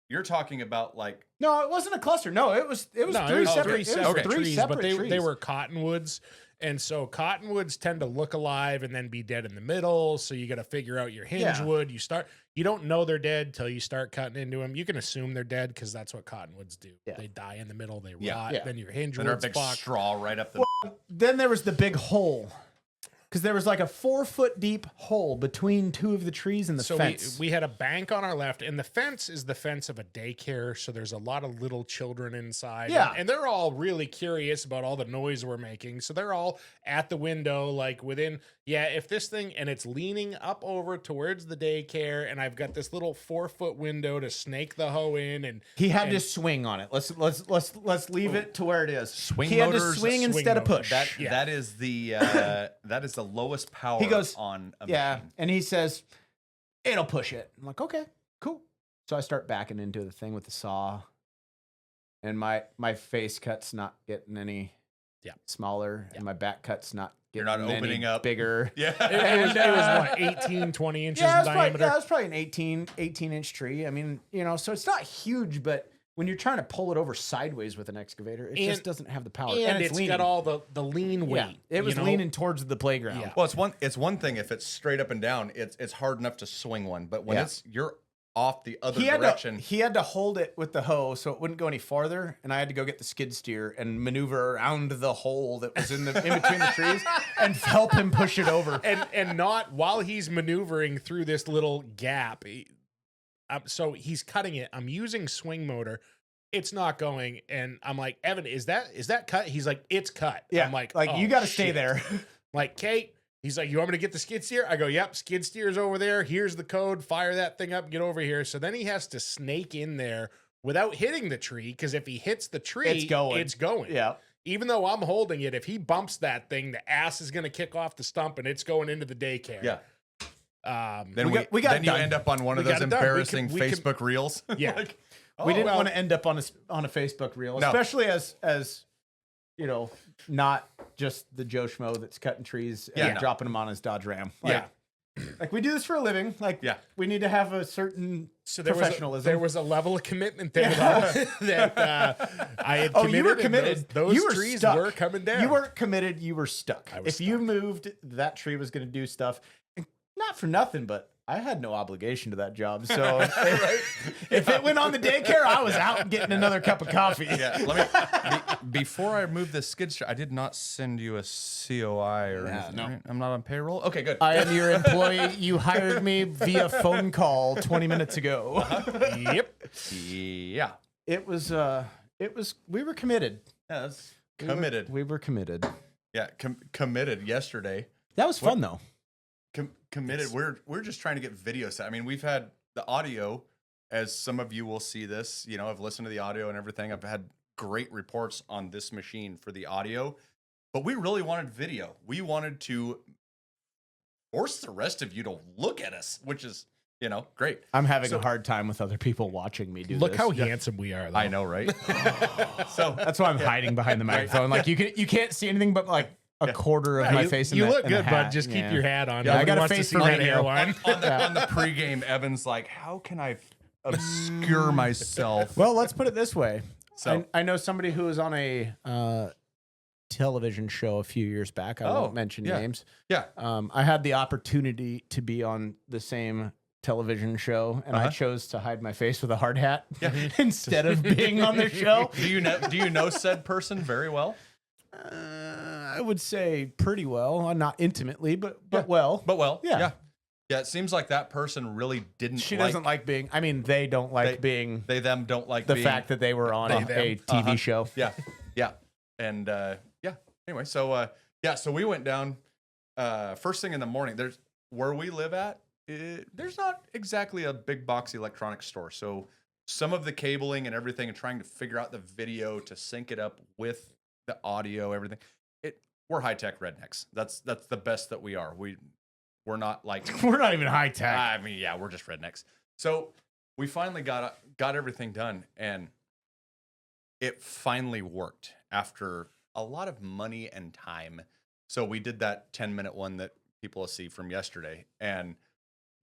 You're talking about like No, it wasn't a cluster. No, it was No, 3 separate, trees, but trees. they were cottonwoods. And so cottonwoods tend to look alive and then be dead in the middle. So you got to figure out your hinge wood. You don't know they're dead till you start cutting into them. You can assume they're dead because that's what cottonwoods do. Yeah. They die in the middle, they Yeah. rot. Yeah. Then your hinge and a wood's big fucked. straw right up the. Then there was the big hole. Because there was like a 4-foot deep hole between 2 of the trees and the So fence. we had a bank on our left, and the fence is the fence of a daycare. So there's a lot of little children inside. Yeah. And they're all really curious about all the noise we're making. So they're all at the window, like within, if this thing, and it's leaning up over towards the daycare, and I've got this little 4-foot window to snake the hoe in. And He had to swing on it. Let's leave it to where it is. Swing he had to motors, swing swing instead of motor. push. That is the that is the lowest power He goes, on a yeah, machine. and he says, it'll push it. I'm like, okay, cool. So I start backing into the thing with the saw, and my face cut's not getting any smaller, and my back cut's not You're getting not opening any up. bigger. Yeah. it was what, 18, 20 inches in It diameter? was probably an 18-inch tree. I mean, so it's not huge, but when you're trying to pull it over sideways with an excavator, it just doesn't have the power. And it's it's leaning. got all the lean weight. Yeah, it was you know? leaning towards the playground. Yeah. Well, it's one thing if it's straight up and down, it's hard enough to swing one, but when you're off the other direction, he had to hold it with the hoe so it wouldn't go any farther, and I had to go get the skid steer and maneuver around the hole that was in between the trees and help him push it over. And not while he's maneuvering through this little gap. So he's cutting it. I'm using swing motor. It's not going, and I'm like, Evan, is that cut? He's like, it's cut. Yeah, I'm like you oh, got to stay shit. there. Like, Kate, he's like, you want me to get the skid steer? I go, yep, skid steer's over there. Here's the code. Fire that thing up. Get over here. So then he has to snake in there without hitting the tree, because if he hits the tree, it's going. Yeah. Even though I'm holding it, if he bumps that thing, the ass is going to kick off the stump, and it's going into the daycare. yeah. Then we got then you done. end up on one of We those got it done. embarrassing We can- Facebook reels. Yeah. Like, We oh, didn't well, want to end up on a Facebook reel, No. especially as not just the Joe Schmo that's cutting trees and Yeah, no. dropping them on his Dodge Ram. Yeah. Like we do this for a living. Like Yeah. we need to have a certain So professionalism. there was a level of commitment there that I had committed. you were and committed. Those You were trees stuck. were coming down. You weren't committed. You were stuck. I was If you moved, that tree was going to do stuff. And not for nothing, but I had no obligation to that job. So if it went on the daycare, I was out getting another cup of coffee. Yeah, let me. Before I moved this skid steer, I did not send you a COI or anything. no. Right? I'm not on payroll. Okay, good. I am your employee. You hired me via phone call 20 minutes ago. Yep. Yeah, It was we were committed. yeah, that's committed. We were committed. Yeah, committed yesterday. That was fun though. Committed. We're just trying to get video set. I mean, we've had the audio, as some of you will see this. I've listened to the audio and everything. I've had great reports on this machine for the audio, but we really wanted video. We wanted to force the rest of you to look at us, which is great. I'm having a hard time with other people watching me do Look this. how handsome we are. Though. I know, right? So That's why I'm hiding behind the microphone. Like you can't see anything but like a quarter of Yeah, my you, face. In you the, look in the good, hat. bud. Just keep your hat on. Yeah, I Nobody got a wants to face see for that radio. hairline. on the pregame, Evan's like, how can I obscure myself? Well, let's put it this way. So- I know somebody who was on a television show a few years back. I won't mention yeah. names. Yeah. I had the opportunity to be on the same television show, and I chose to hide my face with a hard hat instead of being on the show. Do you know said person very well? I would say pretty well, not intimately, but well. But well, Yeah. Yeah, it seems like that person really didn't. She doesn't like being. I mean, they don't like being. They them don't like the being, fact that they were on a TV show. Yeah, yeah, and yeah. Anyway, so so we went down first thing in the morning. There's where we live at. There's not exactly a big box electronics store, so some of the cabling and everything, and trying to figure out the video to sync it up with the audio, everything. We're high tech rednecks. That's the best that we are. We're not like We're not even high tech. I mean, yeah, we're just rednecks. So we finally got everything done, and it finally worked after a lot of money and time. So we did that 10-minute one that people will see from yesterday, and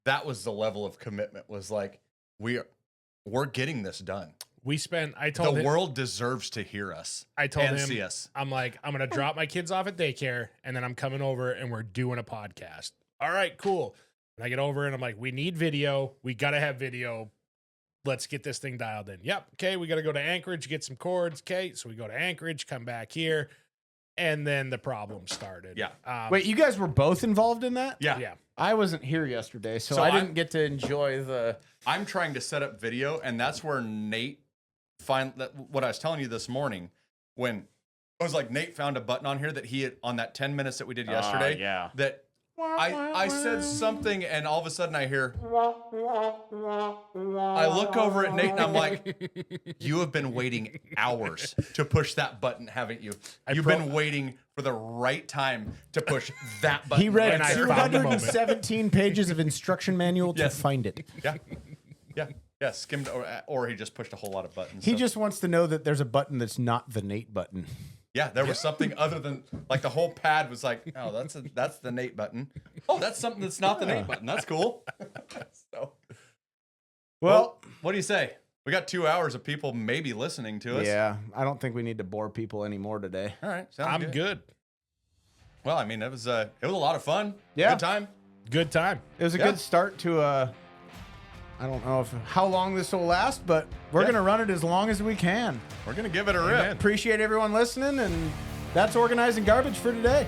that was the level of commitment. Was like we're getting this done. I told the him, world deserves to hear us. I told and him, see us. I'm like, I'm going to drop my kids off at daycare and then I'm coming over and we're doing a podcast. All right, cool. And I get over and I'm like, we need video. We got to have video. Let's get this thing dialed in. Yep. Okay. We got to go to Anchorage, get some cords. Okay. So we go to Anchorage, come back here. And then the problem started. Yeah. Wait, you guys were both involved in that? Yeah. Yeah. I wasn't here yesterday, so I didn't get to enjoy the. I'm trying to set up video, and that's where Nate what I was telling you this morning, when I was like, Nate found a button on here that he had on that 10 minutes that we did yesterday. Yeah. That I said something, and all of a sudden I hear, I look over at Nate and I'm like, you have been waiting hours to push that button, haven't you? You've been waiting for the right time to push that button. He read And I there. found the moment. 217 pages of instruction manual to Yes. find it. Yeah, skimmed, or he just pushed a whole lot of buttons. He So, just wants to know that there's a button that's not the Nate button. yeah, there was something other than, like, the whole pad was like, oh, that's the Nate button. Oh, that's something that's not the Nate button. That's cool. So, well, what do you say? We got 2 hours of people maybe listening to us. Yeah, I don't think we need to bore people anymore today. All right, sounds I'm good. Well, I mean, it was a lot of fun. Yeah. Good time. Good time. It was a Yeah. good start to I don't know how long this will last, but we're going to run it as long as we can. We're gonna give it a Amen. rip. Appreciate everyone listening, and that's Organizing Garbage for today.